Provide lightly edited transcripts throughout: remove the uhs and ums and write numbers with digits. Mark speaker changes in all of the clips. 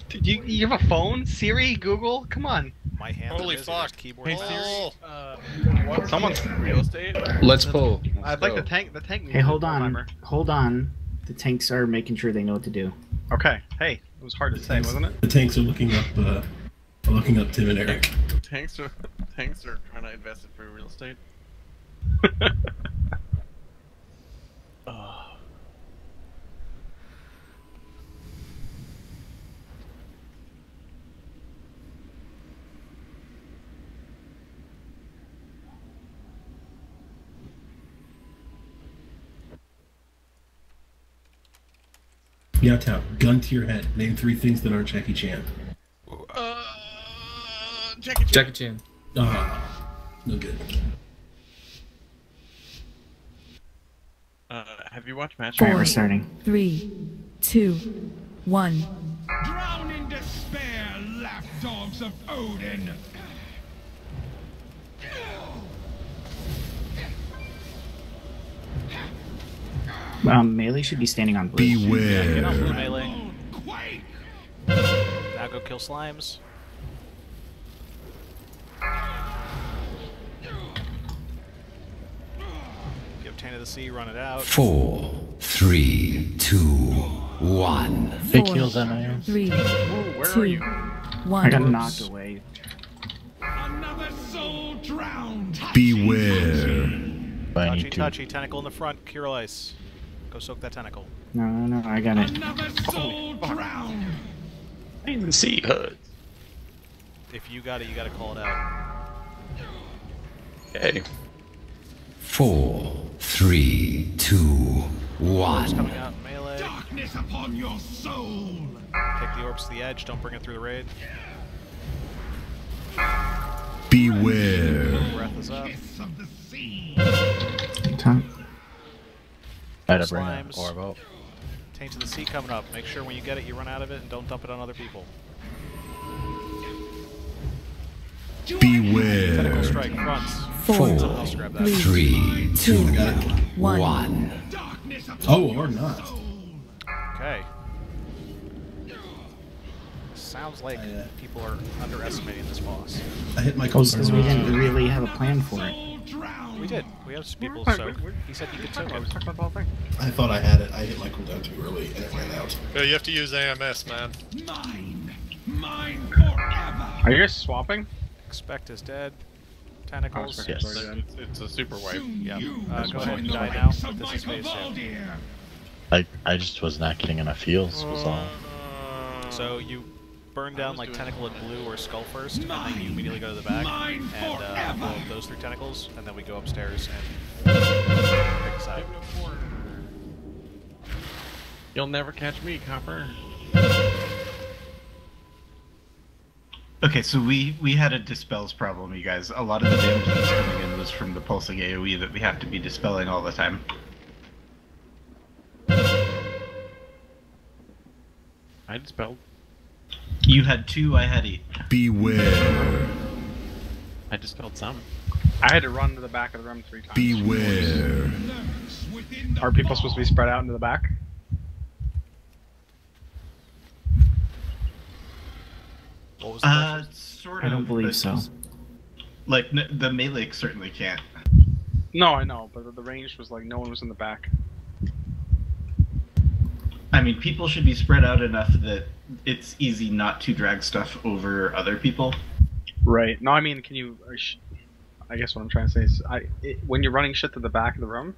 Speaker 1: Dude, you have a phone? Siri? Google? Come on.
Speaker 2: My hand.
Speaker 3: Holy fuck!
Speaker 2: Keyboard.
Speaker 3: Hey
Speaker 2: mouse.
Speaker 3: Siri.
Speaker 1: Someone's
Speaker 3: Real estate.
Speaker 4: Let's pull.
Speaker 1: I'd like the tank. The tank.
Speaker 5: Hey, hold on. Hold on. The tanks are making sure they know what to do.
Speaker 1: Okay. Hey, it was hard to say, wasn't it?
Speaker 6: The tanks are looking up Tim and Eric.
Speaker 3: Tanks are trying to invest in free real estate.
Speaker 6: Yaotai, gun to your head. Name 3 things that aren't Jackie Chan.
Speaker 3: Jackie Chan.
Speaker 4: Jackie Chan.
Speaker 6: No good.
Speaker 3: Have you watched Match?
Speaker 5: Alright, we're starting.
Speaker 7: 3, 2, 1.
Speaker 8: Drown in despair, lapdogs of Odin!
Speaker 5: Melee should be standing on blue.
Speaker 2: Yeah, get on blue melee.
Speaker 8: Quake!
Speaker 2: Now go kill slimes. Give Taint of the Sea, run it out.
Speaker 9: 4, 3, 2, 1.
Speaker 7: 4, 3,
Speaker 1: Where are you?
Speaker 7: 1.
Speaker 5: I got knocked away.
Speaker 8: Another soul drowned!
Speaker 9: Beware.
Speaker 2: Touchy, tentacle in the front, Cure Ice. Go soak that tentacle.
Speaker 5: No, I got it.
Speaker 8: Another soul drowned!
Speaker 1: In the sea hood.
Speaker 2: If you got it, you gotta call it out.
Speaker 1: Okay.
Speaker 9: 4, 3, 2,
Speaker 2: Orbs
Speaker 9: 1.
Speaker 2: coming out in melee.
Speaker 8: Darkness upon your soul!
Speaker 2: Take the orbs to the edge, don't bring it through the raid.
Speaker 9: Beware.
Speaker 2: Breath is up.
Speaker 8: Kiss of the sea!
Speaker 5: Top.
Speaker 2: Slimes. Taint of the Sea coming up. Make sure when you get it, you run out of it and don't dump it on other people. Tentacle
Speaker 9: Beware.
Speaker 2: strike fronts.
Speaker 7: 4,
Speaker 2: Someone else grab that.
Speaker 9: 3, 2,
Speaker 7: 1.
Speaker 9: 1.
Speaker 8: Darkness upon
Speaker 6: Oh,
Speaker 8: your
Speaker 6: or not.
Speaker 8: soul!
Speaker 2: Okay. Sounds like people are underestimating this boss.
Speaker 6: I hit my
Speaker 5: Because we didn't really have a plan for it.
Speaker 8: Soul drowned!
Speaker 2: We did. We have some people
Speaker 1: fine,
Speaker 2: soak.
Speaker 1: we're-
Speaker 2: He said you could
Speaker 1: I
Speaker 2: soak
Speaker 1: was
Speaker 2: it.
Speaker 1: talking about the whole thing.
Speaker 6: I thought I had it. I hit my cooldown too early and it ran out.
Speaker 3: Yeah, you have to use AMS, man.
Speaker 8: Mine forever!
Speaker 1: Are you guys swapping?
Speaker 2: Expect is dead.
Speaker 1: Oh,
Speaker 2: Tentacles.
Speaker 1: sorry, sorry, then.
Speaker 3: It's a super wipe.
Speaker 2: Yeah.
Speaker 8: You
Speaker 2: Go ahead and
Speaker 8: join the
Speaker 2: die now.
Speaker 8: ranks of
Speaker 2: This is
Speaker 8: my
Speaker 2: phase 2.
Speaker 8: Vivaldir.
Speaker 10: I just was not getting enough heals, was all.
Speaker 2: So you burn down like
Speaker 3: doing
Speaker 2: tentacle and blue or skull first, and then you immediately go to the back
Speaker 8: Mine
Speaker 2: and
Speaker 8: forever.
Speaker 2: blow up those 3 tentacles, and then we go upstairs and pick a side.
Speaker 3: You'll never catch me, Copper.
Speaker 11: Okay, so we had a dispels problem, you guys. A lot of the damage that was coming in was from the pulsing AoE that we have to be dispelling all the time.
Speaker 3: I dispelled.
Speaker 11: You had 2, I had 8.
Speaker 9: Beware.
Speaker 3: I dispelled some.
Speaker 1: I had to run to the back of the room 3 times.
Speaker 9: Beware.
Speaker 8: Lurks within the
Speaker 1: Are people supposed to be spread out into the back?
Speaker 2: What was the question?
Speaker 11: Sort
Speaker 5: I
Speaker 11: of.
Speaker 5: don't believe
Speaker 11: but
Speaker 5: so.
Speaker 11: Like, the melee certainly can't.
Speaker 1: No, I know, but the range was like no one was in the back.
Speaker 11: I mean, people should be spread out enough that it's easy not to drag stuff over other people.
Speaker 1: Right. No, I mean, can you? I guess what I'm trying to say is, when you're running shit to the back of the room,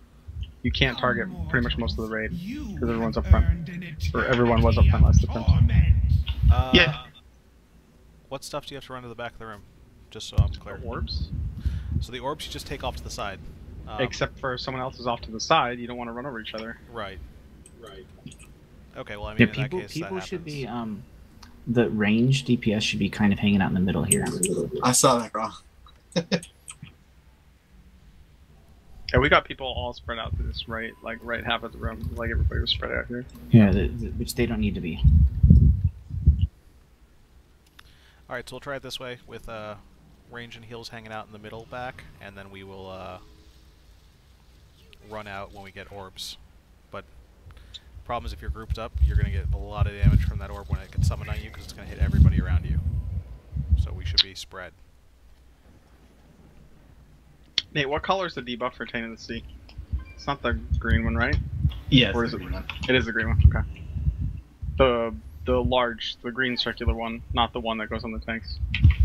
Speaker 1: you can't target pretty much most of the raid because everyone's up front, or everyone was up front last attempt.
Speaker 11: Yeah.
Speaker 2: What stuff do you have to run to the back of the room? Just so I'm clear.
Speaker 1: Orbs.
Speaker 2: So the orbs you just take off to the side.
Speaker 1: Except for if someone else is off to the side, you don't want to run over each other.
Speaker 2: Right. Okay, well, I mean,
Speaker 5: Yeah,
Speaker 2: in
Speaker 5: people
Speaker 2: that case,
Speaker 5: people
Speaker 2: that
Speaker 5: should be
Speaker 2: happens.
Speaker 5: the range DPS should be kind of hanging out in the middle here.
Speaker 10: I saw that wrong.
Speaker 1: Yeah, we got people all spread out to this right half of the room, like everybody was spread out here.
Speaker 5: Yeah, which they don't need to be.
Speaker 2: Alright, so we'll try it this way, with range and heals hanging out in the middle back, and then we will run out when we get orbs. But problem is if you're grouped up, you're going to get a lot of damage from that orb when it gets summoned on you, because it's going to hit everybody around you. So we should be spread.
Speaker 1: Nate, what color is the debuff for Taint of the Sea? It's not the green one, right?
Speaker 11: Yes,
Speaker 1: Or is it? It is the green one. Okay. The green circular one, not the one that goes on the tanks.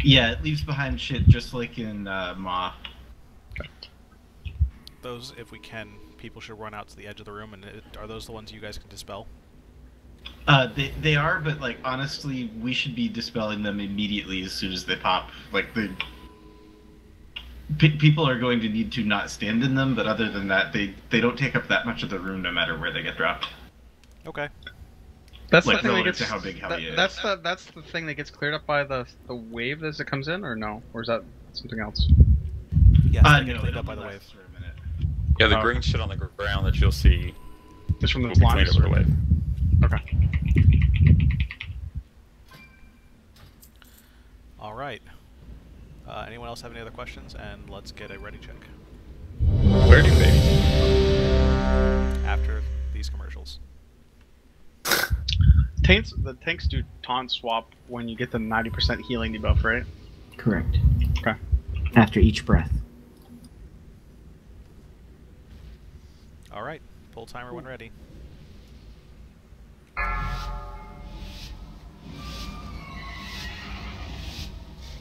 Speaker 11: Yeah, it leaves behind shit just like in Ma.
Speaker 2: Those, if we can, people should run out to the edge of the room, and are those the ones you guys can dispel?
Speaker 11: They are, but like honestly, we should be dispelling them immediately as soon as they pop. Like people are going to need to not stand in them, but other than that, they don't take up that much of the room, no matter where they get dropped.
Speaker 2: Okay.
Speaker 1: That's
Speaker 11: like
Speaker 1: the thing that
Speaker 11: relative
Speaker 1: gets,
Speaker 11: to how big Helya is.
Speaker 1: That's the thing that gets cleared up by the wave as it comes in, or no? Or is that something else?
Speaker 2: Yes, they
Speaker 11: no,
Speaker 2: get cleaned
Speaker 11: it'll
Speaker 2: up by the
Speaker 11: last
Speaker 2: wave.
Speaker 11: for a minute.
Speaker 4: Yeah, the green shit on the ground that you'll see
Speaker 1: Just from the
Speaker 4: will be cleaned
Speaker 1: slimes?
Speaker 4: up by the wave.
Speaker 1: Okay.
Speaker 2: Alright. Anyone else have any other questions? And let's get a ready check.
Speaker 4: Where do baby?
Speaker 2: After these commercials.
Speaker 1: The tanks do taunt swap when you get the 90% healing debuff, right?
Speaker 5: Correct.
Speaker 1: Okay.
Speaker 5: After each breath.
Speaker 2: Alright. Pull timer when ready.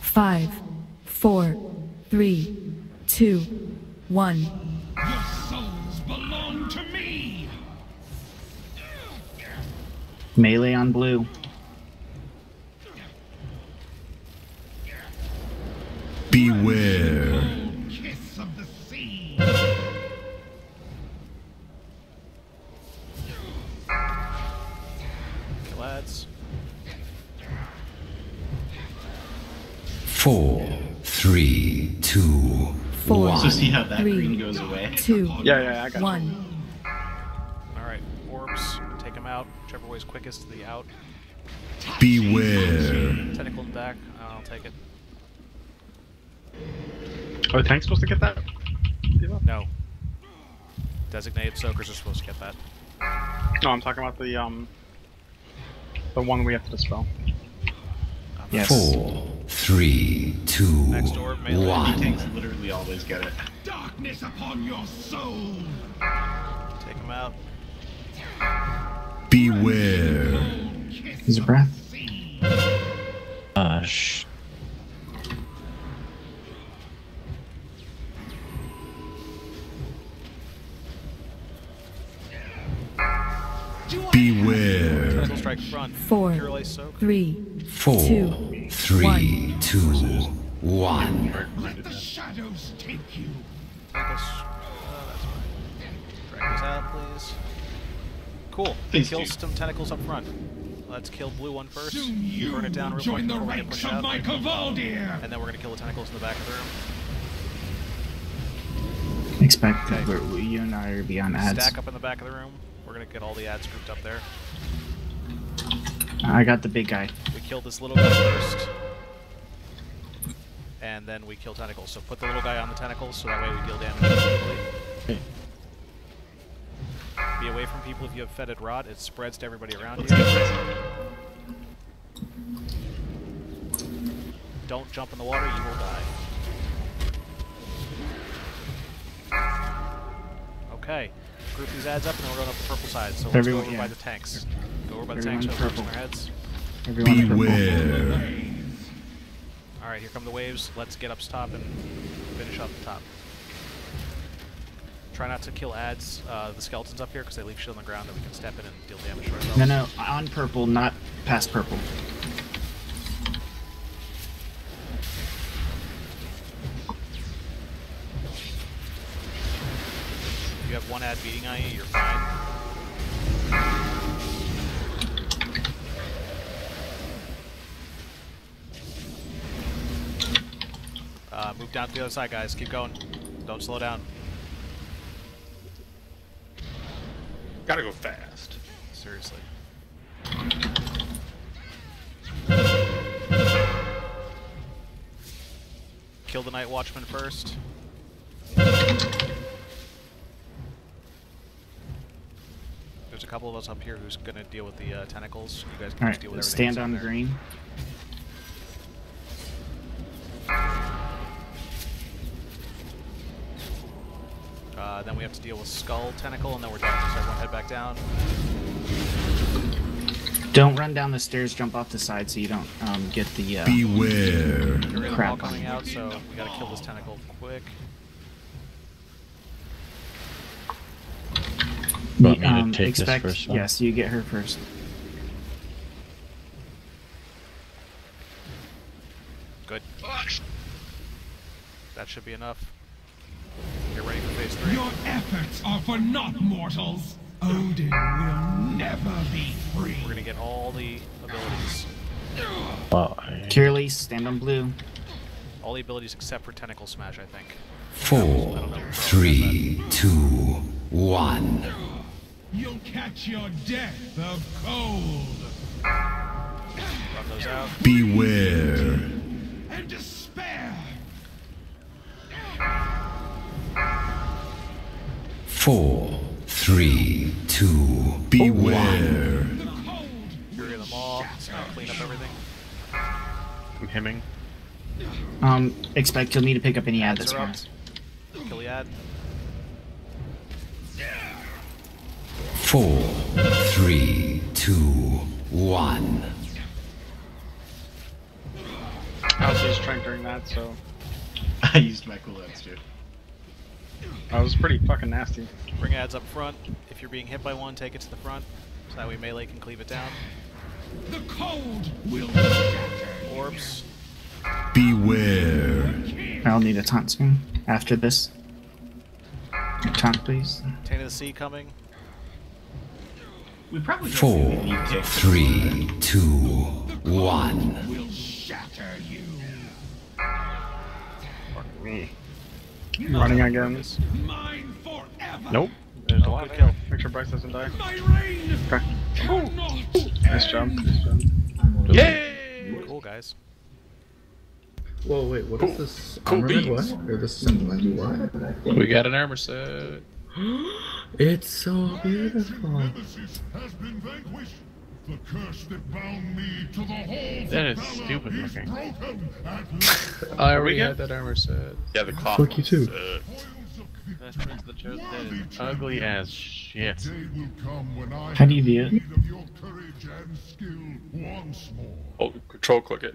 Speaker 7: Five, 4, 3, 2, 1.
Speaker 8: Your souls belong to me.
Speaker 5: Melee on blue.
Speaker 9: Beware.
Speaker 8: Kiss of the sea.
Speaker 2: Okay, lads.
Speaker 9: 4, 3, 2,
Speaker 7: 4,
Speaker 9: 1.
Speaker 11: So see how that
Speaker 7: 3,
Speaker 11: green goes away?
Speaker 7: 2,
Speaker 1: Yeah, I got it.
Speaker 7: 1.
Speaker 2: Alright, orbs, take them out. Whichever way's quickest to the out.
Speaker 9: Beware.
Speaker 2: Tentacle in back, I'll take it.
Speaker 1: Are the tanks supposed to get that debuff?
Speaker 2: No. Designated soakers are supposed to get that.
Speaker 1: No, I'm talking about the one we have to dispel.
Speaker 5: Yes.
Speaker 9: 4, 3, 2,
Speaker 2: Next orb, melee.
Speaker 9: 1.
Speaker 11: Tanks literally always get it.
Speaker 8: Darkness upon your soul.
Speaker 2: Take them out.
Speaker 9: Beware.
Speaker 5: Use a breath.
Speaker 10: Shh.
Speaker 9: Beware.
Speaker 2: Tentacle strike front.
Speaker 7: 4,
Speaker 2: Pure lace soak.
Speaker 7: 3,
Speaker 9: 4,
Speaker 7: 2,
Speaker 9: 3, 2, 1.
Speaker 8: Let the shadows take you.
Speaker 2: Tentacles. Oh, that's fine. Drag those out, please. Cool.
Speaker 11: Thanks,
Speaker 2: Kill
Speaker 11: dude.
Speaker 2: some tentacles up front. Let's kill blue one first.
Speaker 8: Soon you
Speaker 2: Burn it down
Speaker 8: will
Speaker 2: real
Speaker 8: join
Speaker 2: quick
Speaker 8: the
Speaker 2: before we get
Speaker 8: ranks
Speaker 2: pushed
Speaker 8: of
Speaker 2: out.
Speaker 8: my Cavaldir.
Speaker 2: And then we're gonna kill the tentacles in the back of the room.
Speaker 5: Expect that you and I are beyond ads.
Speaker 2: Stack up in the back of the room. We're gonna get all the ads grouped up there.
Speaker 5: I got the big guy.
Speaker 2: We kill this little guy first. And then we kill tentacles. So put the little guy on the tentacles so that way we deal damage quickly.
Speaker 10: Okay.
Speaker 2: Be away from people if you have fetid rot. It spreads to everybody around
Speaker 11: Let's
Speaker 2: you.
Speaker 11: get crazy.
Speaker 2: Don't jump in the water, you will die. Okay. Group these ads up and then we're going up the purple side. So let's
Speaker 5: Everyone-
Speaker 2: go over
Speaker 5: yeah.
Speaker 2: by the tanks. Go over by the
Speaker 5: Everyone
Speaker 2: tanks, over
Speaker 5: purple.
Speaker 2: their heads.
Speaker 5: Everyone purple.
Speaker 9: Beware.
Speaker 2: Alright, here come the waves. Let's get up top and finish up the top. Try not to kill ads, the skeletons up here, because they leave shit on the ground that we can step in and deal damage to ourselves.
Speaker 5: No, on purple, not past purple.
Speaker 2: If you have one ad beating on you, you're fine. Move down to the other side, guys. Keep going. Don't slow down.
Speaker 4: Gotta go fast.
Speaker 2: Seriously. Kill the Night Watchman first. There's a couple of us up here who's gonna deal with the tentacles. You guys can
Speaker 5: All
Speaker 2: just deal with
Speaker 5: right,
Speaker 2: everything.
Speaker 5: stand on
Speaker 2: there.
Speaker 5: green.
Speaker 2: Then we have to deal with Skull Tentacle, and then we're done. So everyone head back down.
Speaker 5: Don't run down the stairs, jump off the side so you don't get the
Speaker 9: Beware.
Speaker 2: Get rid of them all
Speaker 5: crap.
Speaker 2: coming out, so we gotta kill this tentacle quick.
Speaker 10: Want me to take this first one?
Speaker 5: Yes, you get her first.
Speaker 2: Good. That should be enough. Get ready for phase 3.
Speaker 8: Your efforts are for naught, mortals. Odin will never be free.
Speaker 2: We're gonna get all the abilities.
Speaker 10: Well,
Speaker 5: Curly, stand on blue.
Speaker 2: All the abilities except for Tentacle Smash, I think.
Speaker 9: 4, 3, 2, 1.
Speaker 8: You'll catch your death of cold
Speaker 2: Run those out.
Speaker 9: Beware.
Speaker 8: and despair.
Speaker 9: 4, 3, 2, beware.
Speaker 8: The cold
Speaker 2: Get rid of them all. Just gonna clean up everything.
Speaker 1: I'm hemming.
Speaker 5: Expect you'll need to pick up any ad that's
Speaker 2: Ads are up.
Speaker 5: passed.
Speaker 2: Kill the ad.
Speaker 9: 4, 3, 2, 1.
Speaker 1: I was just trying during that, so
Speaker 11: I used my cooldowns too.
Speaker 1: I was pretty fucking nasty.
Speaker 2: Bring ads up front. If you're being hit by one, take it to the front. So that way melee can cleave it down.
Speaker 8: The cold will shatter.
Speaker 2: Orbs.
Speaker 9: Beware.
Speaker 5: I'll need a taunt soon. After this. Taunt, please.
Speaker 2: Taint of the Sea coming.
Speaker 11: We probably don't
Speaker 9: 4,
Speaker 11: really need to
Speaker 9: 3, 2, 1.
Speaker 8: Will shatter you.
Speaker 1: Fuck me. Running again.
Speaker 8: Mine forever.
Speaker 1: Nope. There's a lot.
Speaker 2: Good kill.
Speaker 1: Make sure Bryce doesn't die.
Speaker 8: My reign
Speaker 1: Okay.
Speaker 8: cannot
Speaker 1: Nice job. Nice job.
Speaker 2: Yay! Cool, guys.
Speaker 12: Whoa, wait, what is this?
Speaker 4: Cool
Speaker 12: Armament?
Speaker 4: beans.
Speaker 12: What? Or this sentiment? What?
Speaker 4: We got an armor set.
Speaker 12: It's so beautiful.
Speaker 8: nemesis has been vanquished. The curse that bound me to the halls
Speaker 1: That
Speaker 8: of
Speaker 1: is
Speaker 8: valor
Speaker 1: stupid
Speaker 8: is
Speaker 1: looking.
Speaker 8: broken at last.
Speaker 4: I already had that armor set.
Speaker 3: Yeah, the cloth.
Speaker 12: Fuck you too.
Speaker 1: Ugly as shit.
Speaker 8: Day will come when I
Speaker 5: How do you view it?
Speaker 8: need of your courage and skill once more.
Speaker 4: Oh, control click it.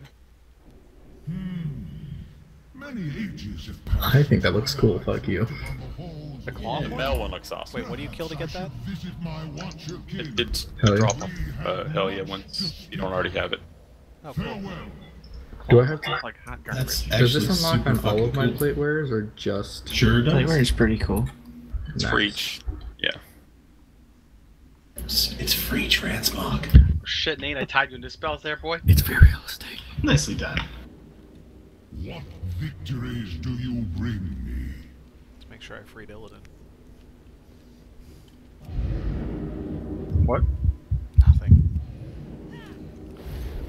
Speaker 8: Many ages have passed.
Speaker 12: I think that looks cool, fuck you.
Speaker 1: The cloth
Speaker 4: The
Speaker 1: one?
Speaker 4: Mel one looks awesome.
Speaker 2: Wait, what do you kill to get that?
Speaker 8: Visit my watcher king.
Speaker 4: It did
Speaker 12: Hell yeah.
Speaker 4: drop Helya once you don't already have it.
Speaker 2: Oh, cool.
Speaker 8: Farewell.
Speaker 12: Do I have to?
Speaker 1: Like hot
Speaker 6: That's
Speaker 1: garbage.
Speaker 6: actually
Speaker 12: Does this unlock
Speaker 6: super
Speaker 12: on all of my
Speaker 6: fucking cool.
Speaker 12: plate wearers or just?
Speaker 6: Sure does.
Speaker 5: Playwear is pretty cool.
Speaker 4: It's for each. Yeah.
Speaker 6: It's free transmog.
Speaker 1: Shit, Nate, I tied you in dispels there, boy.
Speaker 6: It's very realistic.
Speaker 11: Nicely done.
Speaker 8: What victories do you bring me?
Speaker 2: Let's make sure I freed Illidan.
Speaker 1: What?
Speaker 2: Nothing.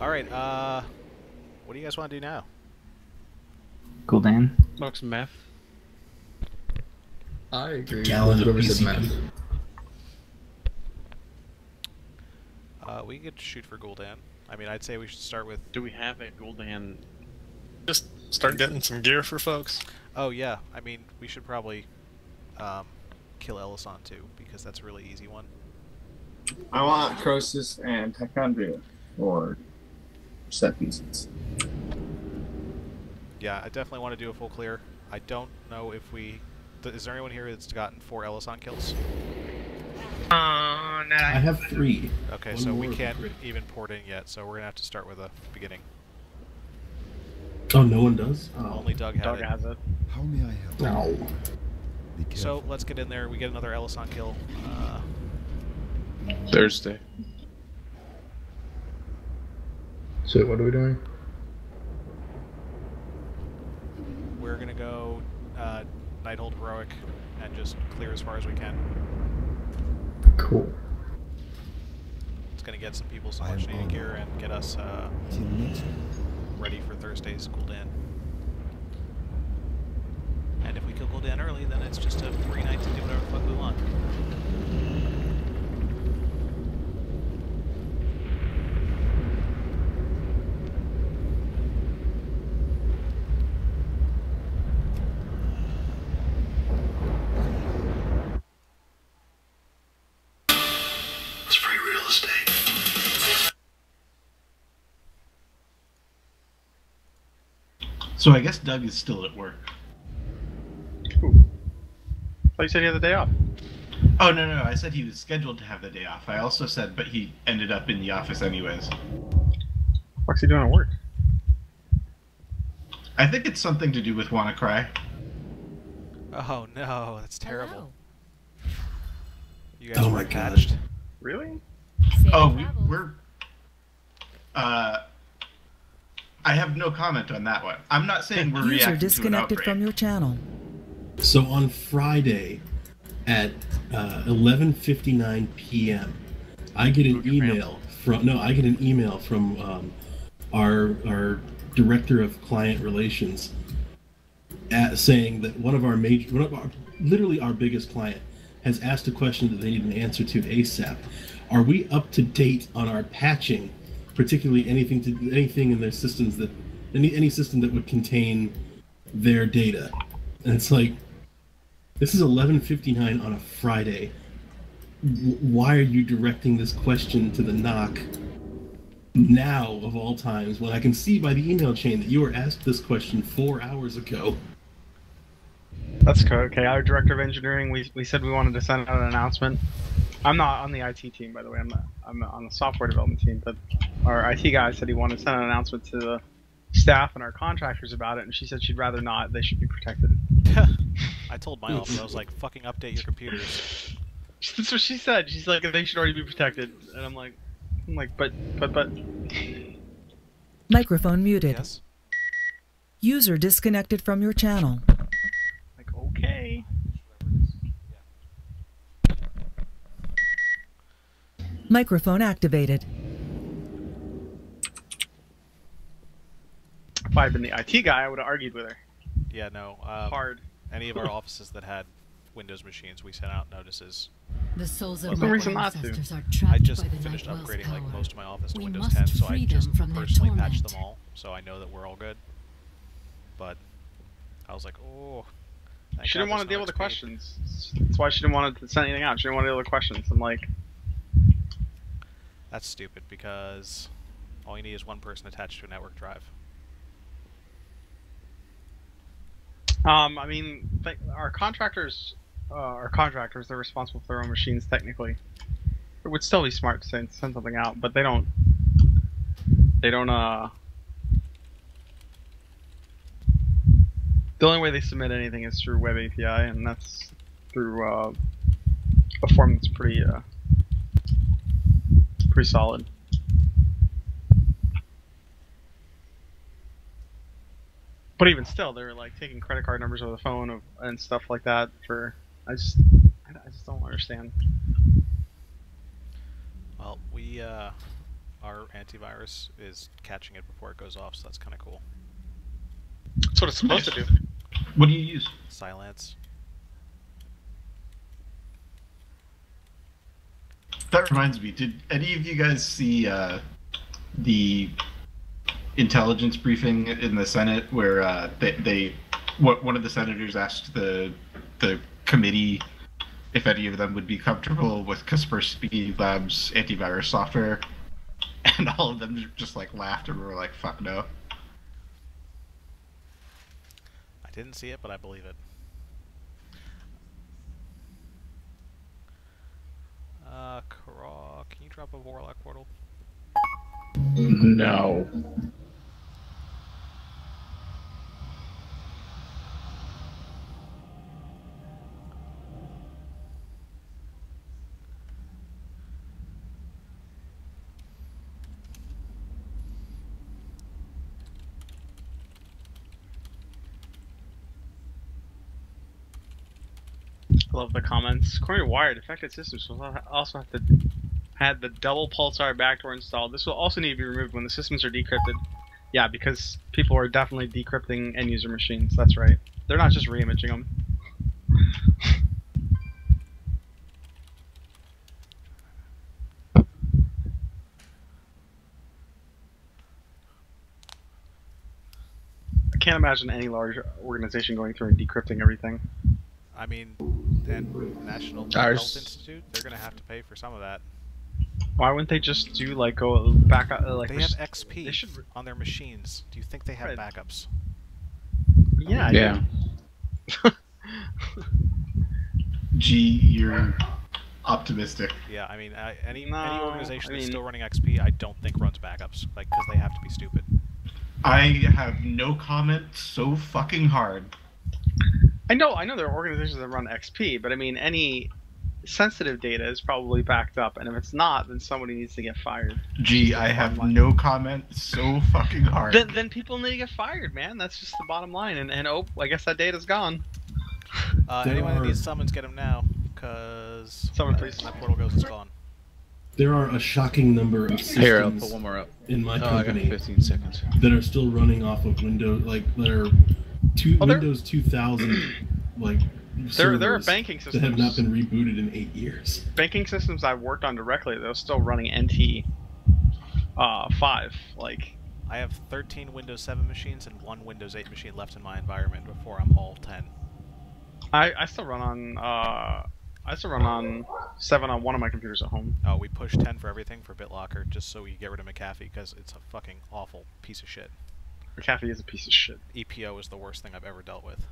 Speaker 2: Alright, what do you guys want to do now?
Speaker 5: Gul'dan.
Speaker 1: Smoke some meth.
Speaker 12: I agree.
Speaker 6: Gallon of
Speaker 12: Whoever said
Speaker 6: PCP.
Speaker 12: meth.
Speaker 2: We could shoot for Gul'dan. I mean, I'd say we should start with...
Speaker 1: Do we have a Gul'dan?
Speaker 4: Just start getting some gear for folks.
Speaker 2: Oh, yeah. I mean, we should probably kill Elyson, too, because that's a really easy one.
Speaker 10: I want Croesus and Hychondria for set pieces.
Speaker 2: Yeah, I definitely want to do a full clear. I don't know if we... Is there anyone here that's gotten 4 Elyson kills?
Speaker 6: I have 3.
Speaker 2: Okay,
Speaker 6: One
Speaker 2: so we
Speaker 6: more
Speaker 2: can't
Speaker 6: for free.
Speaker 2: even port in yet, so we're going to have to start with a beginning.
Speaker 6: Oh, no one does? Oh.
Speaker 2: Only Doug had
Speaker 1: Doug
Speaker 2: it.
Speaker 1: has it.
Speaker 8: How may I help?
Speaker 6: No.
Speaker 2: So let's get in there. We get another Elyson kill.
Speaker 4: Thursday.
Speaker 12: So what are we doing?
Speaker 2: We're going to go Nighthold Heroic and just clear as far as we can.
Speaker 12: Cool.
Speaker 2: It's going to get some people some much needed gear and get us ready for Thursday's Gul'dan. And if we kill Gul'dan early, then it's just a free night to do whatever the fuck we want.
Speaker 11: So I guess Doug is still at work.
Speaker 1: Ooh. I thought you said he had the day off.
Speaker 11: Oh, no, I said he was scheduled to have the day off. I also said, but he ended up in the office anyways.
Speaker 1: What's he doing at work?
Speaker 11: I think it's something to do with WannaCry.
Speaker 2: Oh no, that's terrible. You guys
Speaker 6: Oh
Speaker 2: were
Speaker 6: my God.
Speaker 2: patched?
Speaker 1: Really?
Speaker 11: We're... I have no comment on that one. I'm not saying we're
Speaker 7: User
Speaker 11: reacting
Speaker 7: disconnected
Speaker 11: to an
Speaker 7: from your channel.
Speaker 6: So on Friday at 11:59 p.m., I get an email from our director of client relations saying that literally our biggest client has asked a question that they need an answer to ASAP. Are we up to date on our patching, particularly anything in their systems that any system that would contain their data? And it's like, this is 11:59 on a Friday. Why are you directing this question to the NOC now of all times, when I can see by the email chain that you were asked this question 4 hours ago?
Speaker 1: That's okay. Our director of engineering, we said we wanted to send out an announcement. I'm not on the IT team, by the way. I'm on the software development team, but our IT guy said he wanted to send an announcement to the staff and our contractors about it, and she said she'd rather not. They should be protected.
Speaker 2: I told my office, I was like, fucking update your computers.
Speaker 1: That's what she said. She's like, they should already be protected, and I'm like, but.
Speaker 7: Microphone muted.
Speaker 2: Yes?
Speaker 7: User disconnected from your channel.
Speaker 1: Like, okay.
Speaker 7: Microphone activated.
Speaker 1: If I had been the IT guy, I would have argued with her.
Speaker 2: Yeah, no.
Speaker 1: Hard.
Speaker 2: Any of our offices that had Windows machines, we sent out notices.
Speaker 13: The souls
Speaker 1: There's
Speaker 13: of
Speaker 1: no
Speaker 13: my
Speaker 1: reason not to.
Speaker 13: ancestors are
Speaker 2: I
Speaker 13: trapped
Speaker 2: just
Speaker 13: by the
Speaker 2: finished
Speaker 13: Nightwell's
Speaker 2: upgrading like
Speaker 13: power.
Speaker 2: most of my office to
Speaker 13: We
Speaker 2: Windows
Speaker 13: must
Speaker 2: 10, so I
Speaker 13: free
Speaker 2: just
Speaker 13: them from their
Speaker 2: personally patched
Speaker 13: torment.
Speaker 2: them all, so I know that we're all good. But I was like, oh.
Speaker 1: She didn't want to deal with the questions. That's why she didn't want to send anything out. She didn't want to deal with the questions. I'm like,
Speaker 2: that's stupid, because all you need is one person attached to a network drive.
Speaker 1: I mean, our contractors, they're responsible for their own machines technically. It would still be smart to send something out, but they don't, the only way they submit anything is through Web API, and that's through a form that's pretty solid. But even still, they're like taking credit card numbers over the phone and stuff like that. I just don't understand.
Speaker 2: Well, our antivirus is catching it before it goes off, so that's kind of cool.
Speaker 1: That's what it's supposed to do.
Speaker 11: What do you use?
Speaker 2: Silence.
Speaker 11: That reminds me, did any of you guys see the intelligence briefing in the Senate where one of the senators asked the committee if any of them would be comfortable with Kaspersky Labs antivirus software, and all of them just like laughed and were like, "Fuck no."
Speaker 2: I didn't see it, but I believe it. Can you drop a Warlock portal?
Speaker 12: No.
Speaker 1: I love the comments. According to Wired, affected systems will also have to had the double pulsar backdoor installed. This will also need to be removed when the systems are decrypted. Yeah, because people are definitely decrypting end user machines. That's right. They're not just reimaging them. I can't imagine any large organization going through and decrypting everything.
Speaker 2: I mean, and National Health Institute, they're going to have to pay for some of that.
Speaker 1: Why wouldn't they just do like go back up? Like
Speaker 2: they have XP on their machines. Do you think they have backups?
Speaker 1: Yeah. I
Speaker 13: Yeah.
Speaker 11: Gee, you're optimistic.
Speaker 2: Yeah, I mean, any
Speaker 1: No,
Speaker 2: organization
Speaker 1: I
Speaker 2: that's
Speaker 1: mean-
Speaker 2: still running XP, I don't think runs backups, like, because they have to be stupid.
Speaker 11: I have no comment so fucking hard.
Speaker 1: I know there are organizations that run XP, but I mean, any sensitive data is probably backed up, and if it's not, then somebody needs to get fired.
Speaker 11: Gee, I have no comment so fucking hard.
Speaker 1: Then people need to get fired, man. That's just the bottom line. And oh, I guess that data's gone.
Speaker 2: Anyone that needs summons, get them now, because
Speaker 1: Summon, please.
Speaker 2: when that portal goes, it's gone.
Speaker 6: There are a shocking number of systems
Speaker 13: Here, I'll put one more up.
Speaker 6: in my
Speaker 13: I got
Speaker 6: company
Speaker 13: 15 seconds.
Speaker 6: that are still running off of Windows, like that are Windows 2000, like
Speaker 1: There are
Speaker 6: servers
Speaker 1: banking
Speaker 6: that
Speaker 1: systems
Speaker 6: have not been rebooted in 8 years.
Speaker 1: Banking systems I've worked on directly, they're still running NT 5. Like,
Speaker 2: I have 13 Windows 7 machines and 1 Windows 8 machine left in my environment before I'm all 10.
Speaker 1: I still run on 7 on one of my computers at home.
Speaker 2: Oh, we push 10 for everything for BitLocker just so we get rid of McAfee because it's a fucking awful piece of shit.
Speaker 1: McAfee is a piece of shit.
Speaker 2: EPO is the worst thing I've ever dealt with.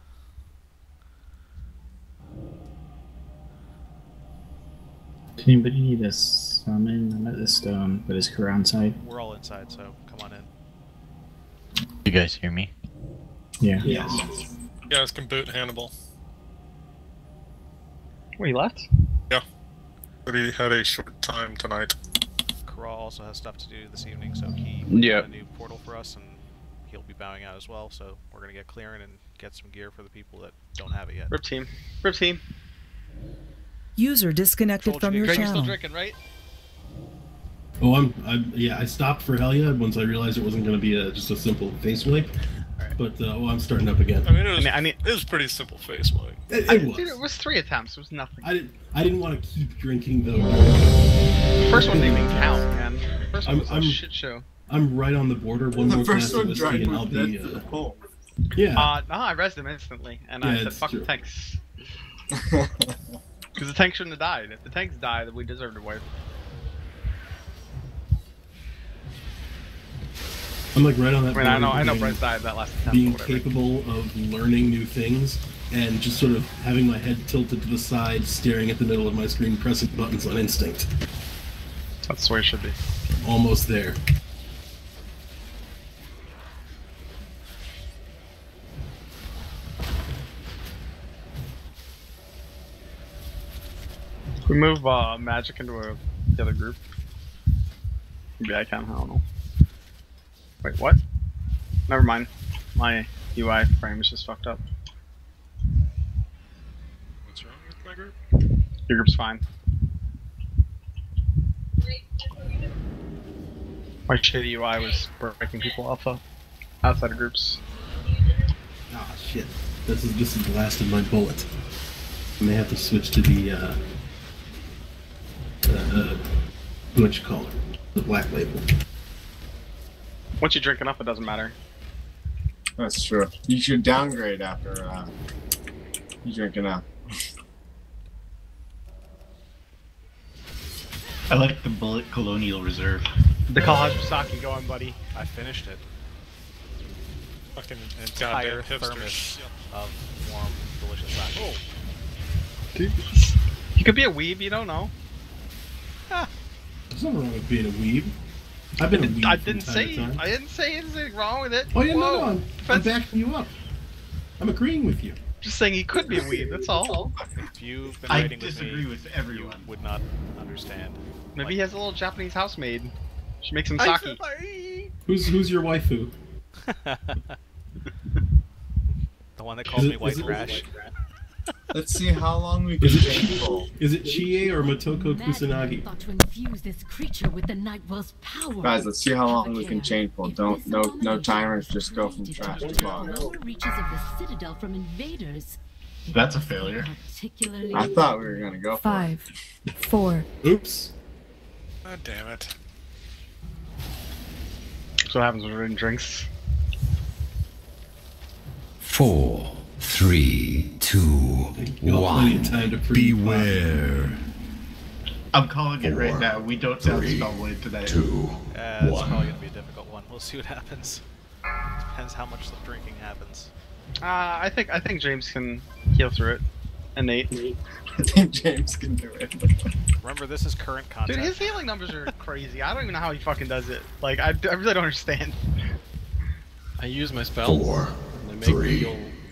Speaker 5: Does anybody need a summon? I'm at the stone, but is Quran side?
Speaker 2: We're all inside, so come on in.
Speaker 13: You guys hear me?
Speaker 5: Yeah.
Speaker 6: Yes.
Speaker 4: You guys can boot Hannibal.
Speaker 1: Wait, he left?
Speaker 4: Yeah. But he had a short time tonight.
Speaker 2: Karal also has stuff to do this evening, so he
Speaker 13: Yep.
Speaker 2: got a new portal for us, and he'll be bowing out as well, so we're going to get clearing and get some gear for the people that don't have it yet.
Speaker 1: Rip team. Rip team.
Speaker 7: User disconnected from your
Speaker 1: Greg, you're
Speaker 7: channel.
Speaker 1: still drinking, right?
Speaker 6: Oh, I stopped for Helya once I realized it wasn't going to be just a simple face wipe. But I'm starting up again.
Speaker 4: I mean, it was pretty simple face wipe.
Speaker 6: It was.
Speaker 1: Dude, it was 3 attempts. It was nothing.
Speaker 6: I didn't want to keep drinking though.
Speaker 1: The first one didn't even count, man. The first one was a shit show.
Speaker 6: I'm right on the border. One more glass of whiskey and I'll be. Yeah.
Speaker 1: No, I rezzed him instantly, and
Speaker 6: Yeah,
Speaker 1: I said,
Speaker 6: it's
Speaker 1: "Fuck
Speaker 6: true.
Speaker 1: the tanks." Because the tanks shouldn't have died. If the tanks die, then we deserve to wipe.
Speaker 6: I'm like right on that.
Speaker 1: I mean, I know
Speaker 6: between
Speaker 1: Brett died that last attempt.
Speaker 6: being
Speaker 1: or whatever.
Speaker 6: capable of learning new things and just sort of having my head tilted to the side, staring at the middle of my screen, pressing buttons on instinct.
Speaker 1: That's the way it should be.
Speaker 6: Almost there.
Speaker 1: We move magic into the other group. Maybe I can. I don't know. Wait, what? Never mind. My UI frame is just fucked up.
Speaker 4: What's wrong with my group?
Speaker 1: Your group's fine. My shitty UI was breaking people off outside of groups.
Speaker 6: Ah, shit. This is the last of my bullet. I may have to switch to the what you call it? The black label.
Speaker 1: Once you drink enough, it doesn't matter.
Speaker 10: That's true. You should downgrade after you drink enough.
Speaker 11: I like the bullet Colonial Reserve.
Speaker 1: The Kalahari Sake going, buddy.
Speaker 2: I finished it.
Speaker 4: Fucking
Speaker 2: Entire
Speaker 4: goddamn
Speaker 2: thermos
Speaker 4: hipsters.
Speaker 2: of warm, delicious sake.
Speaker 1: Oh. Dude, you could be a weeb, you don't know.
Speaker 6: There's nothing wrong with being a weeb. I've been a weeb
Speaker 1: I
Speaker 6: from
Speaker 1: didn't
Speaker 6: time
Speaker 1: say.
Speaker 6: to time.
Speaker 1: I didn't say anything wrong with it.
Speaker 6: Oh yeah,
Speaker 1: Whoa.
Speaker 6: no, I'm backing you up. I'm agreeing with you.
Speaker 1: Just saying he could be a weeb. That's all.
Speaker 2: If you've been
Speaker 11: I
Speaker 2: raiding with
Speaker 11: disagree
Speaker 2: me,
Speaker 11: with everyone.
Speaker 2: you would not understand.
Speaker 1: Maybe he has a little Japanese housemaid. She makes him sake.
Speaker 6: Who's your waifu?
Speaker 2: The one that calls me white trash.
Speaker 10: Let's see how long we can change full.
Speaker 6: Is it Chie or Motoko Kusanagi?
Speaker 14: Thought to infuse this creature with the night world's power.
Speaker 10: Guys, let's see how long we can change full. Don't no timers. Just go from trash to bottom.
Speaker 14: Lower reaches of the citadel from invaders.
Speaker 11: That's a failure.
Speaker 14: Particularly.
Speaker 10: I thought we were gonna go for
Speaker 7: 5, 4.
Speaker 6: Oops.
Speaker 4: God damn it.
Speaker 1: That's what happens when we're in drinks.
Speaker 9: 4, 3, 2,
Speaker 6: Y'all plenty of
Speaker 9: 1.
Speaker 6: time to pre-
Speaker 9: Beware.
Speaker 11: I'm calling it right now. We don't sound spellblade today.
Speaker 9: 2,
Speaker 2: That's probably going to be a difficult one. We'll see what happens. Depends how much the drinking happens.
Speaker 1: I think James can heal through it. And Nate.
Speaker 10: I think James can do it.
Speaker 2: Remember, this is current content.
Speaker 1: Dude, his healing numbers are crazy. I don't even know how he fucking does it. Like, I really don't understand.
Speaker 15: I use my spells.
Speaker 9: 4,
Speaker 15: and they make me
Speaker 9: 3,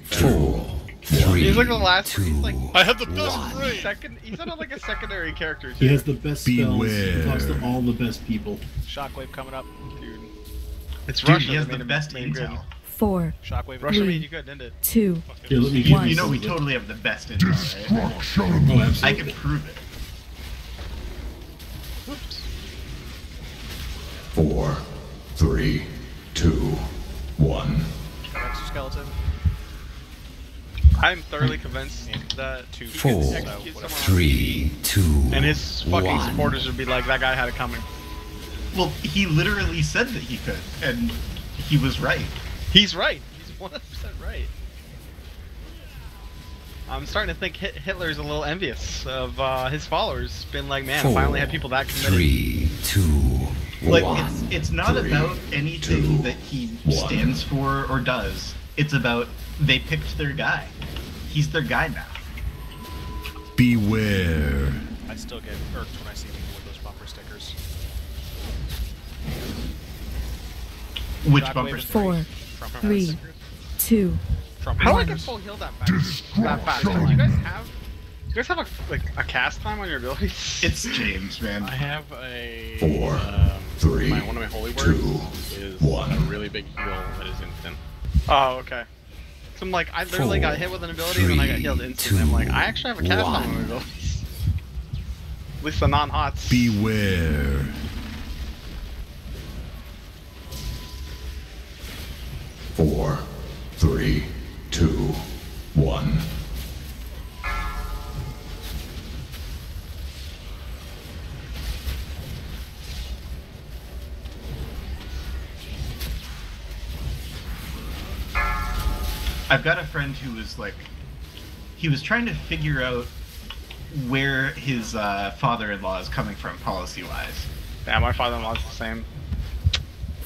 Speaker 15: feel
Speaker 9: 2, 3,
Speaker 1: He's like the last.
Speaker 9: 2,
Speaker 1: He's like
Speaker 15: I have the best brain.
Speaker 1: second. He's on like a secondary character. Too.
Speaker 6: He has the best spells.
Speaker 9: Beware.
Speaker 6: He talks to all the best people.
Speaker 2: Shockwave coming up.
Speaker 1: Dude. It's
Speaker 11: Dude,
Speaker 1: Russia.
Speaker 11: he has
Speaker 1: that
Speaker 11: the
Speaker 1: made him-
Speaker 11: best
Speaker 1: made him good.
Speaker 11: intel.
Speaker 14: 4,
Speaker 2: Shockwave.
Speaker 1: Russia
Speaker 14: Three.
Speaker 1: made you good, didn't it?
Speaker 14: 2,
Speaker 6: Here, let me give
Speaker 14: One.
Speaker 6: you
Speaker 11: You know we
Speaker 6: some.
Speaker 11: totally have the best intel, right?
Speaker 6: Oh, absolutely.
Speaker 11: I can prove it.
Speaker 9: 4, 3, 2, 1.
Speaker 2: Exoskeleton.
Speaker 1: I'm thoroughly convinced that he
Speaker 9: 4,
Speaker 1: could execute someone
Speaker 9: 3, 2,
Speaker 1: and his fucking
Speaker 9: 1.
Speaker 1: supporters would be like, that guy had it coming.
Speaker 11: Well, he literally said that he could, and he was right.
Speaker 1: He's right. He's 100% right. I'm starting to think Hitler's a little envious of his followers. Been like, man,
Speaker 9: 4,
Speaker 1: if I only had people that committed.
Speaker 9: 3, 2,
Speaker 11: Like,
Speaker 9: 1.
Speaker 11: it's not
Speaker 9: 3,
Speaker 11: about anything
Speaker 9: 2,
Speaker 11: that he
Speaker 9: 1.
Speaker 11: stands for or does. It's about they picked their guy. He's their guy now.
Speaker 9: Beware.
Speaker 2: I still get irked when I see people with those bumper stickers.
Speaker 11: Which
Speaker 2: Shockwave
Speaker 11: bumper
Speaker 2: is
Speaker 11: sticker?
Speaker 14: 4,
Speaker 2: Trump
Speaker 14: 3, 2,
Speaker 2: Trump
Speaker 1: How do I
Speaker 2: is-
Speaker 1: get full heal that fast? That fast? Do you guys have a cast time on your abilities?
Speaker 11: It's James, man.
Speaker 15: I have a
Speaker 9: 4, 3,
Speaker 15: one of my holy
Speaker 9: 2,
Speaker 15: words is
Speaker 9: 1.
Speaker 15: a really big heal that is instant.
Speaker 1: Oh, okay. So I'm like, I literally got hit with an ability and then I got healed instantly. I'm like, I actually have a cast time on my abilities. At least the non-hots.
Speaker 9: Beware. 4, 3, 2, 1.
Speaker 11: I've got a friend who was like, he was trying to figure out where his father-in-law is coming from policy-wise.
Speaker 1: Yeah, my father-in-law's the same.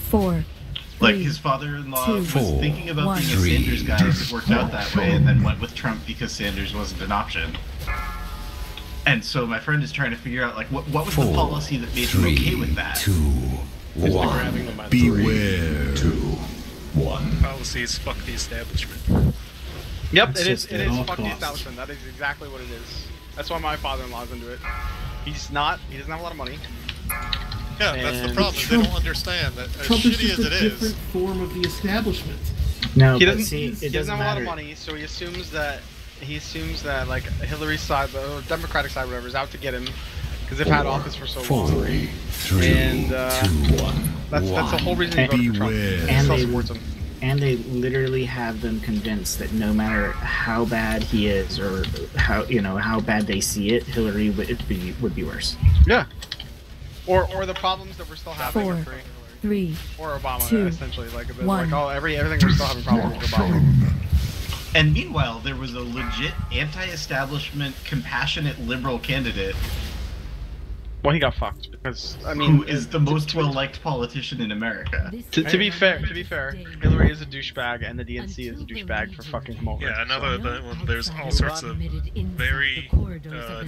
Speaker 14: 4,
Speaker 11: Like,
Speaker 14: 3,
Speaker 11: his father-in-law
Speaker 14: 2,
Speaker 11: was thinking about
Speaker 14: 1.
Speaker 11: being a Sanders guy if it worked out that way, and then went with Trump because Sanders wasn't an option. And so my friend is trying to figure out, like, what was the
Speaker 9: 4,
Speaker 11: policy that made him okay with that?
Speaker 9: 2, 1. Beware. 2, 1.
Speaker 4: Policies fuck the establishment.
Speaker 1: Yep,
Speaker 6: That's
Speaker 1: it is.
Speaker 6: just
Speaker 1: It
Speaker 6: at
Speaker 1: is
Speaker 6: all
Speaker 1: fuck the
Speaker 6: costs.
Speaker 1: establishment. That is exactly what it is. That's why my father-in-law's into it. He's not. He doesn't have a lot of money.
Speaker 4: Yeah, that's the
Speaker 1: And
Speaker 4: problem. Is they don't understand that as
Speaker 6: Trump is
Speaker 4: shitty
Speaker 6: just
Speaker 4: as
Speaker 6: a
Speaker 4: it
Speaker 6: different
Speaker 4: is.
Speaker 6: form of the establishment.
Speaker 5: No,
Speaker 1: He
Speaker 5: but
Speaker 1: doesn't.
Speaker 5: see,
Speaker 1: he
Speaker 5: it
Speaker 1: doesn't
Speaker 5: doesn't
Speaker 1: have a lot of
Speaker 5: matter.
Speaker 1: money, so he assumes that like Hillary's side, the Democratic side, whatever, is out to get him because they've had office for so long.
Speaker 9: 4, 3,
Speaker 1: And
Speaker 9: 2, 1.
Speaker 1: that's the whole reason he voted for Trump.
Speaker 9: Beware.
Speaker 1: He
Speaker 5: And
Speaker 1: still
Speaker 5: they-
Speaker 1: supports him.
Speaker 5: And they literally have them convinced that no matter how bad he is or how bad they see it, Hillary would be worse.
Speaker 1: Yeah. Or the problems that we're still having.
Speaker 14: 4,
Speaker 1: are free.
Speaker 14: 3,
Speaker 1: Or Obama,
Speaker 14: 2,
Speaker 1: essentially. Like,
Speaker 14: 1.
Speaker 1: everything we're still having problems with Obama.
Speaker 11: And meanwhile, there was a legit anti-establishment, compassionate liberal candidate
Speaker 1: Well, he got fucked because I mean,
Speaker 11: who is the most well-liked politician in America.
Speaker 1: to be fair, Hillary is a douchebag and the DNC is a douchebag for fucking him over.
Speaker 4: Yeah, another there's all sorts of very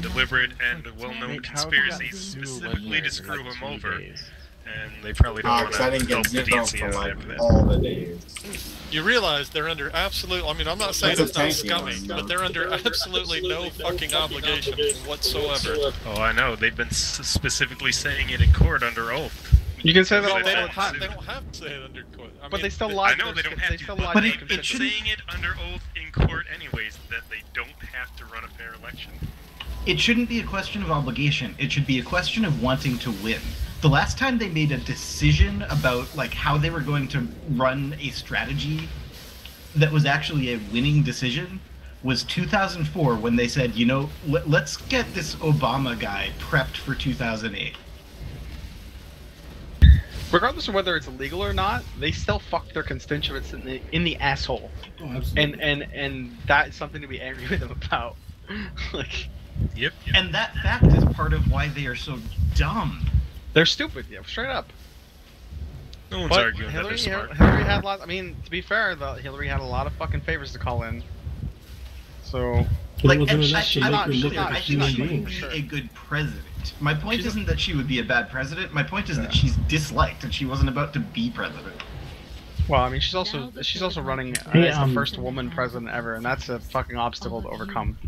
Speaker 4: deliberate and well-known conspiracies specifically to screw him over, and they probably don't want
Speaker 10: Because I
Speaker 4: to
Speaker 10: didn't
Speaker 4: help
Speaker 10: get
Speaker 4: the
Speaker 10: zero
Speaker 4: DNC
Speaker 10: for
Speaker 4: out
Speaker 10: like
Speaker 4: after that.
Speaker 10: all the days.
Speaker 15: You realize they're under absolute. I mean, I'm not saying
Speaker 10: That's
Speaker 15: it's
Speaker 10: a
Speaker 15: not
Speaker 10: tanky
Speaker 15: scummy,
Speaker 10: one, though.
Speaker 15: but they're under absolutely no fucking obligation whatsoever.
Speaker 4: Oh, I know. They've been specifically saying it in court under oath.
Speaker 1: You can say that all
Speaker 15: They
Speaker 1: the
Speaker 15: don't
Speaker 1: time.
Speaker 15: have to say it under court. I
Speaker 1: But
Speaker 15: mean,
Speaker 1: they still lie.
Speaker 4: I know they don't have to,
Speaker 1: still
Speaker 4: but
Speaker 1: lie
Speaker 11: But
Speaker 1: to
Speaker 11: it
Speaker 1: the constitution.
Speaker 11: shouldn't-
Speaker 4: saying it under oath in court anyways that they don't have to run a fair election.
Speaker 11: It shouldn't be a question of obligation. It should be a question of wanting to win. The last time they made a decision about like how they were going to run a strategy that was actually a winning decision was 2004 when they said, you know, let's get this Obama guy prepped for 2008.
Speaker 1: Regardless of whether it's illegal or not, they still fuck their constituents in the asshole.
Speaker 6: Oh, absolutely.
Speaker 1: And that's something to be angry with them about. Like,
Speaker 4: Yep.
Speaker 11: And that fact is part of why they are so dumb.
Speaker 1: they're stupid, yeah, straight up.
Speaker 4: No one's
Speaker 1: But
Speaker 4: arguing that they're smart.
Speaker 1: Hillary had lots. I mean, to be fair, Hillary had a lot of fucking favors to call in. So,
Speaker 6: Like,
Speaker 11: and
Speaker 6: and
Speaker 11: I think she would
Speaker 6: being.
Speaker 11: be a good president. My point isn't that she would be a bad president. My point is that she's disliked and she wasn't about to be president.
Speaker 1: well, I mean, she's also running as the first woman president ever, and that's a fucking obstacle to overcome.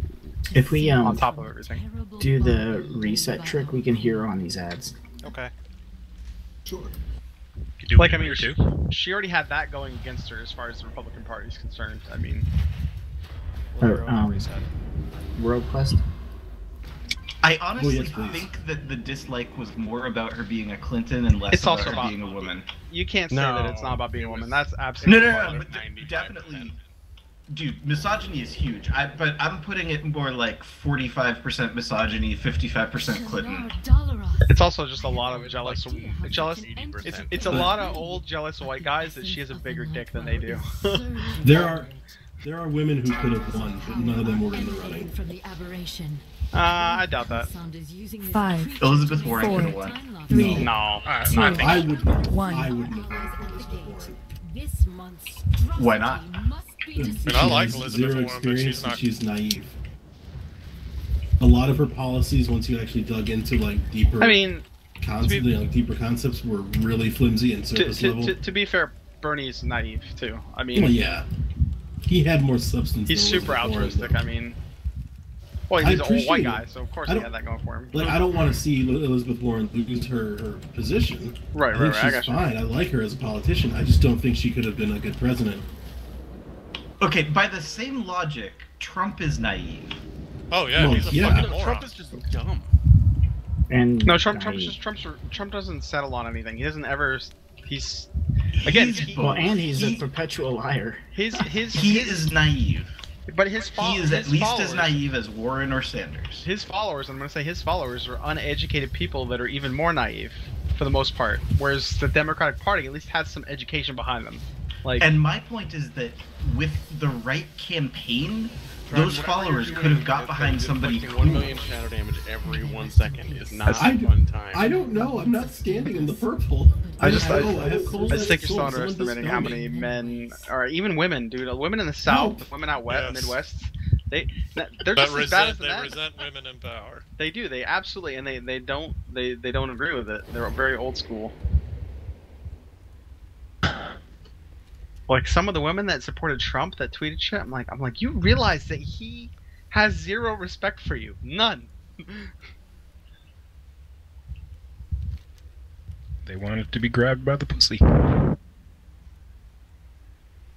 Speaker 5: If we
Speaker 1: on top of everything,
Speaker 5: do the reset trick, we can hear her on these ads.
Speaker 2: Okay.
Speaker 6: Sure.
Speaker 1: Like, I mean, she already had that going against her as far as the Republican Party is concerned. I mean,
Speaker 5: World Quest.
Speaker 11: I honestly think that the dislike was more about her being a Clinton and less about her being a woman.
Speaker 1: You can't say that it's not about being a woman. That's absolutely
Speaker 11: no. But definitely, dude, misogyny is huge. But I'm putting it more like 45% misogyny, 55% Clinton.
Speaker 1: It's also just a lot of jealous. It's a lot of old jealous white guys that she has a bigger dick than they do.
Speaker 6: There are women who could have won, but none of them were in the running.
Speaker 1: I doubt that.
Speaker 14: 5.
Speaker 11: Elizabeth Warren could have won.
Speaker 14: 3.
Speaker 1: No.
Speaker 6: I would not.
Speaker 14: 1.
Speaker 6: I would not vote for Elizabeth Warren.
Speaker 11: Why not?
Speaker 15: And I like Elizabeth
Speaker 6: Zero
Speaker 15: Warren, but
Speaker 6: experience, and she's naive. A lot of her policies, once you actually dug into like deeper, deeper concepts, were really flimsy and surface level.
Speaker 1: To be fair, Bernie's naive too. I mean,
Speaker 6: well, yeah, he had more substance.
Speaker 1: He's
Speaker 6: than
Speaker 1: super
Speaker 6: Elizabeth
Speaker 1: altruistic.
Speaker 6: Warren,
Speaker 1: I mean, well, he's an old white guy, so of course he had that going for him.
Speaker 6: Like, I don't want to see Elizabeth Warren lose her position.
Speaker 1: Right,
Speaker 6: I think she's fine. I like her as a politician. I just don't think she could have been a good president.
Speaker 11: Okay, by the same logic, Trump is naive.
Speaker 15: Oh yeah, he's a fucking moron. Trump is just dumb.
Speaker 5: And
Speaker 1: no, Trump doesn't settle on anything. He doesn't ever. He's
Speaker 5: a perpetual liar.
Speaker 11: He is naive.
Speaker 1: But he
Speaker 11: is at least as naive as Warren or Sanders.
Speaker 1: His followers, I'm going to say his followers, are uneducated people that are even more naive, for the most part. Whereas the Democratic Party at least has some education behind them.
Speaker 11: And my point is that with the right campaign, those followers could have got behind somebody who...
Speaker 3: 1 million shadow damage every 1 second is not one time.
Speaker 6: I don't know. I'm not standing in the purple.
Speaker 1: I just think you're so underestimating how many men, or even women, dude. Women in the South, women out west, Midwest, they're just as bad as that.
Speaker 15: They resent women in power.
Speaker 1: They do. They absolutely, and they don't agree with it. They're very old school. Like some of the women that supported Trump that tweeted shit, I'm like, you realize that he has zero respect for you, none.
Speaker 16: They wanted to be grabbed by the pussy.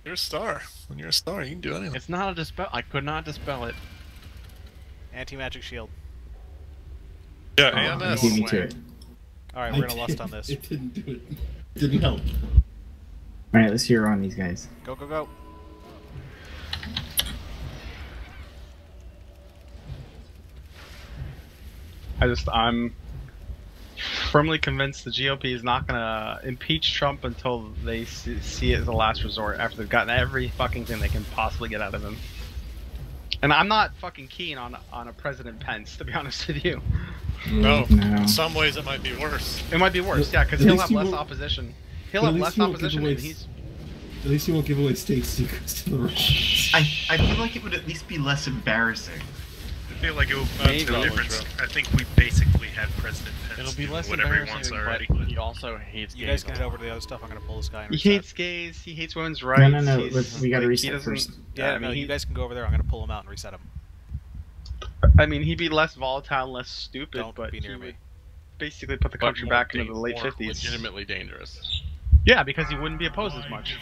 Speaker 15: You're a star. When you're a star, you can do anything.
Speaker 3: It's not a dispel. I could not dispel it.
Speaker 2: Anti-magic shield.
Speaker 15: Yeah, AMS.
Speaker 5: Beat me to it.
Speaker 2: Alright, we're gonna lust on this.
Speaker 6: It didn't do it. It didn't help.
Speaker 5: Alright, let's hear on these guys.
Speaker 2: Go, go, go.
Speaker 1: I'm firmly convinced the GOP is not gonna impeach Trump until they see it as a last resort, after they've gotten every fucking thing they can possibly get out of him. And I'm not fucking keen on a President Pence, to be honest with you.
Speaker 15: No, in some ways it might be worse.
Speaker 1: It might be worse, yeah, because he'll have less opposition. He'll have less opposition than he's...
Speaker 6: At least he won't give away state secrets to the Russians.
Speaker 11: I feel like it would at least be less embarrassing.
Speaker 4: I feel like it will make no difference. I think we basically had President Pence.
Speaker 3: It'll be less
Speaker 4: whatever he wants already.
Speaker 3: But he also hates gays.
Speaker 2: You guys can head over to the other stuff. I'm gonna pull this guy.
Speaker 1: He hates gays. He hates women's rights.
Speaker 5: No. We gotta reset first.
Speaker 2: Yeah, I mean, you guys can go over there. I'm gonna pull him out and reset him.
Speaker 1: I mean, he'd be less volatile, less stupid, but
Speaker 2: be near me.
Speaker 1: Basically put the country back into the late 50s.
Speaker 3: Legitimately dangerous.
Speaker 1: Yeah, because he wouldn't be opposed as much.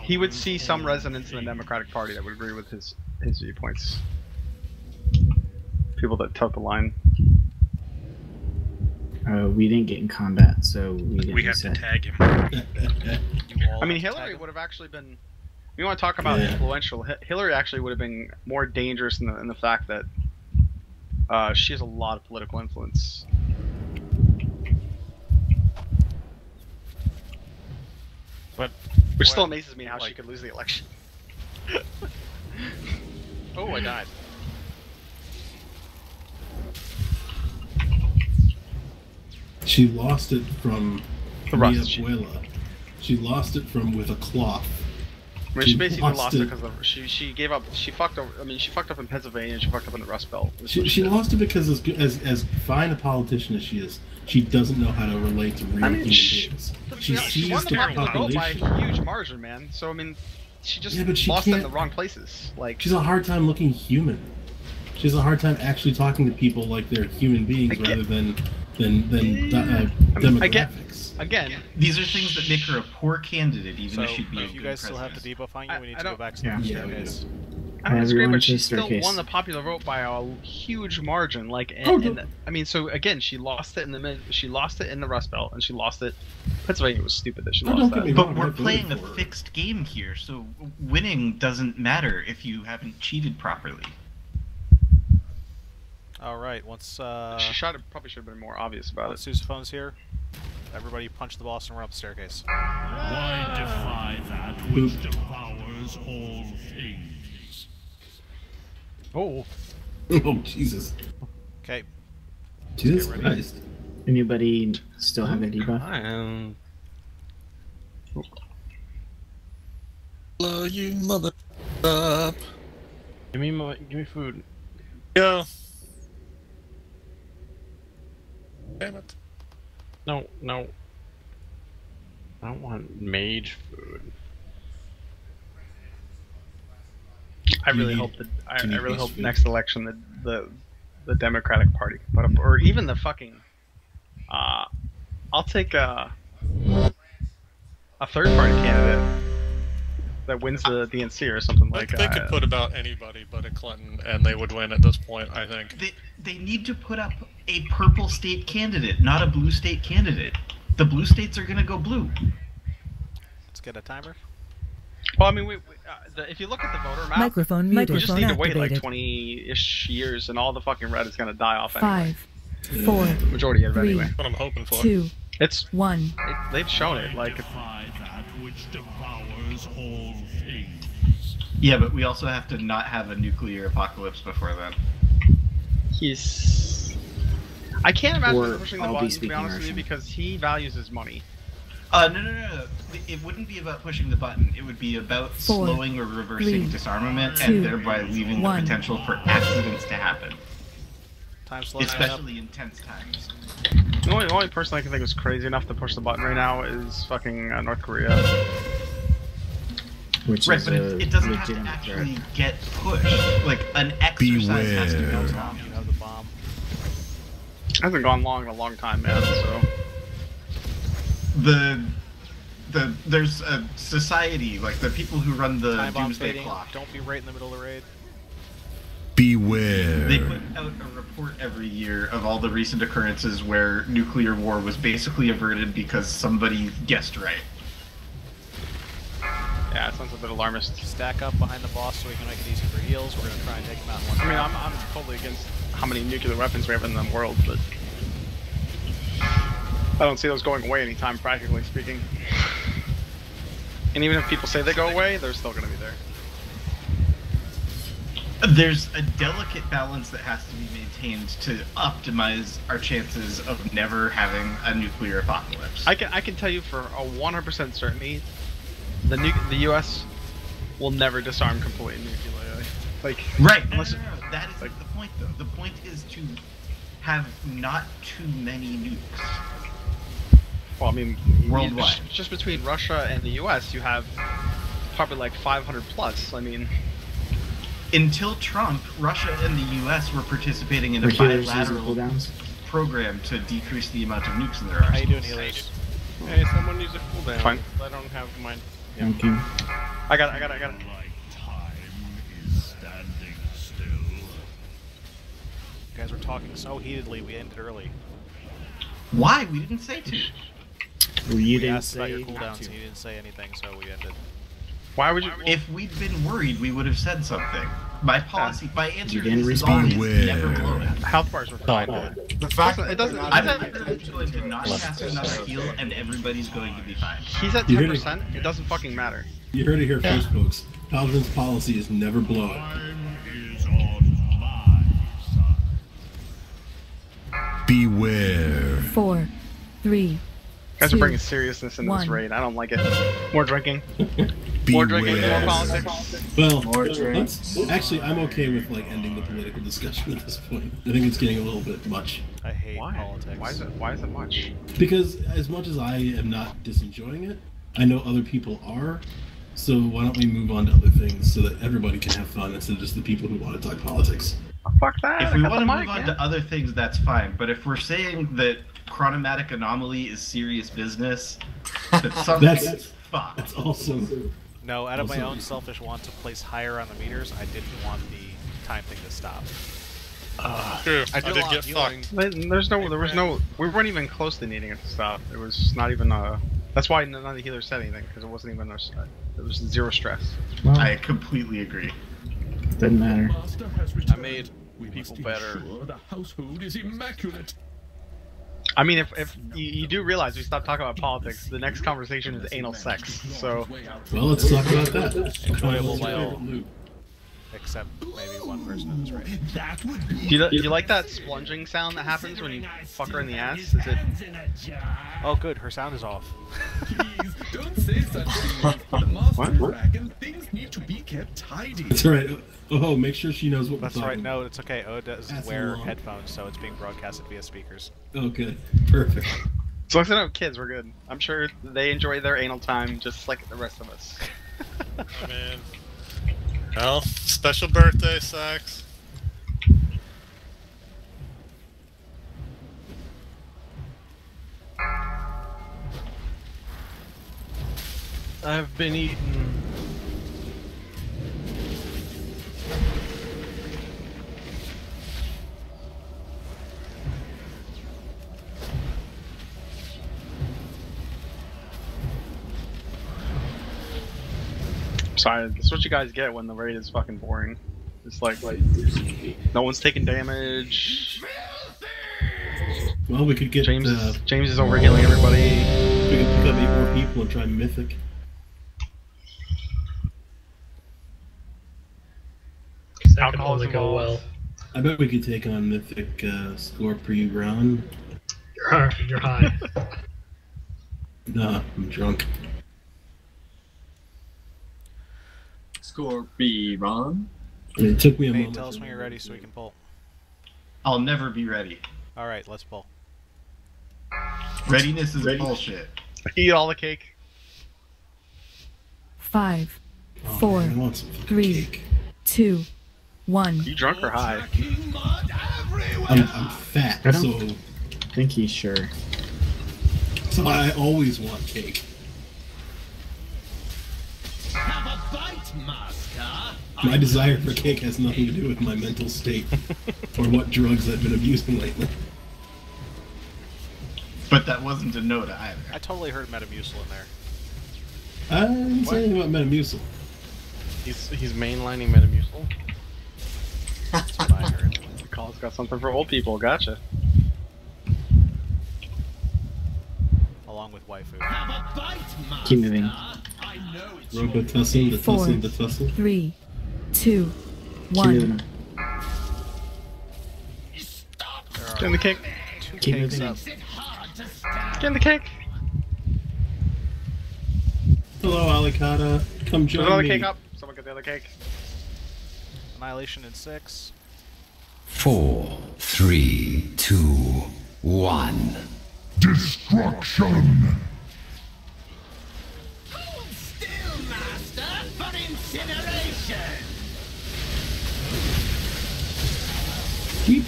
Speaker 1: He would see some resonance in the Democratic Party that would agree with his viewpoints. People that toe the line.
Speaker 5: We didn't get in combat, so we
Speaker 4: have to tag him.
Speaker 1: I mean, Hillary would have actually been... We want to talk about influential. Hillary actually would have been more dangerous in the fact that she has a lot of political influence. Which still amazes me how she could lose the election.
Speaker 3: Oh, I died.
Speaker 6: She lost it from
Speaker 1: The
Speaker 6: Mi
Speaker 1: rust.
Speaker 6: abuela. She lost it with a cloth.
Speaker 1: I mean, she basically lost it because she gave up. She fucked up. I mean, she fucked up in Pennsylvania and she fucked up in the Rust Belt.
Speaker 6: She lost it because as fine a politician as she is, she doesn't know how to relate to real human beings.
Speaker 1: She won the popular vote by a huge margin, man. So I mean, she just lost it in the wrong places. Like
Speaker 6: she's a hard time looking human. She has a hard time actually talking to people like they're human beings rather than demographics.
Speaker 1: Again,
Speaker 11: these are things that make her a poor candidate, even if she'd be a
Speaker 2: if you
Speaker 11: good
Speaker 2: guys still have to debuff on you, we need to go back to the staircase.
Speaker 1: I don't disagree, but she still won the popular vote by a huge margin. Like, I mean, so again, she lost it in the Rust Belt, and she lost it. Pennsylvania was stupid that she lost that.
Speaker 11: But we're playing a fixed game here, so winning doesn't matter if you haven't cheated properly.
Speaker 2: All right, once
Speaker 1: she probably should have been more obvious about it.
Speaker 2: Sousaphone's here. Everybody punch the boss and run up the staircase.
Speaker 8: Why defy that which devours all things?
Speaker 6: Oh, Jesus.
Speaker 2: Okay.
Speaker 6: Jesus Christ.
Speaker 5: Anybody still have a debuff?
Speaker 13: I am.
Speaker 15: Love you, mother. Up.
Speaker 13: Give me food.
Speaker 15: Yeah. Damn it.
Speaker 13: No. I don't want mage food.
Speaker 1: I really hope next election the Democratic Party can put up, or even the fucking. I'll take a third party candidate that wins the DNC or something like that.
Speaker 15: They could put about anybody but a Clinton, and they would win at this point, I think.
Speaker 11: They need to put up a purple state candidate, not a blue state candidate. The blue states are going to go blue.
Speaker 2: Let's get a timer.
Speaker 1: Well, I mean, if you look at the voter map,
Speaker 7: Microphone
Speaker 1: we just need to wait like
Speaker 7: activated.
Speaker 1: 20-ish years, and all the fucking red is going to die off anyway.
Speaker 14: 5, 4,
Speaker 1: Majority of it
Speaker 14: 3,
Speaker 1: anyway.
Speaker 15: That's what I'm hoping for.
Speaker 14: 2,
Speaker 1: It's
Speaker 14: 1.
Speaker 1: They've shown it. Like,
Speaker 8: That which devours all things.
Speaker 11: Yeah, but we also have to not have a nuclear apocalypse before then.
Speaker 1: I can't imagine
Speaker 5: Or
Speaker 1: him pushing the
Speaker 5: I'll be
Speaker 1: button, to be
Speaker 5: speaking
Speaker 1: honest with you,
Speaker 5: Russian.
Speaker 1: because he values his money.
Speaker 11: No. It wouldn't be about pushing the button. It would be about
Speaker 14: 4,
Speaker 11: slowing or reversing
Speaker 14: 3,
Speaker 11: disarmament
Speaker 14: 2,
Speaker 11: and thereby leaving
Speaker 14: 1.
Speaker 11: the potential for accidents to happen.
Speaker 2: Time slowing up.
Speaker 11: Especially in tense times.
Speaker 1: The only person I can think is crazy enough to push the button right now is fucking North Korea.
Speaker 5: Which
Speaker 11: Right,
Speaker 5: is
Speaker 11: but it doesn't have to actually get pushed. Like, an exercise has to go wrong.
Speaker 2: You have the bomb.
Speaker 1: Hasn't gone long in a long time, man, so...
Speaker 11: There's a society, like the people who run the
Speaker 2: Time bomb
Speaker 11: Doomsday
Speaker 2: fading.
Speaker 11: Clock.
Speaker 2: Don't be right in the middle of the raid.
Speaker 9: Beware.
Speaker 11: They put out a report every year of all the recent occurrences where nuclear war was basically averted because somebody guessed right.
Speaker 1: Yeah, it sounds a bit alarmist.
Speaker 2: Stack up behind the boss so we can make it easy for heals. We're gonna try and take him out in one.
Speaker 1: I mean, I'm totally against how many nuclear weapons we have in the world, but... I don't see those going away anytime, practically speaking. And even if people say they go away, they're still gonna be there.
Speaker 11: There's a delicate balance that has to be maintained to optimize our chances of never having a nuclear apocalypse.
Speaker 1: I can tell you for a 100% certainty, the U.S. will never disarm completely nuclearly. Like,
Speaker 11: right?
Speaker 1: Unless,
Speaker 11: no. That is the point, though. The point is to have not too many nukes.
Speaker 1: Well, I mean,
Speaker 11: worldwide.
Speaker 1: Just between Russia and the U.S., you have probably like 500 plus. I mean,
Speaker 11: until Trump, Russia and the U.S. were participating in a bilateral program to decrease the amount of nukes in their arsenals.
Speaker 2: How you doing, Helios?
Speaker 15: Hey, someone needs a cooldown.
Speaker 1: Fine.
Speaker 15: I don't have mine.
Speaker 5: Thank you.
Speaker 1: I got it.
Speaker 8: Like time is standing still.
Speaker 2: You guys were talking so heatedly, we ended early.
Speaker 11: Why? We didn't say to.
Speaker 5: You didn't
Speaker 2: asked about your
Speaker 5: say
Speaker 2: cooldowns and you didn't say anything, so we ended.
Speaker 1: Why would you?
Speaker 11: If we'd been worried, we would have said something. My policy, my answer
Speaker 5: didn't
Speaker 11: is
Speaker 5: respond.
Speaker 11: always never blow it.
Speaker 1: Health bars were fine.
Speaker 11: The fact
Speaker 1: it doesn't.
Speaker 11: I'm going to not cast another heal, and everybody's going to be fine.
Speaker 1: He's at 10%. It doesn't fucking matter.
Speaker 6: You heard it here first, folks. Paladin's policy is never blow it.
Speaker 8: Time is on my side.
Speaker 9: Beware.
Speaker 14: 4, 3,
Speaker 1: Guys are bringing seriousness into this raid. I don't like it. More drinking. More drinking, more politics.
Speaker 6: Well,
Speaker 10: More drinks.
Speaker 6: actually, I'm okay with like ending the political discussion at this point. I think it's getting a little bit much.
Speaker 2: I hate politics.
Speaker 1: Why is it much?
Speaker 6: Because as much as I am not disenjoying it, I know other people are. So why don't we move on to other things so that everybody can have fun instead of just the people who want to talk politics?
Speaker 1: Oh, fuck that.
Speaker 11: If we want to move on to other things, that's fine. But if we're saying that chronomatic anomaly is serious business, that's something that's fucked.
Speaker 6: That's also...
Speaker 2: No, out of my own selfish want to place higher on the meters, I didn't want the time thing to stop.
Speaker 15: True. I did get fucked.
Speaker 1: There was no. We weren't even close to needing it to stop. It was not even. That's why none of the healers said anything, because it wasn't even. It was zero stress.
Speaker 11: Well, I completely agree.
Speaker 5: Doesn't matter.
Speaker 15: I made people better.
Speaker 8: The household is immaculate.
Speaker 1: I mean, if you do realize we stopped talking about politics, the next conversation is anal sex. So.
Speaker 6: Well, let's talk about that.
Speaker 2: Enjoyable by all. Except maybe one person in this raid.
Speaker 1: Do you like that splunging sound that happens when you fuck her in the ass? Is it?
Speaker 2: Oh, good. Her sound is off.
Speaker 8: Please don't say such things. The master dragon, things need to be kept tidy.
Speaker 6: That's right. Oh, make sure she knows what
Speaker 2: That's
Speaker 6: we're
Speaker 2: right.
Speaker 6: talking
Speaker 2: No, it's okay. Oda doesn't wear headphones, so it's being broadcasted via speakers.
Speaker 6: Okay, perfect.
Speaker 1: As long as they don't have kids, we're good. I'm sure they enjoy their anal time just like the rest of us.
Speaker 15: Oh, man. Well, special birthday, Sax.
Speaker 13: I've been eating.
Speaker 1: Sorry, this is what you guys get when the raid is fucking boring. It's like no one's taking damage.
Speaker 6: Well, we could get
Speaker 1: James is overhealing everybody.
Speaker 6: We could pick up 8 more people and try Mythic.
Speaker 1: Alcohol is
Speaker 12: go well.
Speaker 6: I bet we could take on Mythic score per round.
Speaker 12: You're high.
Speaker 6: Nah, I'm drunk.
Speaker 10: Score B, Ron.
Speaker 6: It took me a
Speaker 2: Hey,
Speaker 6: moment.
Speaker 2: tell us when you're ready so we can pull.
Speaker 11: I'll never be ready.
Speaker 2: Alright, let's pull.
Speaker 11: Readiness is bullshit.
Speaker 1: Eat all the cake.
Speaker 14: 5,
Speaker 6: Oh,
Speaker 14: 4,
Speaker 6: man, I want some
Speaker 14: 3,
Speaker 6: cake.
Speaker 14: 2, 1.
Speaker 1: You drunk or high?
Speaker 6: I'm fat,
Speaker 5: I
Speaker 6: so
Speaker 5: don't think he's sure.
Speaker 6: I always want cake.
Speaker 8: Have a bite, master.
Speaker 6: My desire for cake has nothing to do with my mental state or what drugs I've been abusing lately.
Speaker 11: But that wasn't a no to either.
Speaker 2: I totally heard Metamucil in there.
Speaker 6: I didn't say anything about Metamucil.
Speaker 13: He's mainlining Metamucil.
Speaker 2: That's what I heard.
Speaker 1: The call's got something for old people. Gotcha.
Speaker 2: Along with waifu.
Speaker 8: Have a bite, master.
Speaker 5: Keep moving.
Speaker 8: I know it's
Speaker 6: Robotussin, the
Speaker 14: 4,
Speaker 6: tussin, the tussle.
Speaker 14: 3, 2,
Speaker 5: Keep
Speaker 14: 1.
Speaker 5: moving.
Speaker 1: Get in the cake.
Speaker 2: Two
Speaker 5: Keep
Speaker 2: cakes
Speaker 5: moving.
Speaker 2: up.
Speaker 1: Get in the cake.
Speaker 6: Hello, Alicata. Come
Speaker 1: There's
Speaker 6: join
Speaker 1: another
Speaker 6: me.
Speaker 1: cake up. Someone get the other cake.
Speaker 2: Annihilation in 6.
Speaker 9: 4, 3, 2, 1. Destruction!
Speaker 8: Hold still, master, for incineration.
Speaker 6: Keep.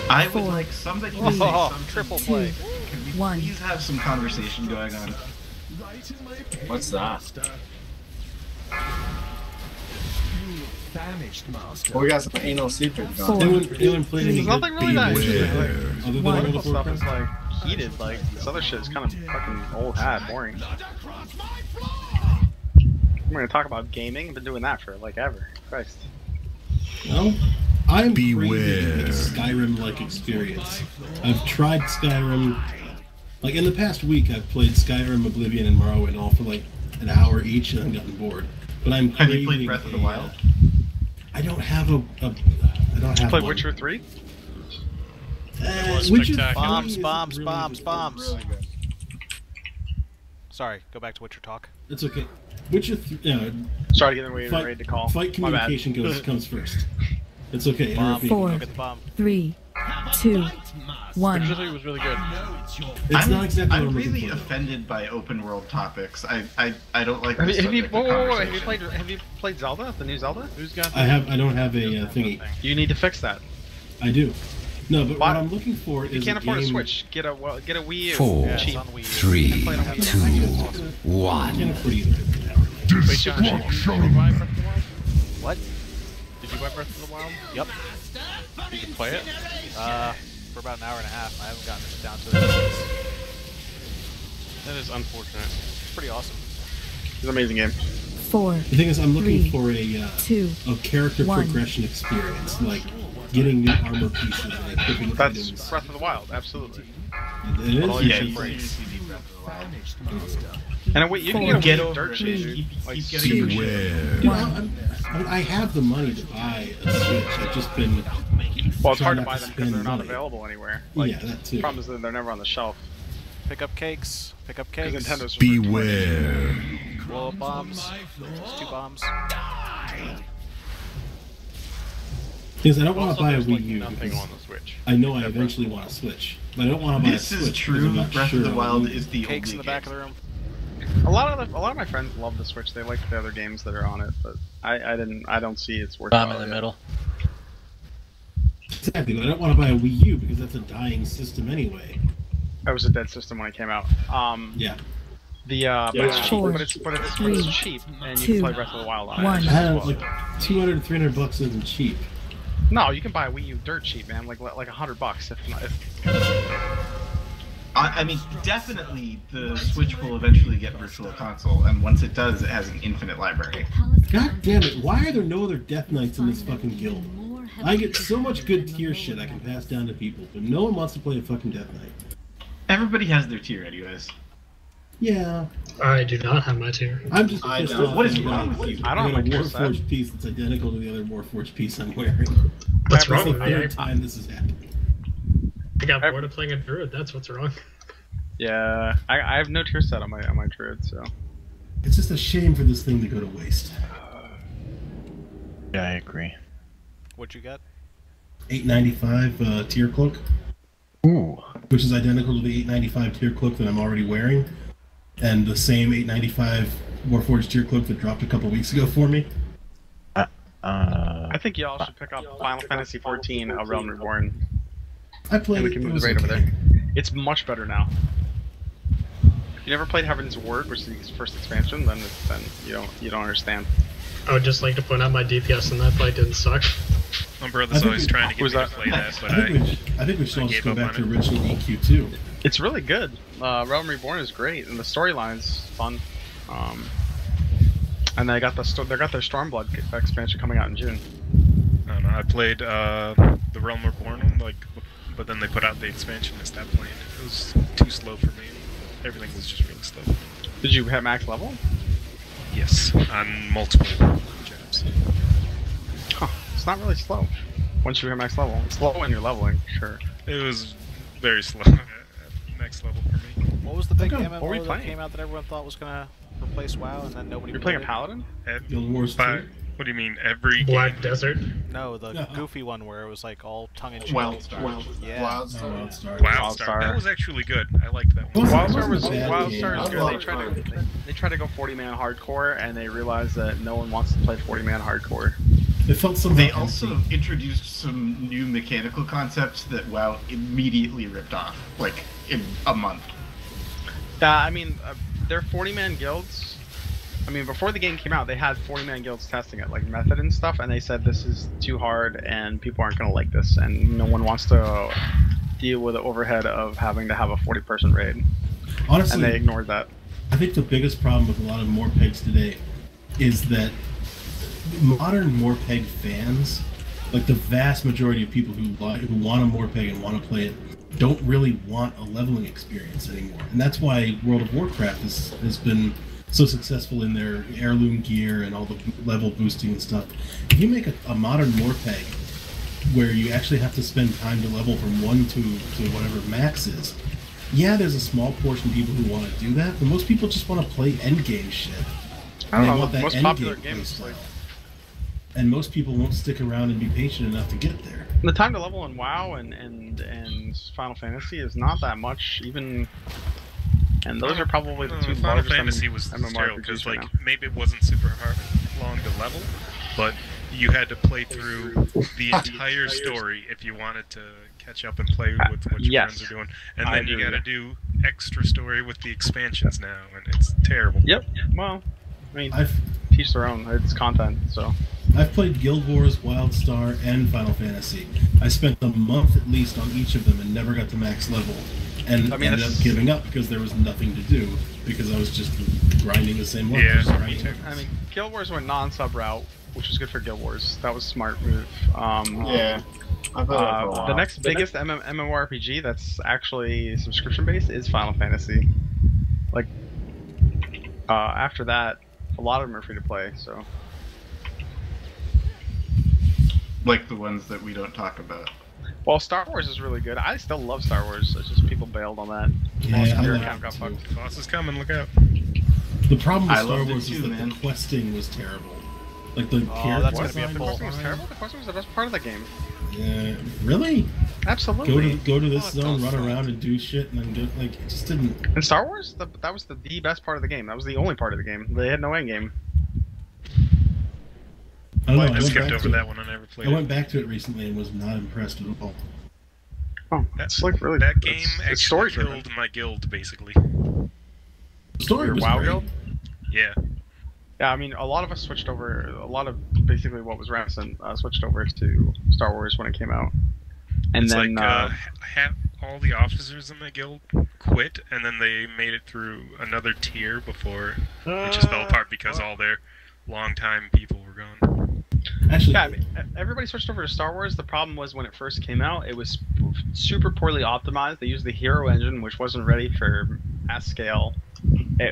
Speaker 11: I would like somebody to say something.
Speaker 2: Triple play.
Speaker 11: Can we
Speaker 14: 1.
Speaker 11: please have some conversation going on?
Speaker 8: Right in my pain,
Speaker 10: What's that?
Speaker 8: master. You look famished, master.
Speaker 10: Well, we got some anal secrets
Speaker 14: Four.
Speaker 10: going.
Speaker 6: Anyone played any
Speaker 1: There's nothing really that interesting. Like,
Speaker 6: other than
Speaker 14: One.
Speaker 6: World of
Speaker 1: political stuff is
Speaker 6: Warcraft?
Speaker 1: like heated. Like this other shit is kind of fucking old hat, boring. I'm gonna talk about gaming. I've been doing that for like ever. Christ.
Speaker 6: No, I'm
Speaker 9: Beware.
Speaker 6: crazy to get a Skyrim-like experience. I've tried Skyrim. Like in the past week, I've played Skyrim, Oblivion, and Morrowind all for like an hour each, and I've gotten bored. But I'm
Speaker 11: Have you played
Speaker 6: craving
Speaker 11: Breath of the
Speaker 6: a,
Speaker 11: Wild?
Speaker 6: I don't have a I don't have
Speaker 1: Play
Speaker 6: one.
Speaker 1: Witcher 3.
Speaker 15: It was
Speaker 6: Witcher
Speaker 15: spectacular.
Speaker 6: 3
Speaker 2: Bombs,
Speaker 6: is
Speaker 2: bombs,
Speaker 6: really
Speaker 2: bombs,
Speaker 6: good.
Speaker 2: bombs. Sorry, go back to Witcher talk.
Speaker 6: It's okay. Witcher 3,
Speaker 1: Sorry to get away ready to call.
Speaker 6: Fight
Speaker 1: My bad.
Speaker 6: communication comes first. It's okay.
Speaker 2: Bomb.
Speaker 6: interrupt me.
Speaker 14: 4,
Speaker 2: Go get the bomb.
Speaker 14: 3, 2, 1.
Speaker 13: Witcher 3 was really good.
Speaker 6: It's not exactly what
Speaker 11: I'm
Speaker 6: I'm looking
Speaker 11: really
Speaker 6: for.
Speaker 11: offended by open world topics. I don't like
Speaker 1: Have
Speaker 11: this
Speaker 1: you, have you,
Speaker 11: subject of
Speaker 1: whoa, have
Speaker 11: conversation.
Speaker 1: you played Zelda? The new Zelda?
Speaker 13: Who's got
Speaker 6: I don't have a thingy.
Speaker 1: You need to fix that.
Speaker 6: I do. No, but
Speaker 1: Why-
Speaker 6: what I'm looking for is
Speaker 1: You can't
Speaker 6: a
Speaker 1: afford a
Speaker 6: game...
Speaker 1: Switch. Get a Wii U.
Speaker 9: 4,
Speaker 1: Yeah, cheap.
Speaker 9: 3, 2,
Speaker 6: I can't
Speaker 9: 1.
Speaker 6: afford either.
Speaker 13: Wait, John, did you buy Breath of the Wild?
Speaker 2: What?
Speaker 13: Did you buy Breath of the Wild?
Speaker 2: Yep.
Speaker 13: Did you play it?
Speaker 2: For about an hour and a half. I haven't gotten it down to it.
Speaker 13: That is unfortunate.
Speaker 2: It's pretty awesome.
Speaker 1: It's an amazing game.
Speaker 14: 4,
Speaker 6: The thing is, I'm looking
Speaker 14: 3,
Speaker 6: for a
Speaker 14: 2,
Speaker 6: character
Speaker 14: 1.
Speaker 6: progression experience, like getting new armor pieces and equipping
Speaker 1: That's
Speaker 6: items.
Speaker 1: Breath of the Wild, absolutely.
Speaker 6: It is.
Speaker 1: All
Speaker 11: Yeah,
Speaker 1: your
Speaker 11: you
Speaker 1: breaks.
Speaker 11: seriously need Breath of the Wild.
Speaker 1: And wait, you can
Speaker 14: Four,
Speaker 1: get a
Speaker 11: over
Speaker 1: dirt
Speaker 11: it.
Speaker 1: cheap, dude. Like,
Speaker 11: Keep getting
Speaker 1: super cheap.
Speaker 6: Dude, I mean, I have the money to buy a Switch. I've just been.
Speaker 1: Well, it's hard to
Speaker 6: trying
Speaker 1: buy
Speaker 6: not
Speaker 1: them because
Speaker 6: spend
Speaker 1: they're not
Speaker 6: money.
Speaker 1: available anywhere. Like,
Speaker 6: Yeah, that too.
Speaker 1: the problem is that they're never on the shelf.
Speaker 2: Pick up cakes. Pick up
Speaker 1: Because
Speaker 2: cakes.
Speaker 1: Nintendo's
Speaker 9: Beware.
Speaker 2: Blow up bombs. There's 2 bombs.
Speaker 6: Because I don't want
Speaker 13: Also,
Speaker 6: to buy a
Speaker 13: there's,
Speaker 6: Wii
Speaker 13: like,
Speaker 6: U.
Speaker 13: nothing
Speaker 6: because
Speaker 13: on the Switch.
Speaker 6: I know I eventually want to Switch, but I don't want to buy
Speaker 11: This
Speaker 6: a
Speaker 11: is
Speaker 6: Switch.
Speaker 11: true.
Speaker 6: because I'm not
Speaker 11: Breath
Speaker 6: sure
Speaker 11: of the
Speaker 6: I'll
Speaker 11: Wild
Speaker 6: need it.
Speaker 11: is the
Speaker 2: Cakes in
Speaker 11: only
Speaker 2: the back
Speaker 11: game.
Speaker 2: of the room.
Speaker 1: A lot of my friends love the Switch. They like the other games that are on it, but I don't see it's worth.
Speaker 17: I'm in the middle.
Speaker 6: Exactly, but I don't want to buy a Wii U because that's a dying system anyway.
Speaker 1: That was a dead system when it came out.
Speaker 6: Yeah.
Speaker 1: But it's cheap.
Speaker 14: 4,
Speaker 1: But it's
Speaker 14: 3,
Speaker 1: cheap, and you
Speaker 14: 2,
Speaker 1: can play Breath of the Wild on
Speaker 14: 1.
Speaker 1: it.
Speaker 6: Like $200, $300 isn't cheap.
Speaker 1: No, you can buy a Wii U dirt cheap, man. Like $100 if not.
Speaker 11: I mean, definitely the Switch will eventually get Virtual Console, and once it does, it has an infinite library.
Speaker 6: God damn it, why are there no other Death Knights in this fucking guild? I get so much good tier shit I can pass down to people, but no one wants to play a fucking Death Knight.
Speaker 11: Everybody has their tier anyways.
Speaker 6: Yeah.
Speaker 12: I do not have my tier.
Speaker 6: I'm just pissed off.
Speaker 11: What is
Speaker 6: that
Speaker 11: wrong with you?
Speaker 1: I don't
Speaker 6: got
Speaker 1: have
Speaker 6: a
Speaker 1: my tier set.
Speaker 6: Warforged piece that's identical to the other Warforged piece I'm wearing.
Speaker 12: What's
Speaker 6: That's
Speaker 12: wrong
Speaker 6: the
Speaker 12: with me?
Speaker 6: third time this has happened.
Speaker 12: I got bored of playing a druid. That's what's wrong.
Speaker 1: Yeah, I have no tier set on my druid, so.
Speaker 6: It's just a shame for this thing to go to waste.
Speaker 17: Yeah, I agree.
Speaker 2: What'd you get?
Speaker 6: 895 tier cloak.
Speaker 17: Ooh.
Speaker 6: Which is identical to the 895 tier cloak that I'm already wearing, and the same 895 Warforged tier cloak that dropped a couple weeks ago for me.
Speaker 1: I think y'all should pick up Final Fantasy XIV: A Realm Reborn.
Speaker 6: I played
Speaker 1: And we
Speaker 6: it.
Speaker 1: can
Speaker 6: It
Speaker 1: move
Speaker 6: was
Speaker 1: right over
Speaker 6: okay.
Speaker 1: there. It's much better now. If you never played Heaven's Word, which is the first expansion, then you don't understand.
Speaker 12: I would just like to point out my DPS in that fight didn't suck.
Speaker 4: My brother's always trying to get me to play that, but
Speaker 6: I think we should all just
Speaker 4: gave
Speaker 6: go
Speaker 4: up
Speaker 6: back
Speaker 4: on
Speaker 6: to
Speaker 4: it.
Speaker 6: original EQ2.
Speaker 1: It's really good. Realm Reborn is great, and the storyline's fun. And they got their Stormblood expansion coming out in June.
Speaker 4: I don't know. I played the Realm Reborn one, but then they put out the expansion and stopped playing. It was too slow for me. Everything was just really slow.
Speaker 1: Did you hit max level?
Speaker 4: Yes, on multiple jobs.
Speaker 1: Huh. It's not really slow. Once you hit max level, it's slow when you're leveling, sure.
Speaker 4: It was very slow at next level for me.
Speaker 2: What was the big
Speaker 1: Okay, what were you
Speaker 2: MMO that
Speaker 1: playing?
Speaker 2: came out that everyone thought was gonna replace WoW, and then nobody?
Speaker 1: You're playing a
Speaker 2: played it?
Speaker 1: paladin?
Speaker 6: Guild Wars 2?
Speaker 4: What do you mean, every
Speaker 12: Black
Speaker 4: game?
Speaker 12: Desert.
Speaker 2: No, the goofy one where it was like all tongue-in-cheek.
Speaker 11: Wildstar.
Speaker 2: Yeah.
Speaker 11: Wildstar.
Speaker 4: WildStar. That was actually good. I liked that one.
Speaker 1: Wildstar was
Speaker 11: game.
Speaker 1: good. They tried to go 40-man hardcore, and they realized that no one wants to play 40-man hardcore.
Speaker 6: It felt somehow
Speaker 11: They
Speaker 6: empty.
Speaker 11: also introduced some new mechanical concepts that WoW immediately ripped off, like in a month.
Speaker 1: I mean, they're 40-man guilds. I mean, before the game came out, they had 40-man guilds testing it, like Method and stuff, and they said this is too hard and people aren't going to like this, and no one wants to deal with the overhead of having to have a 40-person raid.
Speaker 6: Honestly,
Speaker 1: and they ignored that.
Speaker 6: I think the biggest problem with a lot of Morpegs today is that modern Morpeg fans, like the vast majority of people who want a Morpeg and want to play it, don't really want a leveling experience anymore. And that's why World of Warcraft has been so successful in their heirloom gear and all the level boosting and stuff. If you make a modern Morpeg where you actually have to spend time to level from 1 to whatever max is. Yeah, there's a small portion of people who want to do that, but most people just want to play endgame shit.
Speaker 1: I don't know,
Speaker 6: want
Speaker 1: the
Speaker 6: that
Speaker 1: most
Speaker 6: endgame
Speaker 1: popular
Speaker 6: play
Speaker 1: game is
Speaker 6: style.
Speaker 1: like...
Speaker 6: And most people won't stick around and be patient enough to get there.
Speaker 1: The time to level in WoW and Final Fantasy is not that much, even... And those are probably the two
Speaker 4: Final
Speaker 1: largest
Speaker 4: Fantasy was sterile
Speaker 1: MMORPGs
Speaker 4: because
Speaker 1: right
Speaker 4: like
Speaker 1: now.
Speaker 4: maybe it wasn't super long to level, but you had to play through the entire story if you wanted to catch up and play with what your
Speaker 1: Yes.
Speaker 4: friends are doing. And
Speaker 1: I
Speaker 4: then you
Speaker 1: agree.
Speaker 4: got to do extra story with the expansions now, and it's terrible.
Speaker 1: Yep. Well, I mean,
Speaker 6: I've
Speaker 1: teach their own. It's content, so.
Speaker 6: I've played Guild Wars, WildStar, and Final Fantasy. I spent a month at least on each of them and never got to max level. And
Speaker 1: I mean,
Speaker 6: ended up giving up because there was nothing to do, because I was just grinding the same level. just grinding.
Speaker 1: I mean, Guild Wars went non-sub route, which was good for Guild Wars. That was a smart move.
Speaker 10: Yeah. I've had that for a while.
Speaker 1: The next biggest MMORPG that's actually subscription-based is Final Fantasy. Like, after that, a lot of them are free to play, so.
Speaker 11: Like the ones that we don't talk about.
Speaker 1: Well, Star Wars is really good. I still love Star Wars. It's just people bailed on that.
Speaker 6: Yeah, I
Speaker 1: Your
Speaker 6: love
Speaker 1: account
Speaker 6: it
Speaker 1: got
Speaker 6: too.
Speaker 1: fucked.
Speaker 4: Boss is coming, look out.
Speaker 6: The problem with
Speaker 11: I
Speaker 6: Star
Speaker 11: loved it
Speaker 6: Wars
Speaker 11: too,
Speaker 6: is that
Speaker 11: man.
Speaker 6: the questing was terrible. Like the
Speaker 13: Oh,
Speaker 6: character
Speaker 13: that's gonna be a
Speaker 6: design
Speaker 1: The
Speaker 13: full-
Speaker 6: was
Speaker 1: questing was
Speaker 6: fine.
Speaker 1: terrible. The questing was the best part of the game.
Speaker 6: Yeah, really?
Speaker 1: Absolutely.
Speaker 6: Go to this
Speaker 13: Oh, it
Speaker 6: zone,
Speaker 13: does
Speaker 6: run
Speaker 13: suck.
Speaker 6: around and do shit, and then go, like it just didn't.
Speaker 1: In Star Wars, that was the best part of the game. That was the only part of the game. They had no end game.
Speaker 6: I don't know.
Speaker 4: I
Speaker 6: I went
Speaker 4: skipped
Speaker 6: back
Speaker 4: over
Speaker 6: to
Speaker 4: that
Speaker 6: it.
Speaker 4: one. I never
Speaker 6: I
Speaker 4: played it.
Speaker 6: went back to it recently and was not impressed at all.
Speaker 1: Oh, that's like really.
Speaker 4: That game
Speaker 1: it's
Speaker 4: actually
Speaker 1: story-driven.
Speaker 4: killed my guild, basically.
Speaker 6: The story
Speaker 1: Your
Speaker 6: was
Speaker 1: WoW
Speaker 6: great.
Speaker 1: guild?
Speaker 4: Yeah.
Speaker 1: Yeah, I mean, a lot of us switched over. A lot of basically what was Renascent switched over to Star Wars when it came out, and
Speaker 4: It's
Speaker 1: then
Speaker 4: like all the officers in my guild quit, and then they made it through another tier before it just fell apart because all their longtime people were gone.
Speaker 6: Actually,
Speaker 1: yeah, I mean, everybody switched over to Star Wars. The problem was when it first came out, it was super poorly optimized. They used the Hero engine, which wasn't ready for mass scale.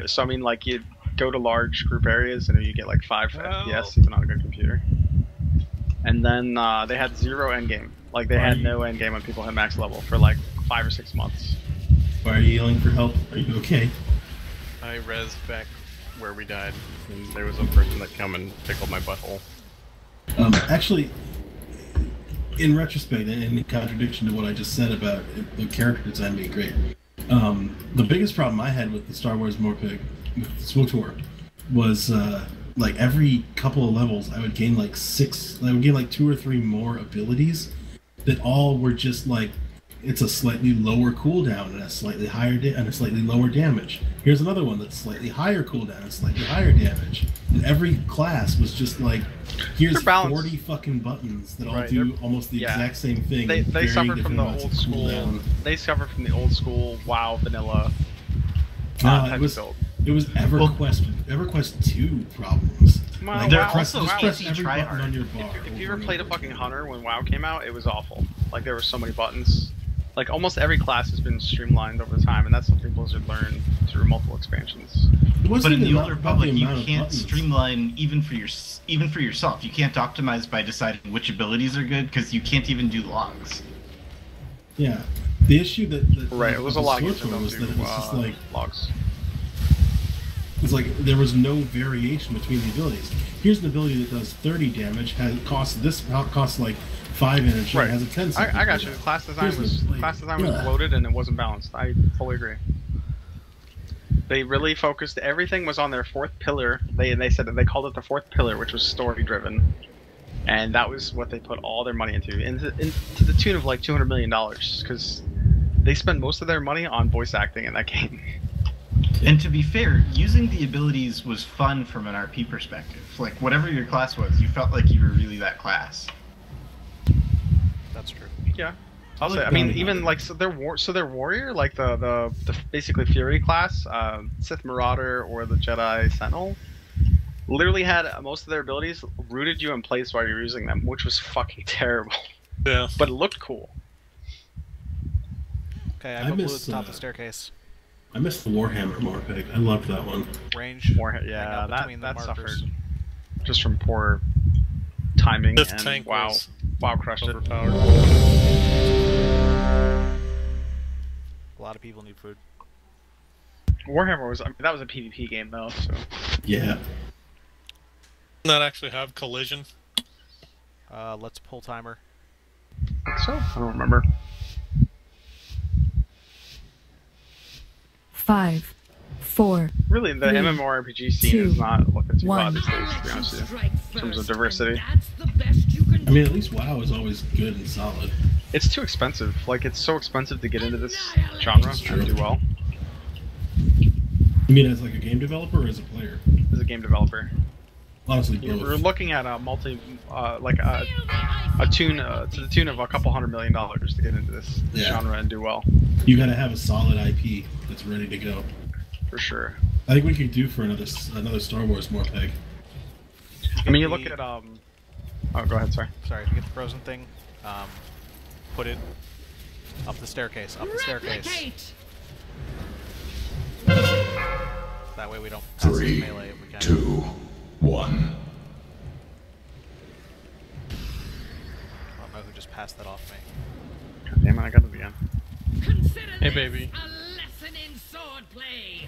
Speaker 1: So I mean, like you'd go to large group areas and you get like 5 FPS even on a good computer. And then they had 0 endgame. Like they had no endgame when people had max level for like 5 or 6 months.
Speaker 6: Why are you yelling for help? Are you okay?
Speaker 13: I rezzed back where we died, and there was a person that come and tickled my butthole.
Speaker 6: Actually, in retrospect, and in contradiction to what I just said about the character design being great, the biggest problem I had with the Star Wars Morpig, with SWTOR, was like every couple of levels I would gain like 2 or 3 more abilities that all were just like, it's a slightly lower cooldown and a slightly higher and a slightly lower damage. Here's another one that's slightly higher cooldown and slightly higher damage. And every class was just like, here's 40 fucking buttons that all do almost the exact same thing.
Speaker 1: They suffered from the old school. They suffered from the old school WoW vanilla.
Speaker 6: It was EverQuest 2 problems.
Speaker 1: Well,
Speaker 6: Like,
Speaker 1: WoW
Speaker 6: press
Speaker 1: also
Speaker 6: every button on your bar.
Speaker 1: If you ever played a fucking hunter when WoW came out, it was awful. Like there were so many buttons. Like almost every class has been streamlined over time, and that's something Blizzard learned through multiple expansions.
Speaker 11: But in the Old Republic, you can't streamline even for yourself. You can't optimize by deciding which abilities are good because you can't even do logs.
Speaker 6: Yeah, the issue that
Speaker 1: it was a lot of
Speaker 6: SWTOR was that it was just like
Speaker 1: logs.
Speaker 6: It's like there was no variation between the abilities. Here's an ability that does 30 damage, costs like 5 energy, and has a 10 second.
Speaker 1: I got you. Class design was bloated and it wasn't balanced. I fully agree. They really focused. Everything was on their 4th pillar. They said that they called it the 4th pillar, which was story driven, and that was what they put all their money into, to the tune of like $200 million, because they spent most of their money on voice acting in that game.
Speaker 11: And to be fair, using the abilities was fun from an RP perspective. Like whatever your class was, you felt like you were really that class.
Speaker 13: That's true.
Speaker 1: Yeah. I'll say. I mean, even like their warrior, like the basically Fury class, Sith Marauder or the Jedi Sentinel, literally had most of their abilities rooted you in place while you're using them, which was fucking terrible.
Speaker 15: Yeah.
Speaker 1: But it looked cool.
Speaker 2: Okay, I put blue at the top of the staircase.
Speaker 6: I missed the Warhammer Morpig. I loved that one.
Speaker 2: Range.
Speaker 1: That suffered just from poor timing and
Speaker 15: tank
Speaker 1: WoW.
Speaker 15: was
Speaker 1: Wow, crushed it.
Speaker 13: Overpowered.
Speaker 2: A lot of people need food.
Speaker 1: Warhammer was, I mean, that was a PvP game though, so.
Speaker 6: Yeah.
Speaker 15: Not actually have collision.
Speaker 2: Let's pull timer.
Speaker 1: So? I don't remember.
Speaker 14: 5, 4.
Speaker 1: Really, the
Speaker 14: 3,
Speaker 1: MMORPG scene
Speaker 14: 2,
Speaker 1: is not looking too
Speaker 14: 1.
Speaker 1: bad these days, to be honest with you. In terms of diversity.
Speaker 6: I mean, at least WoW is always good and solid.
Speaker 1: It's too expensive. Like, it's so expensive to get into this genre and do well.
Speaker 6: You mean as like a game developer or as a player?
Speaker 1: As a game developer.
Speaker 6: Honestly, both.
Speaker 1: We're looking at a to the tune of a couple $100 million to get into this genre and do well.
Speaker 6: You gotta have a solid IP that's ready to go.
Speaker 1: For sure.
Speaker 6: I think we could do for another Star Wars Morpeg.
Speaker 1: I mean, you look at Oh, go ahead. Sorry.
Speaker 2: Sorry. If you get the frozen thing, put it up the staircase. Up the staircase. That way we don't pass the melee if we can.
Speaker 9: 2, 1.
Speaker 2: I don't know who just passed that off me.
Speaker 1: God damn it! I got it again.
Speaker 15: Hey, baby.
Speaker 8: A lesson in swordplay.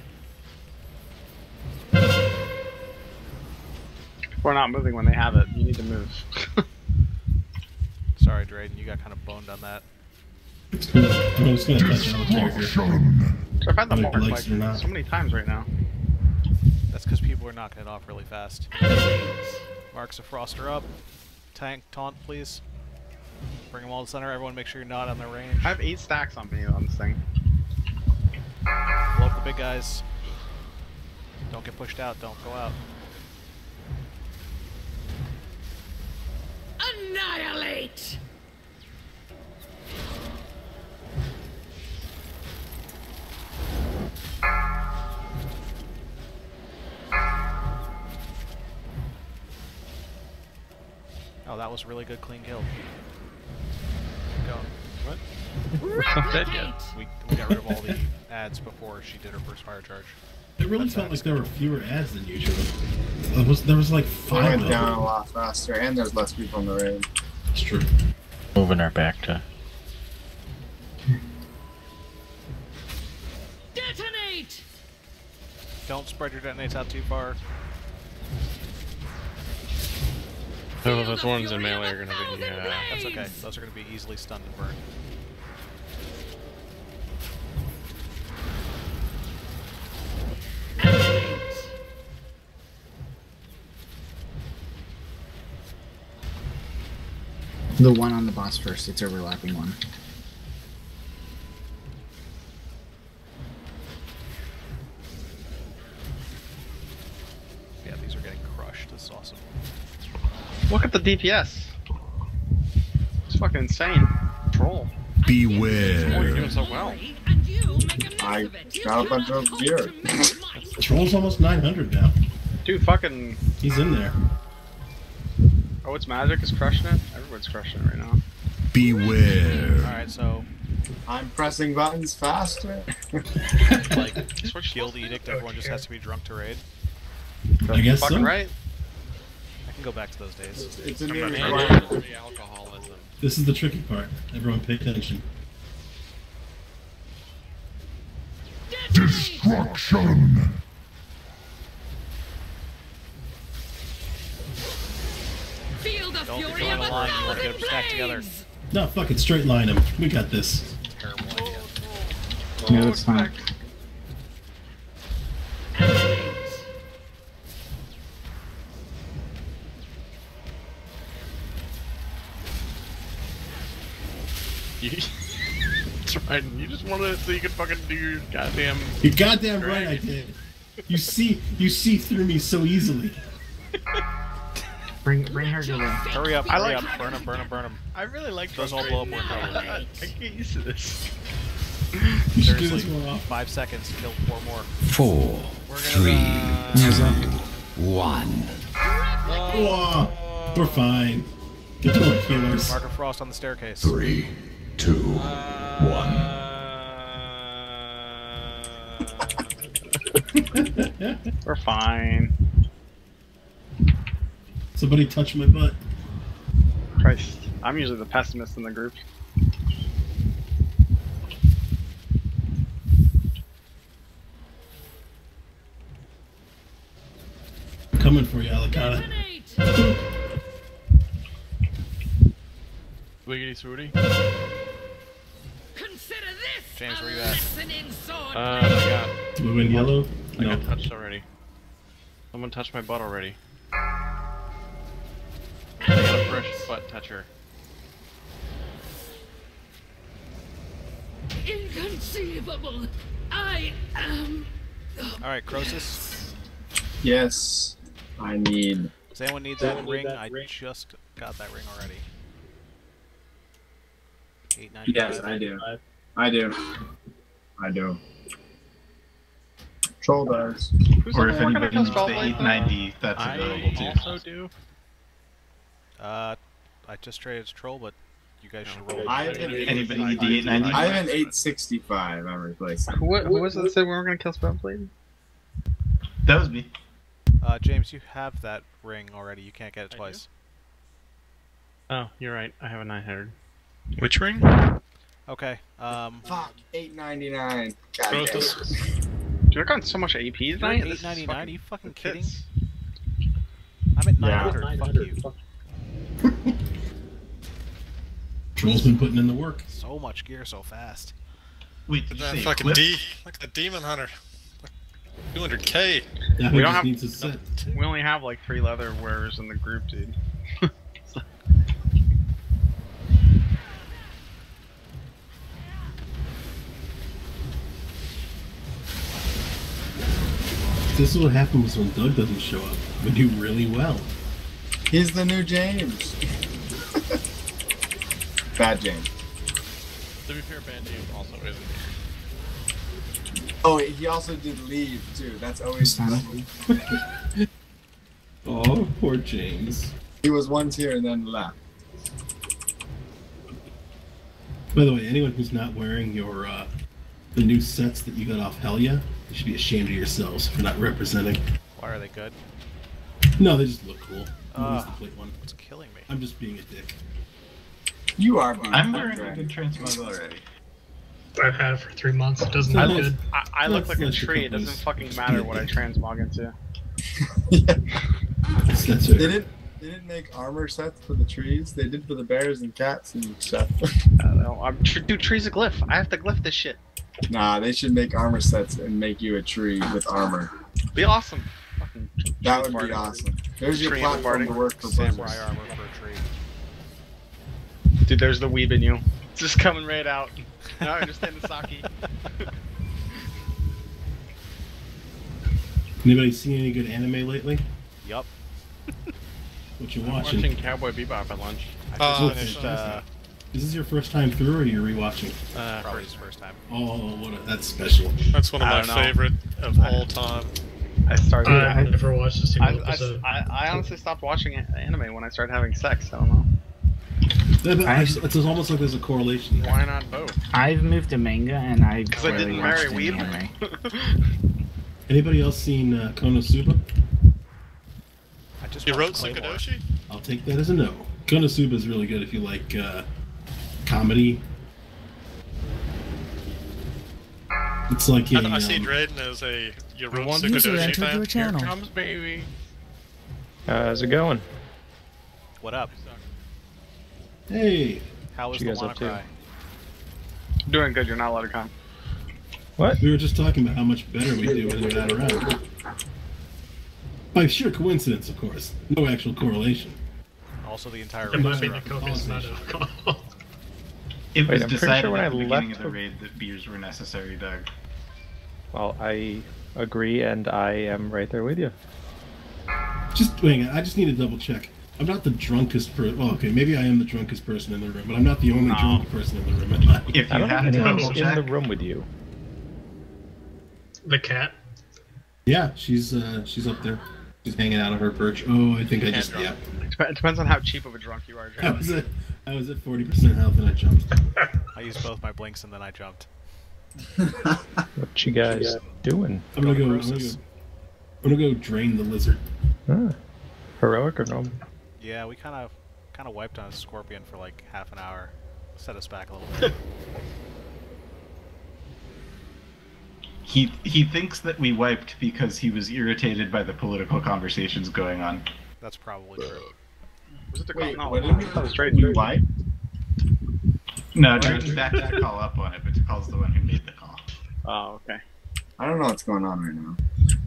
Speaker 1: People are not moving when they have it. You need to move.
Speaker 2: Sorry, Drayden, you got kind of boned on that.
Speaker 6: It's cool. I'm just gonna touch another character.
Speaker 1: So I've had the
Speaker 6: Whether
Speaker 1: mark
Speaker 6: he
Speaker 1: like
Speaker 6: likes it or not.
Speaker 1: so many times right now.
Speaker 2: That's because people are knocking it off really fast. Marks of Froster up. Tank, taunt, please. Bring them all to the center. Everyone make sure you're not on their range.
Speaker 1: I have 8 stacks on me on this thing.
Speaker 2: Blow up the big guys. Don't get pushed out. Don't go out.
Speaker 8: Annihilate!
Speaker 2: Oh, that was a really good clean kill. Keep going.
Speaker 1: What?
Speaker 15: We're not dead yet.
Speaker 2: We got rid of all the ads before she did her first fire charge.
Speaker 6: It really felt like there were fewer ads than usual. There was like 5
Speaker 10: We went
Speaker 6: of
Speaker 10: down
Speaker 6: them.
Speaker 10: a lot faster, and there's less people in the raid.
Speaker 6: It's true.
Speaker 16: Moving her back to.
Speaker 8: Detonate!
Speaker 2: Don't spread your detonates out too far.
Speaker 13: Oh, those ones in melee are gonna be,
Speaker 2: That's okay. Those are gonna be easily stunned and burned.
Speaker 5: The one on the boss first, it's overlapping one.
Speaker 2: Yeah, these are getting crushed. This is awesome.
Speaker 1: Look at the DPS. It's fucking insane. Troll.
Speaker 9: Beware.
Speaker 13: Oh, you're doing so well.
Speaker 10: I got a bunch of gear.
Speaker 6: Troll's almost 900 now.
Speaker 1: Dude, fucking.
Speaker 6: He's in there.
Speaker 1: Oh, it's magic is crushing it. Everyone's crushing it right now.
Speaker 9: Beware.
Speaker 2: Alright, so.
Speaker 10: I'm pressing buttons faster.
Speaker 2: Like, Guild Edict, everyone just has to be drunk to raid.
Speaker 6: I guess
Speaker 1: Fucking
Speaker 6: so.
Speaker 1: right.
Speaker 2: I can go back to those days.
Speaker 10: It's a
Speaker 13: I'm
Speaker 10: new
Speaker 13: not
Speaker 10: requirement.
Speaker 13: for the alcoholism.
Speaker 6: This is the tricky part. Everyone pay attention.
Speaker 9: Destruction.
Speaker 8: Feel the
Speaker 2: Don't
Speaker 8: fury
Speaker 2: join
Speaker 8: of
Speaker 2: a
Speaker 8: a
Speaker 2: line, you want to get them
Speaker 8: thousand
Speaker 2: stacked together.
Speaker 8: flames!
Speaker 6: No, fucking straight line him. We got this.
Speaker 2: Terrible idea.
Speaker 5: No, it's not.
Speaker 13: Trying. You just wanted it so you could fucking do your goddamn.
Speaker 6: You're goddamn right I did. You see through me so easily.
Speaker 5: Bring her to the.
Speaker 2: Hurry up,
Speaker 1: I
Speaker 2: hurry
Speaker 1: like-
Speaker 2: up. Burn them, burn them, burn them.
Speaker 1: I really like
Speaker 2: Those all blow up more
Speaker 1: I get used to this.
Speaker 6: You should do this
Speaker 2: Seriously,
Speaker 6: more often.
Speaker 2: 5 seconds, kill 4 more.
Speaker 9: 4, 3, 1.
Speaker 6: Whoa, we're fine. Get to work, healers.
Speaker 2: Mark of Frost on the staircase.
Speaker 9: 3, 2, 1.
Speaker 1: We're fine.
Speaker 6: Somebody touch my butt.
Speaker 1: Christ. I'm usually the pessimist in the group.
Speaker 6: Coming for you, Alicata.
Speaker 13: Wiggity swooty.
Speaker 2: James, where you at?
Speaker 13: I got.
Speaker 6: Blue and yellow?
Speaker 13: I
Speaker 6: No.
Speaker 13: got touched already. Someone touched my butt already. I got a fresh butt toucher.
Speaker 17: Inconceivable. I am.
Speaker 2: Alright, Croesus.
Speaker 10: Yes. I need.
Speaker 2: Does anyone need that ring? I just got that ring already. 895.
Speaker 10: Yes, I do. I do. I do. Troll does.
Speaker 11: Or if anybody needs the 890, that's available too.
Speaker 13: I also do.
Speaker 2: I just traded Troll, but you guys should roll.
Speaker 10: I have an
Speaker 11: Anybody need the 890?
Speaker 10: I have an 865. I'm replacing.
Speaker 1: Who was it that said we weren't gonna kill Spellblade?
Speaker 11: That was me.
Speaker 2: James, you have that ring already. You can't get it twice.
Speaker 13: Oh, you're right. I have a 900.
Speaker 4: Which ring?
Speaker 2: Okay.
Speaker 10: Fuck. 899. God
Speaker 4: Both
Speaker 10: damn it.
Speaker 1: Dude, I got so much AP
Speaker 2: You're
Speaker 1: tonight.
Speaker 2: at
Speaker 1: This is
Speaker 2: 899. Are you fucking kidding?
Speaker 1: tits.
Speaker 2: I'm at
Speaker 10: Yeah.
Speaker 2: 900. Fuck you.
Speaker 6: Troll's been putting in the work.
Speaker 2: So much gear so fast.
Speaker 11: Wait, did you
Speaker 15: That
Speaker 11: say
Speaker 15: fucking
Speaker 11: Cliff?
Speaker 15: like the Demon Hunter. 200k.
Speaker 6: That
Speaker 1: We
Speaker 6: just
Speaker 1: don't have-
Speaker 6: needs a set.
Speaker 1: We only have like 3 leather wearers in the group, dude.
Speaker 6: This is what happens when Doug doesn't show up. We do really well.
Speaker 10: He's the new James. Bad James.
Speaker 13: To be fair, Band James also isn't.
Speaker 10: Oh, he also did leave too. That's always.
Speaker 6: Oh, poor James.
Speaker 10: He was once here and then left.
Speaker 6: By the way, anyone who's not wearing your the new sets that you got off Helya, you should be ashamed of yourselves for not representing.
Speaker 2: Why are they good?
Speaker 6: No, they just look cool. Nobody's the plate one.
Speaker 2: It's killing me.
Speaker 6: I'm just being a dick.
Speaker 10: You are. Being
Speaker 11: I'm wearing a good transmog already.
Speaker 12: I've had it for 3 months. It doesn't
Speaker 1: I
Speaker 12: look
Speaker 1: look,
Speaker 12: good.
Speaker 1: I look like a
Speaker 6: Let's let
Speaker 1: tree.
Speaker 6: the
Speaker 1: It doesn't
Speaker 6: companies
Speaker 1: fucking matter what I transmog into.
Speaker 6: That's
Speaker 10: They didn't make armor sets for the trees. They did for the bears and cats and stuff.
Speaker 1: Dude, tree's a glyph. I have to glyph this shit.
Speaker 10: Nah, they should make armor sets and make you a tree with armor.
Speaker 1: Be awesome. Fucking
Speaker 10: That
Speaker 1: tree
Speaker 10: would be
Speaker 1: farting.
Speaker 10: awesome. There's your
Speaker 1: Tree
Speaker 10: platform
Speaker 1: farting.
Speaker 10: to work for
Speaker 2: Samurai
Speaker 10: business.
Speaker 2: armor for a tree.
Speaker 1: Dude, there's the weeb in you. It's just coming right out. Now I understand the sake.
Speaker 6: Anybody seen any good anime lately?
Speaker 2: Yup.
Speaker 6: What you
Speaker 13: I'm
Speaker 6: watching?
Speaker 13: watching Cowboy Bebop at lunch.
Speaker 2: I just
Speaker 6: Okay.
Speaker 2: finished,
Speaker 6: Is this your first time through, or you're rewatching?
Speaker 2: probably his first time.
Speaker 6: Oh, that's special.
Speaker 15: That's one of
Speaker 1: I
Speaker 15: my
Speaker 1: don't know.
Speaker 15: favorite of all time.
Speaker 1: I started.
Speaker 12: I've never watched a single episode.
Speaker 1: I honestly stopped watching anime when I started having sex. I don't know.
Speaker 6: It's almost like there's a correlation.
Speaker 13: Why not both?
Speaker 5: I've moved to manga and I've
Speaker 1: Because I didn't marry weeb.
Speaker 6: Anybody else seen Konosuba?
Speaker 2: I just
Speaker 15: You
Speaker 2: watched
Speaker 15: wrote
Speaker 2: Claymore.
Speaker 15: Sukadoshi?
Speaker 6: I'll take that as a no. Konosuba is really good if you like comedy. It's like a,
Speaker 15: I see Drayden as a you wrote
Speaker 7: User
Speaker 15: Sukadoshi
Speaker 7: entered your
Speaker 15: fan.
Speaker 7: channel.
Speaker 13: Comes baby.
Speaker 16: How's it going?
Speaker 2: What up?
Speaker 6: Hey,
Speaker 2: How was
Speaker 16: What
Speaker 2: the
Speaker 16: you guys up to?
Speaker 2: WannaCry?
Speaker 1: Doing good. You're not allowed to come.
Speaker 16: What?
Speaker 6: we were just talking about how much better we do when you're not around. By sheer coincidence, of course. No actual correlation.
Speaker 2: Also, the entire
Speaker 12: It
Speaker 2: raid
Speaker 12: might
Speaker 2: was
Speaker 12: be the
Speaker 2: corrupt.
Speaker 12: coke is not alcohol.
Speaker 11: It
Speaker 16: Wait,
Speaker 11: was
Speaker 16: I'm pretty
Speaker 11: decided
Speaker 16: sure when
Speaker 11: at
Speaker 16: I
Speaker 11: the beginning
Speaker 16: left
Speaker 11: of the raid that beers were necessary, Doug.
Speaker 16: Well, I agree, and I am right there with you.
Speaker 6: Just wait, I just need to double check. I'm not the drunkest person. Well, okay, maybe I am the drunkest person in the room, but I'm not the only drunk person in the room. Am I?
Speaker 11: If
Speaker 16: I
Speaker 11: you
Speaker 16: don't
Speaker 11: have
Speaker 16: think
Speaker 11: to
Speaker 16: anyone's
Speaker 11: double
Speaker 16: in the
Speaker 11: check,
Speaker 16: room with you.
Speaker 12: The cat.
Speaker 6: Yeah, she's up there. She's hanging out on her perch. Oh, I think I just
Speaker 1: drunk.
Speaker 6: yeah.
Speaker 1: It depends on how cheap of a drunk you are.
Speaker 6: I was at 40% health and I jumped.
Speaker 2: I used both my blinks and then I jumped.
Speaker 16: What you guys doing?
Speaker 6: I'm gonna go.
Speaker 2: Necrosis.
Speaker 6: I'm gonna go drain the lizard.
Speaker 16: Ah, heroic or no?
Speaker 2: Yeah, we kind of kind of wiped on a scorpion for like half an hour. Set us back a little bit.
Speaker 11: He thinks that we wiped because he was irritated by the political conversations going on.
Speaker 2: That's probably true.
Speaker 1: Was it the
Speaker 10: Wait,
Speaker 1: call?
Speaker 10: what
Speaker 1: No,
Speaker 10: did
Speaker 1: that was straight.
Speaker 10: we wiped?
Speaker 11: No, Drayden backed the call up on it, but Takal's the one who made the call.
Speaker 1: Oh, okay.
Speaker 10: I don't know what's going on right now.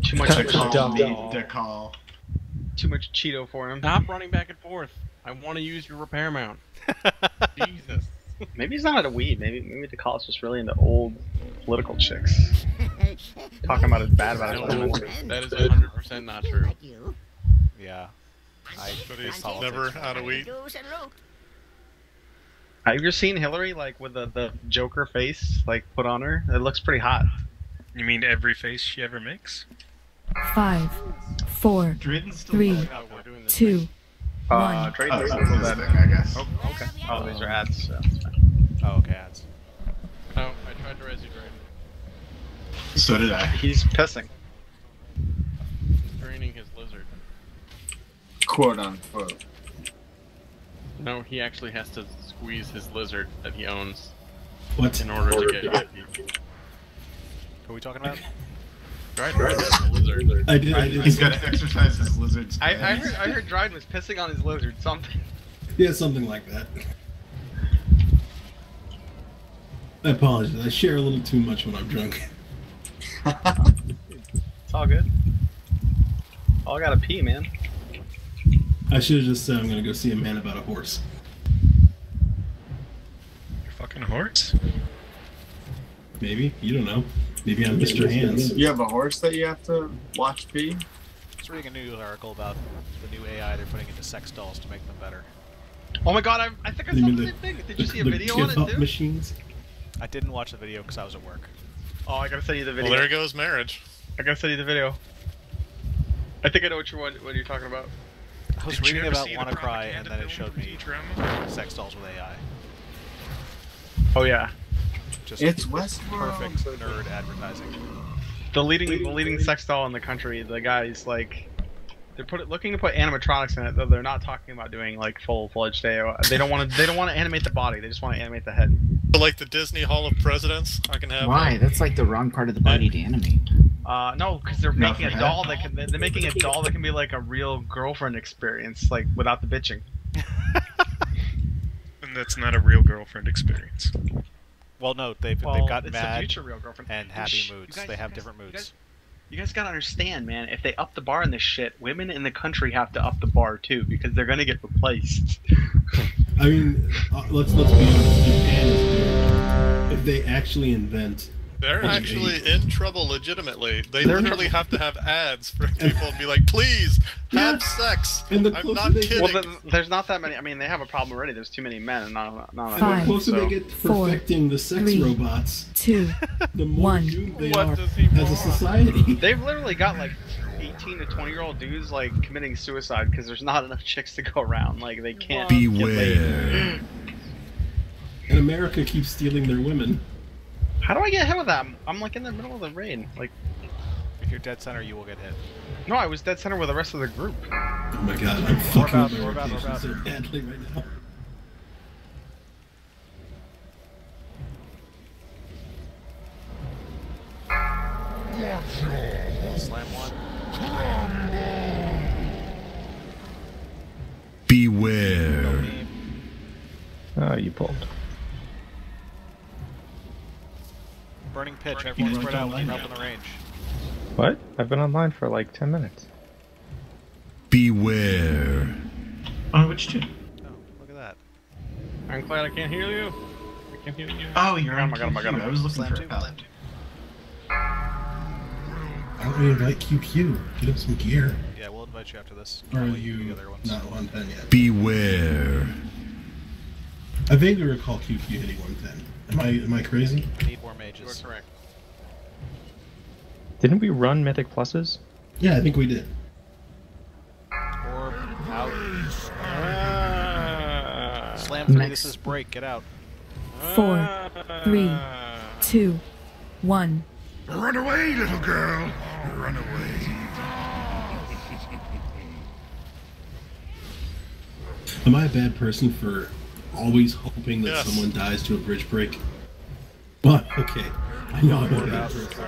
Speaker 1: Too much
Speaker 11: Takal made the call.
Speaker 1: Too much Cheeto for him.
Speaker 13: Stop running back and forth. I want to use your repair mount. Jesus.
Speaker 1: Maybe he's not at a weed. Maybe the call is just really into old political chicks. Talking about it bad about his women.
Speaker 13: That is 100% not true.
Speaker 2: Yeah.
Speaker 18: But he's never out of weed.
Speaker 1: Have you ever seen Hillary like with the Joker face like put on her? It looks pretty hot.
Speaker 4: You mean every face she ever makes?
Speaker 14: 5, 4, 3, 2, 1.
Speaker 1: Drayden's
Speaker 11: that thing, I guess.
Speaker 1: Oh, okay. Oh, these are ads. So.
Speaker 2: Oh, okay, ads.
Speaker 13: Oh, I tried to res you, Drayden.
Speaker 11: So did I.
Speaker 1: He's pissing.
Speaker 13: Draining his lizard.
Speaker 10: Quote unquote.
Speaker 13: No, he actually has to squeeze his lizard that he owns.
Speaker 6: What?
Speaker 13: In order to get
Speaker 2: Who are we talking about?
Speaker 13: Dryden has a lizard.
Speaker 6: I did.
Speaker 11: He's got to exercise his lizard's.
Speaker 1: I heard Dryden was pissing on his lizard. Something.
Speaker 6: Yeah, something like that. I apologize. I share a little too much when I'm drunk.
Speaker 1: It's all good. All gotta pee, man.
Speaker 6: I should have just said I'm gonna go see a man about a horse.
Speaker 4: Your fucking horse?
Speaker 6: Maybe. You don't know. Maybe I'm Mr. Hands.
Speaker 10: You have a horse that you have to watch pee?
Speaker 2: I was reading a news article about the new AI they're putting into sex dolls to make them better.
Speaker 1: Oh my god, I think I saw the same thing. Did you see a video on it too?
Speaker 6: Machines?
Speaker 2: I didn't watch the video because I was at work.
Speaker 1: Oh, I gotta send you the video.
Speaker 18: Well, there goes marriage.
Speaker 1: I gotta send you the video. I think I know what you're talking about.
Speaker 2: I was reading about WannaCry and then it showed me sex dolls with AI.
Speaker 1: Oh yeah.
Speaker 2: Just
Speaker 10: it's Westworld.
Speaker 2: Perfect nerd advertising.
Speaker 1: The leading sex doll in the country. The guy's like, they're looking to put animatronics in it. Though they're not talking about doing like full-fledged AI. They don't want to animate the body. They just want to animate the head.
Speaker 18: Like the Disney Hall of Presidents, I can have.
Speaker 5: Why? That's like the wrong part of the body to animate.
Speaker 1: No, because they're making a doll that can. They're making a doll that can be like a real girlfriend experience, like without the bitching.
Speaker 4: And that's not a real girlfriend experience.
Speaker 2: Well, no, they've got
Speaker 1: it's
Speaker 2: mad
Speaker 1: a future real girlfriend.
Speaker 2: and happy moods. They have different moods.
Speaker 1: You guys gotta understand, man. If they up the bar in this shit, women in the country have to up the bar too, because they're gonna get replaced.
Speaker 6: I mean, let's be honest. Japan is doing. If they actually invent.
Speaker 18: They're actually in trouble legitimately. They literally have to have ads for people to be like, please, have sex.
Speaker 6: And the
Speaker 18: I'm not kidding.
Speaker 1: Well, there's not that many. I mean, they have a problem already. There's too many men and not enough
Speaker 6: And the closer
Speaker 1: women,
Speaker 6: they get to perfecting the sex robots,
Speaker 14: 2,
Speaker 6: the more
Speaker 14: 1.
Speaker 6: doomed they are as a society.
Speaker 1: They've literally got like 18 to 20-year-old dudes like committing suicide because there's not enough chicks to go around. Like they can't.
Speaker 6: Beware. And America keeps stealing their women.
Speaker 1: How do I get hit with that? I'm like in the middle of the rain. Like,
Speaker 2: if you're dead center, you will get hit.
Speaker 1: No, I was dead center with the rest of the group.
Speaker 6: Oh my god, I'm fucking with my rotations so badly right now.
Speaker 2: Slam one.
Speaker 9: Beware.
Speaker 16: Oh, you pulled.
Speaker 2: Burning pitch. Everyone spread out. Keep up in the range.
Speaker 16: What? I've been online for like 10 minutes.
Speaker 9: Beware.
Speaker 11: On which two?
Speaker 2: Oh, look at that.
Speaker 1: I'm glad I can't hear you. I can't hear you.
Speaker 11: Oh, you're on.
Speaker 1: Oh my god, oh my god.
Speaker 11: I was looking for a pallet.
Speaker 6: How do we invite QQ? Get him some gear.
Speaker 2: Yeah, we'll invite you after this.
Speaker 6: Or are
Speaker 2: Probably
Speaker 6: you
Speaker 2: the other ones.
Speaker 6: not 110 yet?
Speaker 9: Beware.
Speaker 6: I vaguely recall QQ hitting 110. Am I crazy?
Speaker 2: Need more mages.
Speaker 1: You're correct.
Speaker 16: Didn't we run Mythic Pluses?
Speaker 6: Yeah, I think we did.
Speaker 2: Orb out. Slam 3, this is break, get out.
Speaker 14: 4, 3, 2, 1.
Speaker 9: Run away, little girl. Run away.
Speaker 6: Am I a bad person for always hoping that someone dies to a bridge break? Well, okay. I know I'm a bad person.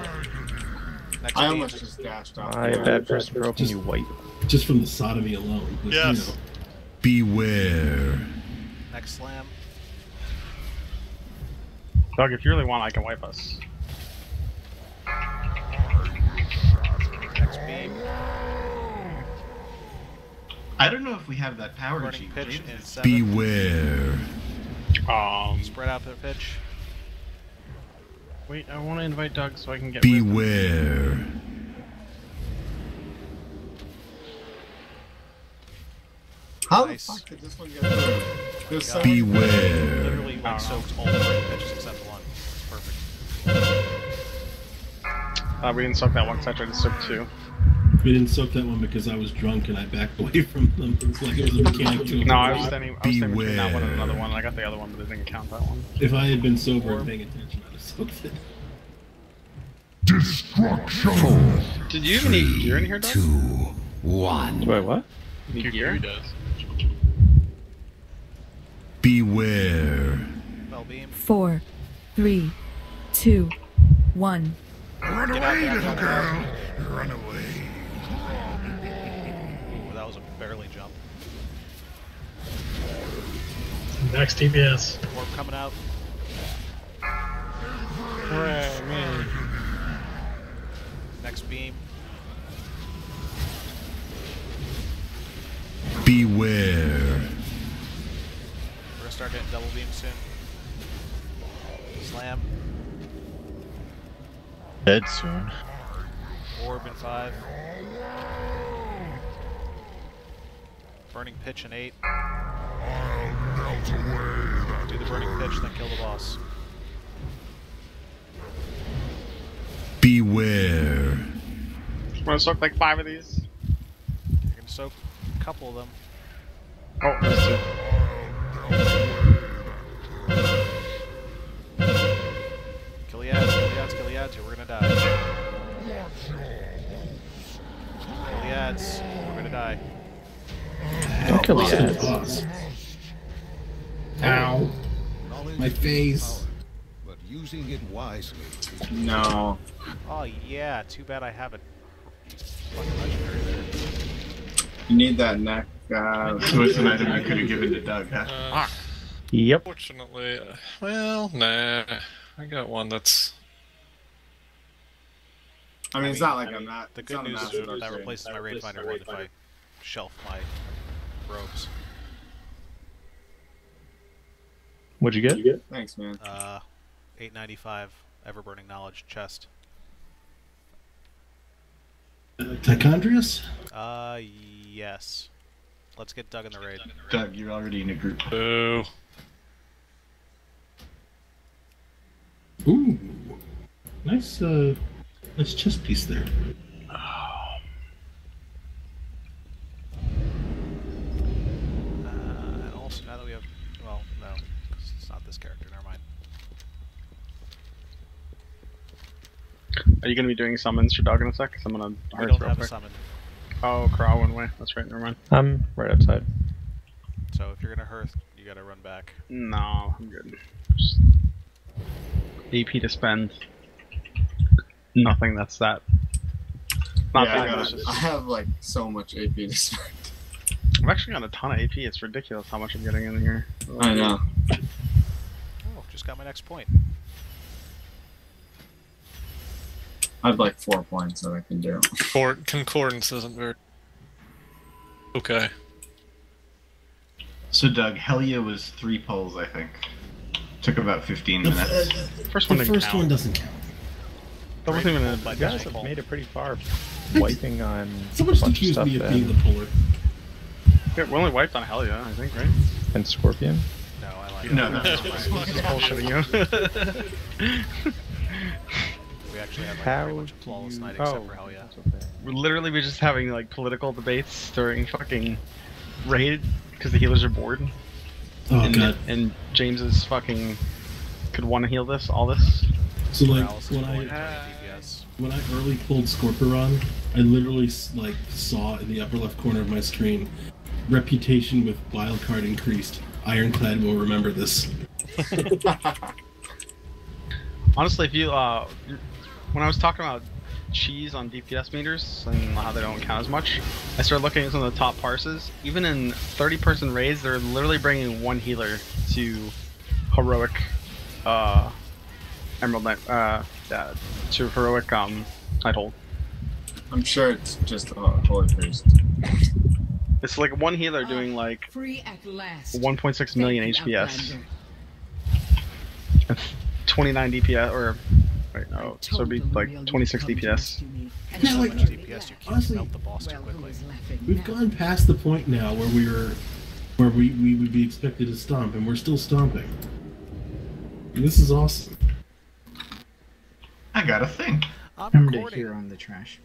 Speaker 10: I almost just dashed off.
Speaker 16: I'm a bad person for hoping you wipe.
Speaker 6: Just from the sodomy alone. But,
Speaker 18: Yes.
Speaker 6: You know.
Speaker 9: Beware.
Speaker 2: Next slam.
Speaker 1: Doug, if you really want, I can wipe us.
Speaker 2: Next beam.
Speaker 11: I don't know if we have that power
Speaker 2: Burning
Speaker 11: sheet.
Speaker 2: pitch
Speaker 11: James.
Speaker 2: in 7.
Speaker 9: Beware.
Speaker 2: Spread out the pitch.
Speaker 1: Wait, I want to invite Doug so I can get.
Speaker 9: Beware.
Speaker 10: How
Speaker 2: Nice.
Speaker 10: the fuck did this one get through? There's so
Speaker 9: Beware.
Speaker 2: Literally like soaked all the burning pitches except one. It's perfect.
Speaker 1: We didn't soak that one, because I tried to soak 2.
Speaker 6: We didn't soak that one because I was drunk and I backed away from them. It was like it was a mechanic to
Speaker 1: No, I was standing between that one and another one. I got the other one, but it didn't count that one.
Speaker 6: If I had been sober and paying attention, I'd have soaked it.
Speaker 9: Destruction.
Speaker 1: Did you even need gear in here, Doug?
Speaker 9: 2, 1.
Speaker 16: Wait, what?
Speaker 1: You need gear?
Speaker 18: does.
Speaker 9: Beware.
Speaker 2: Bell beam.
Speaker 14: 4, 3, 2, 1.
Speaker 9: Run away, little girl. Run away.
Speaker 2: Ooh, that was a barely jump.
Speaker 12: Next TPS.
Speaker 2: Warp coming out.
Speaker 1: Hooray, me.
Speaker 2: Next beam.
Speaker 9: Beware.
Speaker 2: We're gonna start getting double beam soon. Slam.
Speaker 19: Dead soon.
Speaker 2: Orb in 5. Burning pitch in 8. Do the burning pitch, then kill the boss.
Speaker 9: Beware.
Speaker 1: I'm gonna soak like 5 of these.
Speaker 2: You're gonna soak a couple of them.
Speaker 1: Oh, there's 2.
Speaker 2: Kill the ads, kill the ads, kill the ads, or we're gonna die. Kill the ads, we're gonna die.
Speaker 16: Don't kill the
Speaker 6: Listen to
Speaker 16: ads.
Speaker 6: us. Ow. My face.
Speaker 20: But using it wisely.
Speaker 10: No.
Speaker 2: Oh yeah, too bad I have a fucking legendary there.
Speaker 10: You need that neck. So it's an item you could have given to Doug, huh?
Speaker 16: Yep.
Speaker 18: Fortunately, well, nah. I got one that's.
Speaker 10: I mean, it's not like I'm not.
Speaker 2: The
Speaker 10: it's
Speaker 2: good
Speaker 10: not a
Speaker 2: news
Speaker 10: massive
Speaker 2: is that
Speaker 10: upgrade.
Speaker 2: replaces my rangefinder one if I shelf my robes.
Speaker 16: What'd you get?
Speaker 10: Thanks, man.
Speaker 2: 895 Ever-Burning Knowledge chest.
Speaker 6: Tichondrius?
Speaker 2: Yes. Let's get Doug in the raid.
Speaker 11: Doug, you're already in a group.
Speaker 18: Boo.
Speaker 6: Ooh. Nice, nice chest piece there.
Speaker 2: And also, now that we have... Well, no. 'Cause it's not this character. Never mind.
Speaker 1: Are you going to be doing summons for Doug in a sec? 'Cause I'm going to
Speaker 2: We don't have a summon.
Speaker 1: Oh, Crow went away. That's right, never mind.
Speaker 16: I'm right outside.
Speaker 2: So if you're gonna hearth, you gotta run back.
Speaker 1: No, I'm good. Just AP to spend. Nothing that's that. Not
Speaker 10: Yeah,
Speaker 1: that
Speaker 10: I have like so much AP to spend.
Speaker 1: I've actually got a ton of AP. It's ridiculous how much I'm getting in here.
Speaker 10: I know.
Speaker 2: Oh, just got my next point.
Speaker 10: I have like 4 points that I can do.
Speaker 18: Concordance isn't very. Okay.
Speaker 11: So Doug, Helya was 3 pulls, I think. Took about 15 minutes.
Speaker 1: First one
Speaker 6: the
Speaker 1: didn't
Speaker 6: first
Speaker 1: count.
Speaker 6: one doesn't count.
Speaker 1: That wasn't even a
Speaker 16: You guys have made it pretty far wiping on
Speaker 6: Someone's
Speaker 16: a bunch of
Speaker 6: accused
Speaker 16: stuff
Speaker 6: me of being the
Speaker 16: and,
Speaker 6: puller.
Speaker 1: Yeah, we only wiped on Helya, I think, right?
Speaker 16: and Scorpion.
Speaker 2: No, I like
Speaker 11: No,
Speaker 2: it.
Speaker 11: no,
Speaker 1: Just bullshitting you.
Speaker 2: We actually had like
Speaker 16: How
Speaker 2: pretty much a flawless
Speaker 16: do you-
Speaker 2: night except
Speaker 16: oh,
Speaker 2: for Helya.
Speaker 1: We're literally just having like political debates during fucking raid because the healers are bored.
Speaker 6: Oh
Speaker 1: and,
Speaker 6: god.
Speaker 1: And James's fucking could want to heal this, all this.
Speaker 6: So like
Speaker 2: Paralysis
Speaker 6: when
Speaker 2: point,
Speaker 6: I
Speaker 2: DPS.
Speaker 6: when I early pulled Scorpion, I literally like saw in the upper left corner of my screen reputation with wildcard increased. Ironclad will remember this.
Speaker 1: Honestly, if you when I was talking about cheese on DPS meters and how they don't count as much, I started looking at some of the top parses. Even in 30-person raids, they're literally bringing one healer to heroic Emerald Knight, to heroic Nighthold.
Speaker 10: I'm sure it's just a Holy Priest.
Speaker 1: It's like one healer doing like
Speaker 17: Free at last.
Speaker 1: 1.6 million HPS. 29 DPS, or wait, no, so it'd be like 26 DPS.
Speaker 6: Yeah, like,
Speaker 2: DPS, you can't
Speaker 6: honestly,
Speaker 2: melt the boss too quickly.
Speaker 6: We've gone past the point now where we would be expected to stomp, and we're still stomping. This is awesome.
Speaker 11: I got a thing.
Speaker 5: Remember to hear on the trash.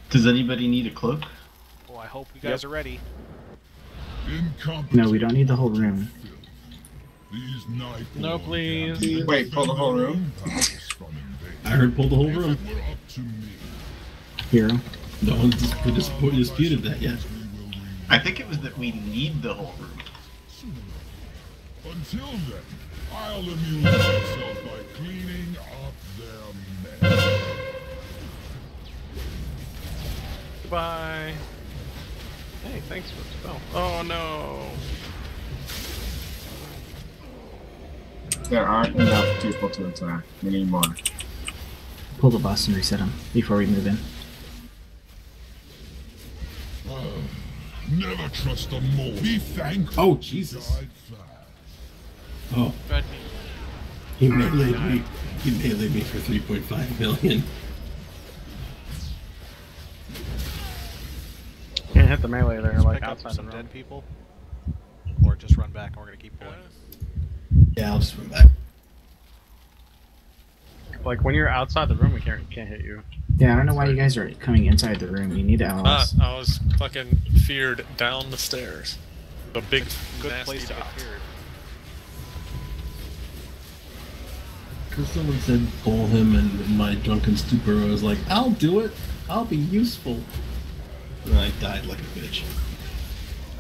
Speaker 11: Does anybody need a cloak?
Speaker 2: Oh, I hope you guys are ready.
Speaker 5: No, we don't need the whole room.
Speaker 3: No, please.
Speaker 10: Wait, pull the whole room?
Speaker 6: I heard pull the whole room.
Speaker 5: Hero.
Speaker 6: No one's disputed that yet.
Speaker 11: I think it was that we need the whole room.
Speaker 9: Until then, I'll amuse myself by cleaning up their mess.
Speaker 3: Goodbye. Hey, thanks for the spell. Oh no.
Speaker 10: There aren't enough people to attack. We need more.
Speaker 5: Pull the boss and reset him before we move in.
Speaker 9: Never trust a mole. Be thankful.
Speaker 6: Oh, Jesus. Oh.
Speaker 3: But
Speaker 6: He meleeed me. He meleeed me for 3.5 million.
Speaker 1: Can't hit the melee there,
Speaker 2: Just
Speaker 1: like
Speaker 2: pick up
Speaker 1: outside
Speaker 2: some
Speaker 1: the room.
Speaker 2: dead people, or just run back and we're gonna keep pulling.
Speaker 6: Yeah, I'll just run back.
Speaker 1: Like when you're outside the room, we can't hit you.
Speaker 5: Yeah, I don't know why you guys are coming inside the room. You need allies.
Speaker 18: I was fucking feared down the stairs. A big,
Speaker 2: Good
Speaker 18: nasty
Speaker 2: place to get
Speaker 18: dot.
Speaker 2: feared.
Speaker 6: Because someone said pull him, and in my drunken stupor, I was like, I'll do it. I'll be useful. And I died like a bitch.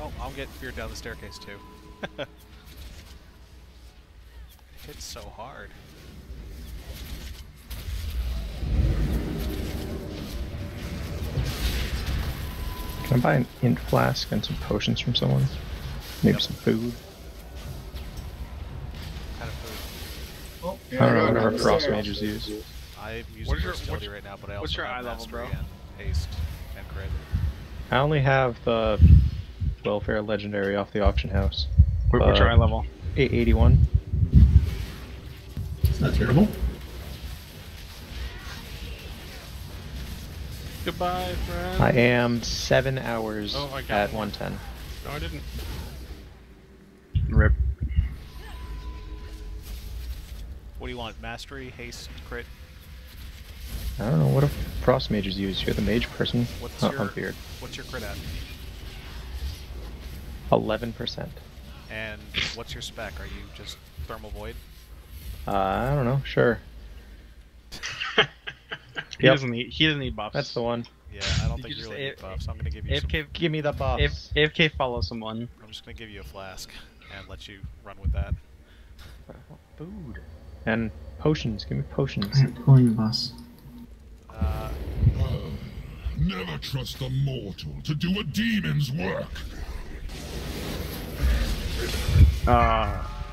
Speaker 2: Oh, I'll get feared down the staircase too. It hits so hard.
Speaker 16: Can I buy an int flask and some potions from someone? Maybe some food?
Speaker 2: Kind of food.
Speaker 10: Oh,
Speaker 16: I don't know, whatever frost mages use.
Speaker 2: I'm using
Speaker 1: What's your-
Speaker 2: versatility right now, but I
Speaker 1: what's
Speaker 2: also
Speaker 1: your
Speaker 2: have
Speaker 1: eye level,
Speaker 2: mastery
Speaker 1: bro?
Speaker 2: and haste and crit.
Speaker 16: I only have the welfare legendary off the auction house.
Speaker 1: What's your eye level?
Speaker 16: 881.
Speaker 6: It's not terrible.
Speaker 3: Goodbye, friend.
Speaker 16: I am 7 hours
Speaker 3: Oh, I got
Speaker 16: at
Speaker 3: one.
Speaker 16: 110.
Speaker 3: No, I didn't.
Speaker 1: Rip.
Speaker 2: What do you want? Mastery, haste, crit?
Speaker 16: I don't know, what do frost mages use? You're the mage person.
Speaker 2: What's
Speaker 16: Oh,
Speaker 2: your
Speaker 16: I'm feared.
Speaker 2: What's your crit at?
Speaker 16: 11%.
Speaker 2: And what's your spec? Are you just thermal void?
Speaker 16: I don't know, sure.
Speaker 1: He doesn't need buffs.
Speaker 16: That's the one.
Speaker 2: Yeah, I don't think you really need buffs. I'm gonna give you some.
Speaker 16: Give me the buffs.
Speaker 1: If AFK follows someone.
Speaker 2: I'm just gonna give you a flask and let you run with that.
Speaker 16: Food. And potions, give me potions.
Speaker 5: I'm pulling the boss.
Speaker 9: Never trust a mortal to do a demon's work.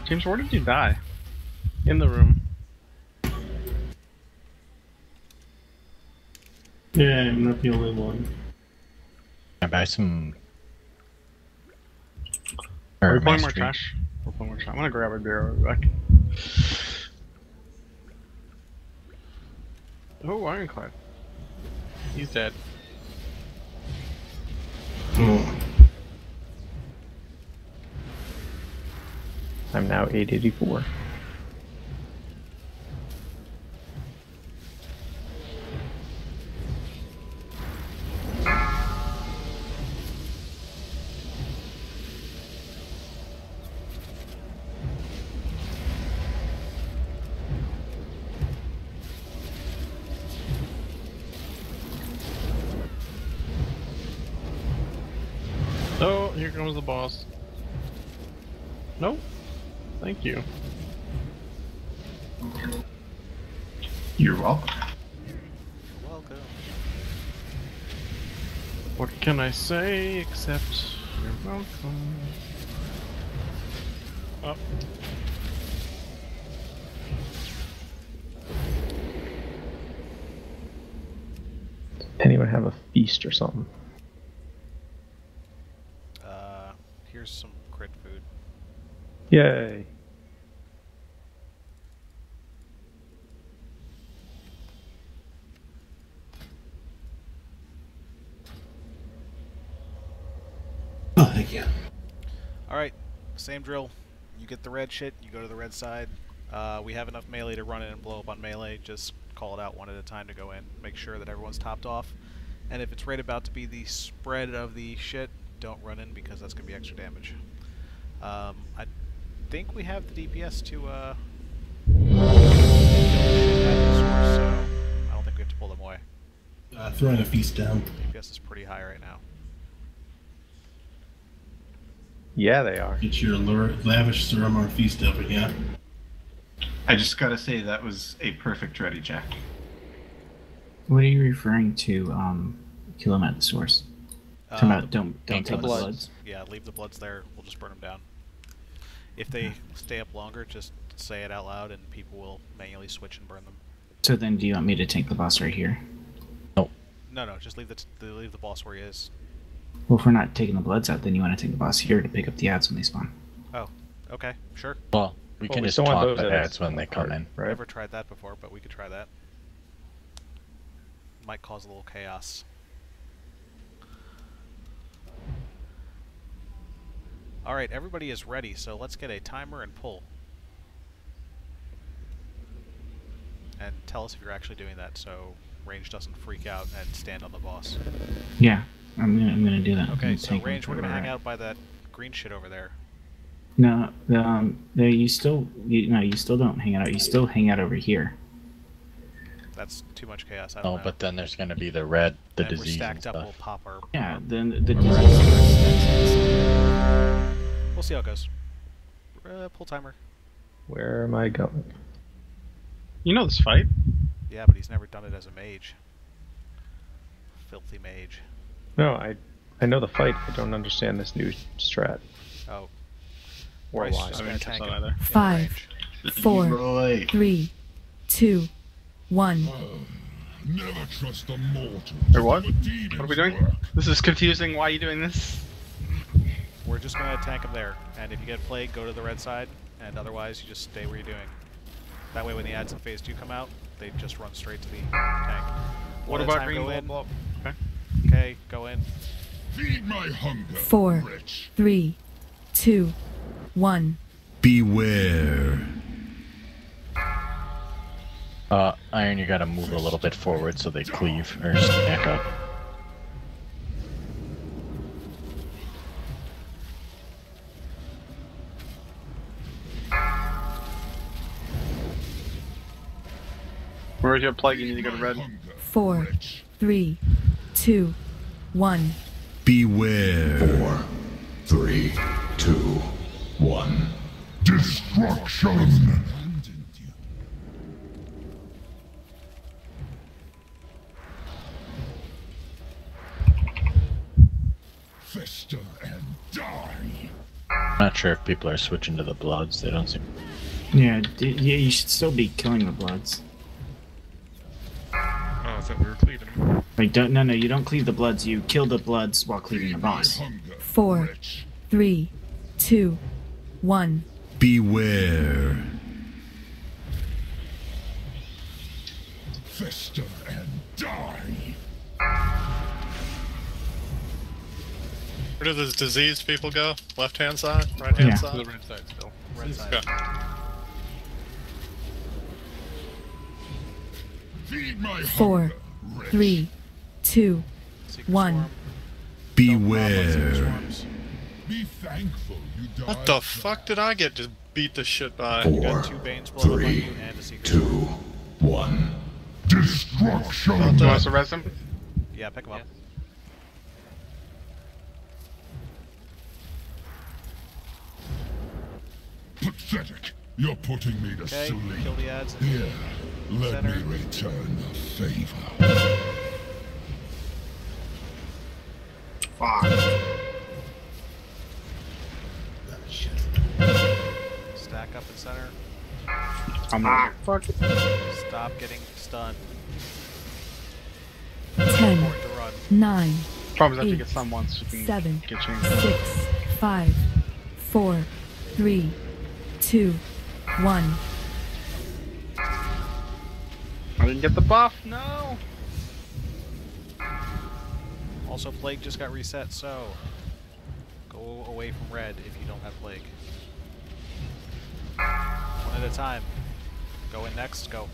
Speaker 1: James, where did you die? In the room.
Speaker 6: Yeah, I'm not the only one.
Speaker 19: Can I buy some...
Speaker 1: Are we playing more
Speaker 19: mastery?
Speaker 1: trash? We're playing more trash. I'm gonna grab a beer real quick. Oh, Ironclad.
Speaker 3: He's dead.
Speaker 6: Oh.
Speaker 16: I'm now 884.
Speaker 3: here comes the boss. Nope. Thank you.
Speaker 11: You're welcome.
Speaker 2: You're welcome.
Speaker 3: What can I say except you're welcome? Oh.
Speaker 16: Anyone have a feast or something?
Speaker 2: Here's some crit food.
Speaker 16: Yay!
Speaker 6: Oh, thank you.
Speaker 2: Alright, same drill. You get the red shit, you go to the red side. We have enough melee to run in and blow up on melee. Just call it out one at a time to go in. Make sure that everyone's topped off. And if it's right about to be the spread of the shit, don't run in because that's going to be extra damage. I think we have the DPS to so I don't think we have to pull them away.
Speaker 6: Throwing a feast down.
Speaker 2: DPS is pretty high right now.
Speaker 16: Yeah, they are.
Speaker 6: Get your lavish Suramar feast over here.
Speaker 11: I just gotta say that was a perfect ready check.
Speaker 5: What are you referring to? Kill him at the source. Talking about don't take the bloods.
Speaker 2: Yeah, leave the bloods there. We'll just burn them down. If they stay up longer, just say it out loud, and people will manually switch and burn them.
Speaker 5: So then, do you want me to tank the boss right here?
Speaker 2: No, just leave the boss where he is.
Speaker 5: Well, if we're not taking the bloods out, then you want to take the boss here to pick up the ads when they spawn.
Speaker 2: Oh, okay, sure.
Speaker 19: Well, we can just talk the ads when they come in.
Speaker 2: Right? Never tried that before, but we could try that. Might cause a little chaos. Alright, everybody is ready, so let's get a timer and pull. And tell us if you're actually doing that, so Range doesn't freak out and stand on the boss.
Speaker 5: Yeah, I'm gonna do that.
Speaker 2: Okay, so Range, we're gonna hang out by that green shit over there.
Speaker 5: No, you still don't hang out. You still hang out over here.
Speaker 2: That's too much chaos. I don't know.
Speaker 19: But then there's gonna be the red, the disease.
Speaker 2: We're stacked
Speaker 19: and
Speaker 2: up.
Speaker 19: stuff.
Speaker 2: We'll pop our.
Speaker 5: Yeah, then the disease.
Speaker 2: We'll see how it goes. Pull timer.
Speaker 16: Where am I going?
Speaker 1: You know this fight.
Speaker 2: Yeah, but he's never done it as a mage. Filthy mage.
Speaker 16: No, I know the fight. I don't understand this new strat.
Speaker 2: Oh.
Speaker 16: Or why?
Speaker 1: I mean, that's not either.
Speaker 14: 5, 4, 3, 2, 1.
Speaker 9: Never trust a mortal.
Speaker 1: Or what? What are we doing? This is confusing. Why are you doing this?
Speaker 2: We're just gonna tank him there, and if you get plague, go to the red side, and otherwise you just stay where you're doing. That way when the ads in phase 2 come out, they just run straight to the tank.
Speaker 1: What about green ball?
Speaker 2: Okay. Okay, go in.
Speaker 9: Feed my hunger.
Speaker 14: 4, 3, 2, 1.
Speaker 9: Beware.
Speaker 19: Iron, you gotta move a little bit forward so they cleave or stack up.
Speaker 1: Where's your plague? You need to go to red.
Speaker 14: 4, 3, 2, 1.
Speaker 9: Beware. 4, 3, 2, 1. Destruction. Fester and die.
Speaker 19: I'm not sure if people are switching to the bloods. They don't seem.
Speaker 5: Yeah, you should still be killing the bloods.
Speaker 4: Oh, I thought we were cleaving them.
Speaker 5: Like, no, you don't cleave the bloods. You kill the bloods while cleaving the boss.
Speaker 14: 4, 3, 2, 1.
Speaker 9: Beware. Fester and die.
Speaker 18: Where do those diseased people go? Left hand side? Right hand side?
Speaker 3: The red side still.
Speaker 2: Red side.
Speaker 18: Okay.
Speaker 9: Feed my
Speaker 14: 4, 3, 2, 1.
Speaker 9: Beware. Be thankful you died.
Speaker 18: What the fuck did I get just beat the shit by?
Speaker 9: 4, 3, 2, 1. Destruction.
Speaker 1: Want us to res him?
Speaker 2: Yeah, pick him up.
Speaker 9: Pathetic. You're putting me to
Speaker 2: Okay,
Speaker 9: sleep.
Speaker 2: kill the ads.
Speaker 9: Here, let
Speaker 2: Center.
Speaker 9: me return the favor.
Speaker 10: Fuck.
Speaker 2: Stack up in center.
Speaker 1: Fuck.
Speaker 2: Stop getting stunned.
Speaker 14: 10,
Speaker 2: Report to run.
Speaker 14: 9,
Speaker 1: Problem is, if you
Speaker 14: 8,
Speaker 1: get some once, you can
Speaker 14: 7,
Speaker 1: get changed.
Speaker 14: 6, 5, 4, 3, 2, 1.
Speaker 1: I didn't get the buff. No.
Speaker 2: Also, Plague just got reset, so go away from red if you don't have Plague. One at a time. Go in next, go.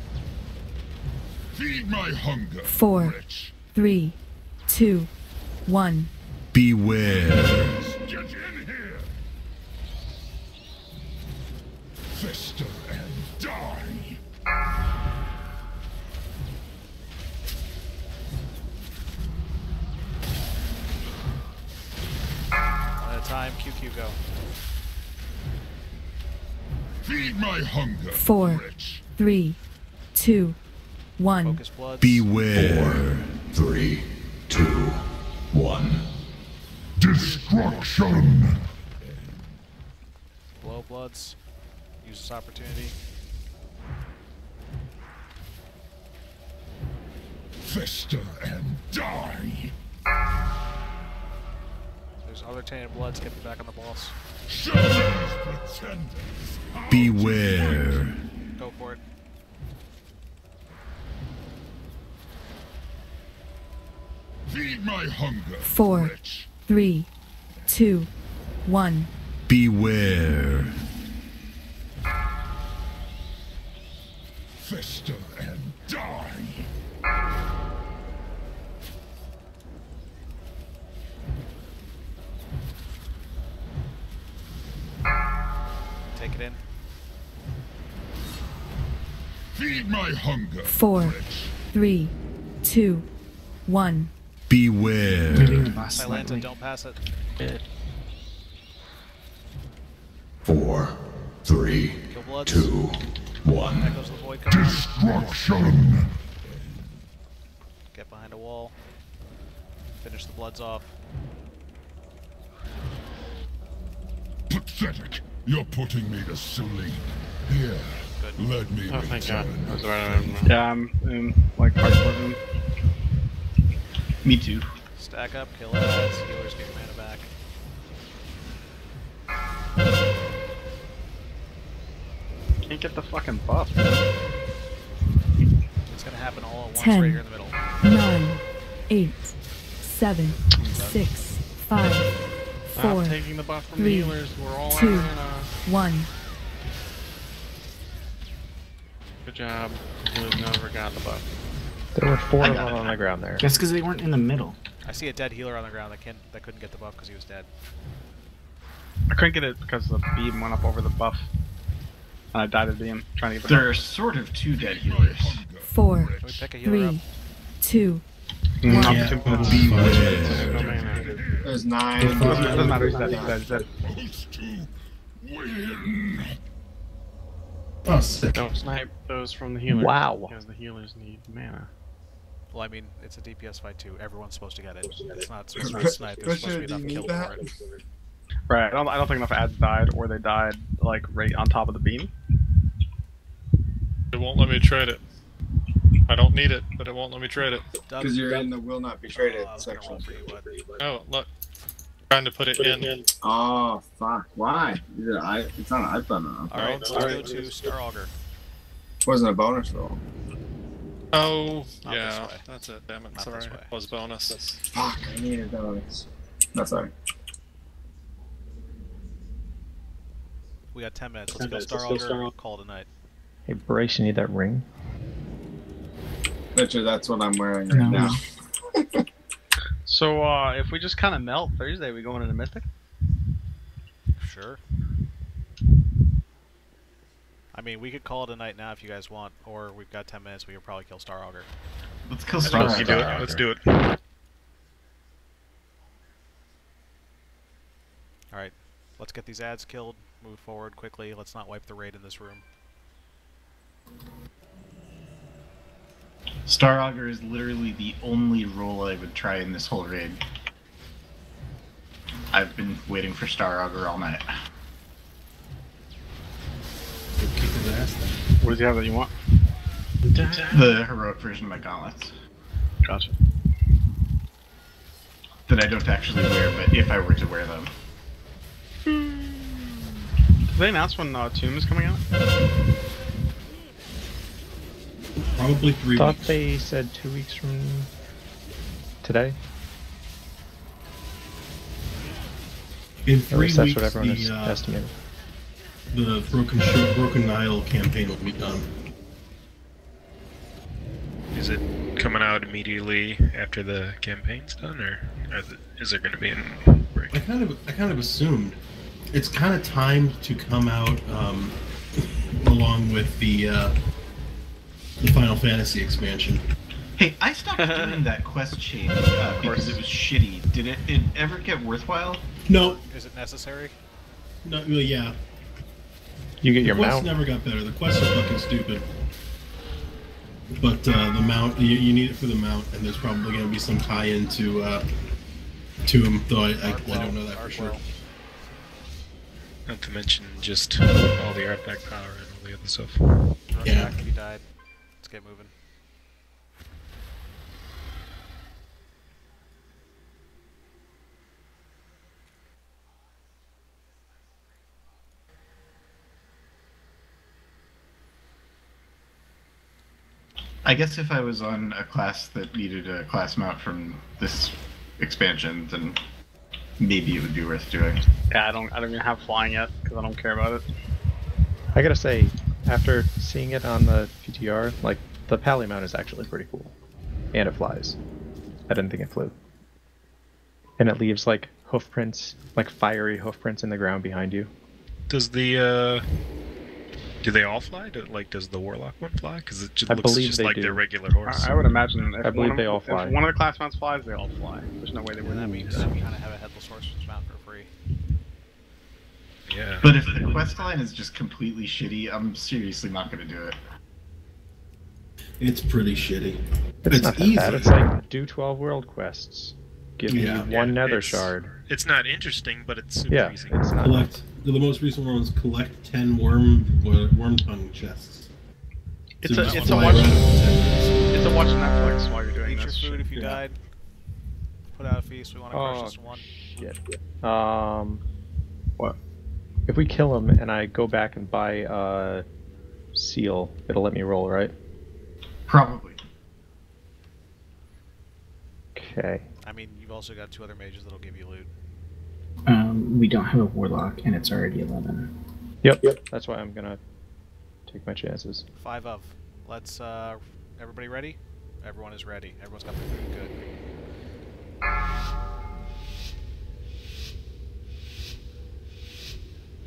Speaker 9: Feed my hunger.
Speaker 14: 4, 3, 2, 1.
Speaker 9: Beware. Get in here. Fester and die.
Speaker 2: One at a time, QQ go.
Speaker 9: Feed my hunger.
Speaker 14: 4, 3, 2, 1.
Speaker 2: Focus bloods.
Speaker 9: Beware. 4, 3, 2, 1. Destruction.
Speaker 2: Blow bloods. Use this opportunity.
Speaker 9: Fester and die.
Speaker 2: There's other tainted bloods. Get me back on the boss.
Speaker 9: Beware.
Speaker 2: Go for it.
Speaker 9: Feed my hunger.
Speaker 14: 4, 3, 2, 1.
Speaker 9: Beware. Fester and die.
Speaker 2: Take it in.
Speaker 9: Feed my hunger.
Speaker 14: 4, 3, 2, 1.
Speaker 5: Moving
Speaker 9: Beware.
Speaker 5: the boss
Speaker 2: Silenta,
Speaker 5: slightly.
Speaker 2: don't pass it.
Speaker 9: 4, 3,
Speaker 2: Kill bloods.
Speaker 9: 2, 1.
Speaker 2: Echoes of the void coming.
Speaker 9: Destruction.
Speaker 2: Get behind a wall. Finish the bloods off.
Speaker 9: Pathetic. You're putting me to sleep. Here,
Speaker 2: Good.
Speaker 9: let me
Speaker 13: Oh, thank God.
Speaker 9: return.
Speaker 13: That was right on him.
Speaker 1: Yeah, I'm in like hardcore room.
Speaker 11: Me too.
Speaker 2: Stack up, kill ads. Healers get your mana back.
Speaker 1: Can't get the fucking buff, man.
Speaker 2: It's gonna happen all at once
Speaker 14: 10,
Speaker 2: right here in the middle.
Speaker 14: 9, 8, 7, 6, 5, 4,
Speaker 3: Stop taking the buff from
Speaker 14: 3,
Speaker 3: the healers. We're all
Speaker 14: 2,
Speaker 3: out.
Speaker 14: 1.
Speaker 3: Good job. The healers never got the buff.
Speaker 16: There were 4 of them on the ground there.
Speaker 5: That's because they weren't in the middle.
Speaker 2: I see a dead healer on the ground that couldn't get the buff because he was dead.
Speaker 1: I couldn't get it because the beam went up over the buff. And I died at the beam trying to get it
Speaker 11: There
Speaker 1: up.
Speaker 11: are sort of 2 dead healers.
Speaker 14: 4,
Speaker 2: Can we pick a healer up?
Speaker 14: 3, 2,
Speaker 1: Mm,
Speaker 14: 1.
Speaker 1: yeah.
Speaker 13: No mana.
Speaker 10: There's 9.
Speaker 1: It doesn't matter, he's dead, he's dead, he's dead.
Speaker 9: Supposed to win.
Speaker 6: Oh, sick.
Speaker 3: Don't snipe those from the healers.
Speaker 16: Wow.
Speaker 3: Because the healers need mana.
Speaker 2: Well, I mean, it's a DPS fight too. Everyone's supposed to get it. It's not supposed to be sniped. There's supposed to be enough kill for it.
Speaker 1: Right, I don't think enough ads died, or they died like right on top of the beam.
Speaker 18: It won't let me trade it. I don't need it, but it won't let me trade it.
Speaker 10: Because you're in the will not be traded
Speaker 2: I was gonna roll
Speaker 10: section.
Speaker 2: for you, bud.
Speaker 18: Oh, look. Trying to put it in.
Speaker 10: Oh, fuck. Why? It's not an iPhone enough.
Speaker 2: Alright, let's go to Star Augur.
Speaker 10: Wasn't a bonus roll.
Speaker 18: Oh,
Speaker 2: Not
Speaker 18: yeah.
Speaker 2: this way.
Speaker 18: That's it. Damn it.
Speaker 2: Not
Speaker 18: Sorry.
Speaker 2: this way.
Speaker 18: It was bonus.
Speaker 10: Fuck, I needed bonus. That's alright.
Speaker 2: We got 10 minutes. Let's kill Star Augur. Call tonight.
Speaker 16: Hey, Bryce, you need that ring?
Speaker 10: Bet you that's what I'm wearing right now.
Speaker 1: So, if we just kind of melt Thursday, we going into Mystic?
Speaker 2: Sure. I mean, we could call it a night now if you guys want, or we've got 10 minutes. We could probably kill Star Augur.
Speaker 11: Let's kill Star Augur.
Speaker 18: Let's do it.
Speaker 2: Alright, let's get these ads killed. move forward quickly. Let's not wipe the raid in this room.
Speaker 11: Star Augur is literally the only role I would try in this whole raid. I've been waiting for Star Augur all night.
Speaker 6: Kick his ass then.
Speaker 1: What does he have that you want?
Speaker 11: The heroic version of my gauntlets.
Speaker 1: Gotcha.
Speaker 11: That I don't actually wear, but if I were to wear them.
Speaker 1: Did they announce when Tomb is coming out?
Speaker 6: Probably 3
Speaker 16: Thought
Speaker 6: weeks.
Speaker 16: they said 2 weeks from today.
Speaker 6: In
Speaker 16: Or
Speaker 6: 3
Speaker 16: least that's
Speaker 6: weeks,
Speaker 16: what everyone is
Speaker 6: the,
Speaker 16: estimating.
Speaker 6: the Broken Nile campaign will be done.
Speaker 4: Is it coming out immediately after the campaign's done, or is there going to be a break?
Speaker 6: I kind of assumed it's kind of timed to come out along with the Final Fantasy expansion.
Speaker 11: Hey, I stopped doing that quest chain because it was shitty. Did it ever get worthwhile?
Speaker 6: No.
Speaker 2: Is it necessary?
Speaker 6: No, well, yeah.
Speaker 16: You get your
Speaker 6: the quests
Speaker 16: mount.
Speaker 6: never got better. The quests are fucking stupid. But the mount, you need it for the mount, and there's probably going to be some tie-in to him, though I don't know that for sure.
Speaker 4: Not to mention just all the artifact power and all the other stuff.
Speaker 2: Run back if you died. Let's get moving.
Speaker 11: I guess if I was on a class that needed a class mount from this expansion, then maybe it would be worth doing.
Speaker 1: Yeah, I don't even have flying yet because I don't care about it.
Speaker 16: I gotta say, after seeing it on the PTR, like, the Pally mount is actually pretty cool. And it flies. I didn't think it flew. And it leaves, like, hoof prints, like fiery hoof prints in the ground behind you.
Speaker 4: Does the do they all fly? Does the Warlock one fly? Because it just looks just like their regular horse.
Speaker 1: I would imagine if
Speaker 16: I believe they all fly.
Speaker 1: If one of the class mounts flies, they all fly. There's no way they wouldn't.
Speaker 2: That means you kind of have a headless horseman's mount for free.
Speaker 4: Yeah.
Speaker 11: But if the quest line is just completely shitty, I'm seriously not going to do it.
Speaker 6: It's pretty shitty.
Speaker 16: It's not that bad. It's like, do 12 world quests. Give me one nether shard.
Speaker 4: It's not interesting, but it's super easy.
Speaker 16: It's not.
Speaker 6: Collect the most recent one was collect 10 worm tongue chests.
Speaker 1: It's a watch Netflix while you're doing
Speaker 2: Eat
Speaker 1: this.
Speaker 2: your food if you died. Put out a feast. We want to crush this one.
Speaker 16: Shit.
Speaker 1: What?
Speaker 16: If we kill him and I go back and buy seal, it'll let me roll, right?
Speaker 11: Probably.
Speaker 16: Okay.
Speaker 2: I mean, you've also got 2 other mages that'll give you loot.
Speaker 5: We don't have a warlock, and it's already 11.
Speaker 16: Yep. That's why I'm gonna take my chances.
Speaker 2: 5 of. Let's, everybody ready? Everyone is ready. Everyone's got their food. Good.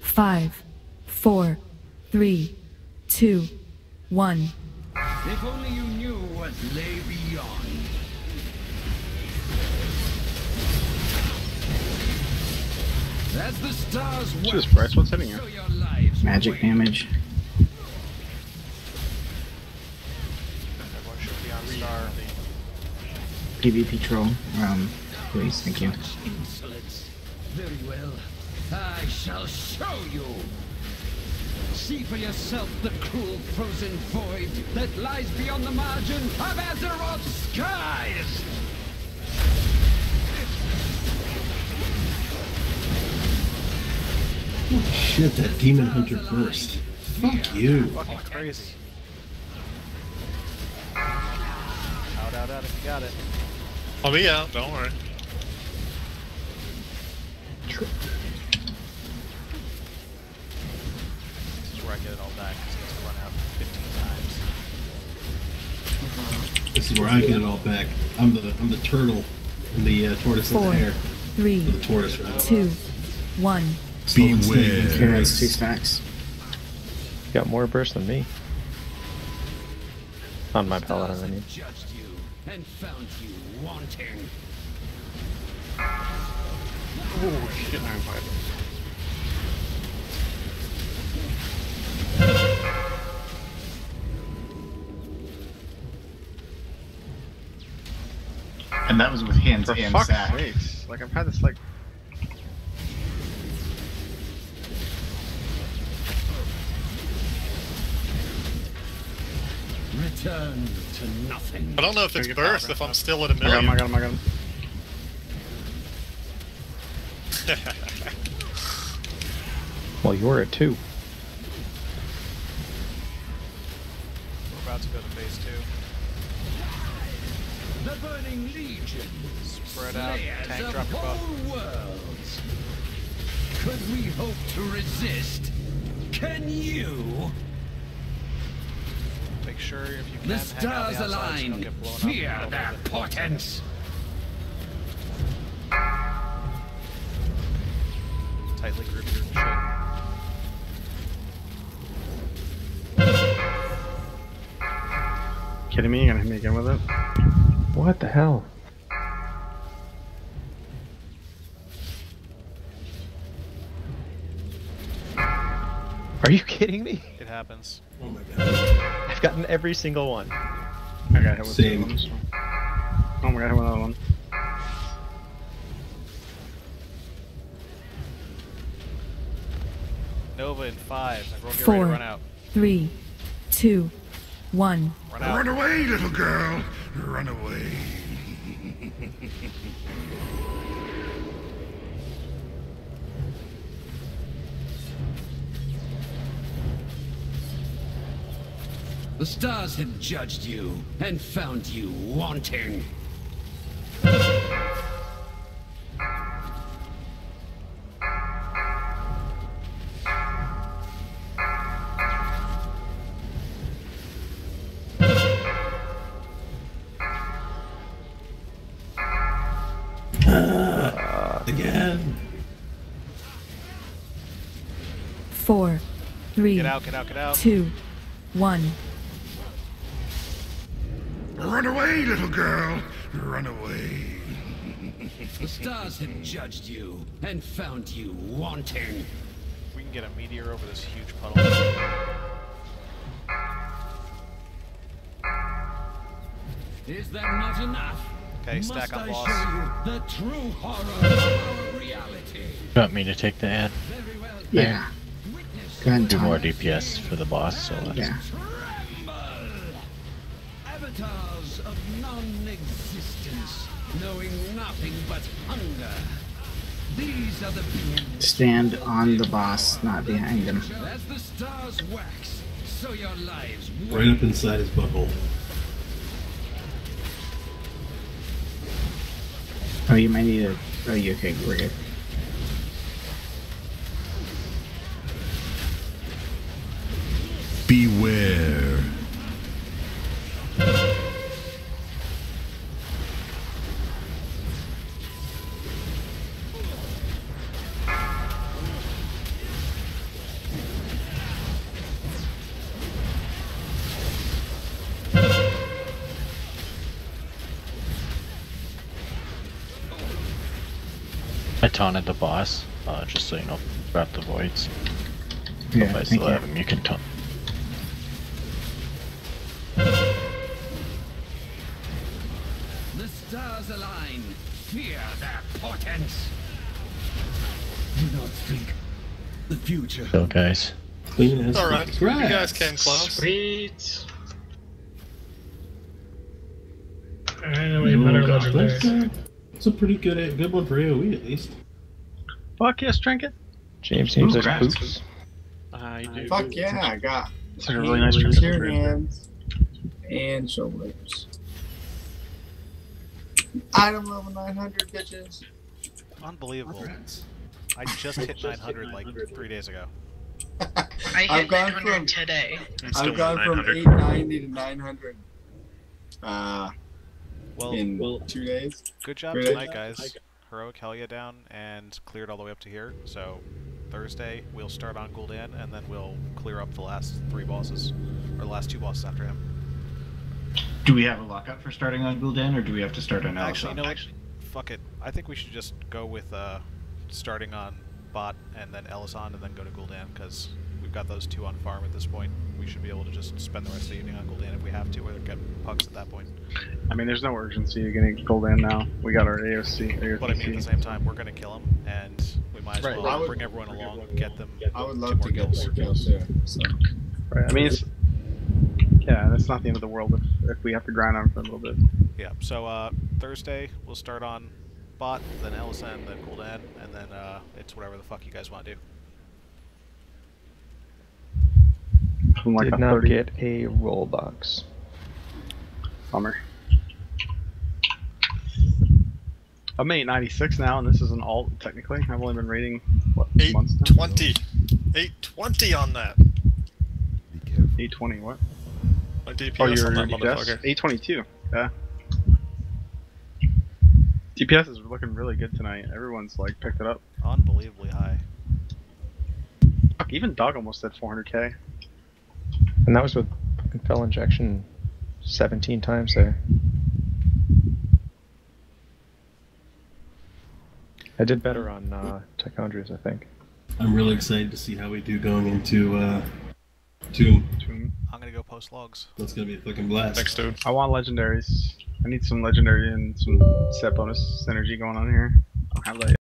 Speaker 14: Five, 4, 3, 2, 1.
Speaker 8: If only you knew what lay beyond. As the stars
Speaker 1: Jesus Christ, what's hitting you?
Speaker 5: Magic damage.
Speaker 2: Everyone should be on star.
Speaker 5: PvP troll. Please, thank you.
Speaker 8: Insolence. Very well. I shall show you. See for yourself the cruel frozen void that lies beyond the margin of Azeroth's skies.
Speaker 6: Holy shit, that Demon Hunter burst. Fuck you.
Speaker 2: Fucking crazy. Out if you got it.
Speaker 18: I'll be out, don't worry.
Speaker 2: This is where I get it all back, because he has to run out 15 times.
Speaker 6: This is where I get it all back. I'm the turtle and the tortoise in the
Speaker 14: 4,
Speaker 6: hair.
Speaker 14: 3,
Speaker 6: The tortoise, rather.
Speaker 14: 2, 1.
Speaker 6: Beware.
Speaker 5: Carries 2 stacks.
Speaker 16: Got more burst than me. On my paladin, I mean.
Speaker 8: Judged you and found you wanting.
Speaker 1: Oh shit, I'm fighting.
Speaker 11: And that was with hands
Speaker 1: For
Speaker 11: and
Speaker 1: fuck's
Speaker 11: sack.
Speaker 1: sakes. Like, I've had this, like...
Speaker 8: Return to nothing.
Speaker 18: I don't know if it's burst if I'm still at a
Speaker 1: I got
Speaker 18: million.
Speaker 1: him, I got him, I got him.
Speaker 16: Well, you were at 2.
Speaker 2: We're about to go to phase 2.
Speaker 8: The Burning Legion.
Speaker 2: Spread out.
Speaker 8: Slayers
Speaker 2: Tank,
Speaker 8: of
Speaker 2: drop your buff.
Speaker 8: whole worlds. Could we hope to resist? Can you?
Speaker 2: Make sure if you can
Speaker 8: The
Speaker 2: hang out
Speaker 8: stars
Speaker 2: the outside so you don't
Speaker 8: align.
Speaker 2: get blown up.
Speaker 8: Fear
Speaker 2: Don't
Speaker 8: their
Speaker 2: get-
Speaker 8: portents.
Speaker 2: Tightly group your shit.
Speaker 1: Kidding me? You're gonna hit me again with it?
Speaker 16: What the hell? Are you kidding me?
Speaker 2: It happens.
Speaker 6: Oh my god.
Speaker 16: I've gotten every single one.
Speaker 1: I got hit with
Speaker 6: Same.
Speaker 1: 2 ones. Oh my god, I hit with another one.
Speaker 2: Nova in 5. Everyone get ready to
Speaker 14: 4,
Speaker 2: run out.
Speaker 14: 3, 2, 1.
Speaker 2: Run out.
Speaker 9: Run away, little girl. Run away.
Speaker 8: The stars have judged you and found you wanting.
Speaker 6: Again.
Speaker 14: 4, 3,
Speaker 2: Get out, get out, get out.
Speaker 14: 2, 1.
Speaker 9: Run away, little girl. Run away.
Speaker 8: The stars have judged you and found you wanting.
Speaker 2: We can get a meteor over this huge puddle.
Speaker 8: Is that not enough?
Speaker 2: Okay, stack
Speaker 8: Must
Speaker 2: on
Speaker 8: I
Speaker 2: boss.
Speaker 8: show you the true horror of our reality?
Speaker 19: You want me to take the ad?
Speaker 8: Very well.
Speaker 5: Yeah. Go ahead and
Speaker 19: Do more
Speaker 5: taunt it.
Speaker 19: DPS for the boss, so let's...
Speaker 5: Yeah.
Speaker 8: Avatars of non-existence, knowing nothing but hunger. These are the beings.
Speaker 5: Stand on the boss, not behind him.
Speaker 8: As the stars wax, so your lives
Speaker 6: Right up inside his butthole.
Speaker 5: Oh, you might need a... Oh, you okay, we're good.
Speaker 9: Beware.
Speaker 19: I taunted the boss, just so you know about the voids.
Speaker 5: Yeah,
Speaker 19: if I
Speaker 5: thank
Speaker 19: still
Speaker 5: you.
Speaker 19: have him, you can taunt.
Speaker 8: The stars align. Fear their portents. Do not think the future.
Speaker 19: So guys.
Speaker 6: Clean as
Speaker 18: Alright,
Speaker 6: fuck.
Speaker 18: you
Speaker 6: Right.
Speaker 18: guys came close.
Speaker 12: Sweet. Anyway, better legendary.
Speaker 6: It's a pretty good one for AoE at least.
Speaker 1: Fuck yes, trinket.
Speaker 16: James seems like
Speaker 11: Congrats.
Speaker 16: poops.
Speaker 3: You do.
Speaker 10: Fuck yeah, I got
Speaker 1: It's like a really nice trinket.
Speaker 10: Sheer hands and shoulders. Item level 900, bitches.
Speaker 2: Unbelievable. I just hit 900 like 3 days ago.
Speaker 21: I
Speaker 10: I've
Speaker 21: hit
Speaker 10: gone
Speaker 21: 900
Speaker 10: from-
Speaker 21: today.
Speaker 10: I've gone from
Speaker 4: 900.
Speaker 10: 890 to 900
Speaker 2: Well,
Speaker 10: in 2 days.
Speaker 2: good job
Speaker 10: 3
Speaker 2: tonight,
Speaker 10: days.
Speaker 2: guys. Heroic Helya down and cleared all the way up to here. So Thursday we'll start on Gul'dan and then we'll clear up the last 3 bosses, or the last 2 bosses after him.
Speaker 11: Do we have a lockout for starting on Gul'dan, or do we have to start on
Speaker 2: Actually,
Speaker 11: Alison?
Speaker 2: you know what? Fuck it. I think we should just go with starting on Bot and then Ellison and then go to Gul'dan because we we've got those 2 on farm at this point. We should be able to just spend the rest of the evening on Gul'dan if we have to, or get pucks at that point.
Speaker 1: I mean, there's no urgency getting Gul'dan now. We got our AOC.
Speaker 2: But I mean, at the same time, we're going to kill him, and we might as well bring everyone along, get them.
Speaker 10: I would love to get more kills too. So.
Speaker 1: Right. I mean, it's that's not the end of the world if we have to grind on for a little bit.
Speaker 2: Yeah. So Thursday we'll start on bot, then LSN, then Gul'dan, and then it's whatever the fuck you guys want to do.
Speaker 1: Like
Speaker 16: Did not get a roll box.
Speaker 1: Bummer. I'm 896 now, and this is an alt, technically. I've only been raiding, what, 2 months now?
Speaker 18: 820. 820 on that.
Speaker 1: 820, what?
Speaker 18: My DPS
Speaker 1: Oh, you're
Speaker 18: on that
Speaker 1: DPS?
Speaker 18: motherfucker.
Speaker 1: 822, yeah. DPS is looking really good tonight. Everyone's, like, picked it up.
Speaker 2: Unbelievably high.
Speaker 1: Fuck, even Doug almost did 400k.
Speaker 16: And that was with fell injection 17 times there. I did better on Tichondrius, I think.
Speaker 6: I'm really excited to see how we do going into Tomb.
Speaker 2: I'm gonna go post logs.
Speaker 6: That's gonna be a fucking blast.
Speaker 4: Thanks, dude.
Speaker 1: I want legendaries. I need some legendary and some set bonus synergy going on here. I don't have that yet.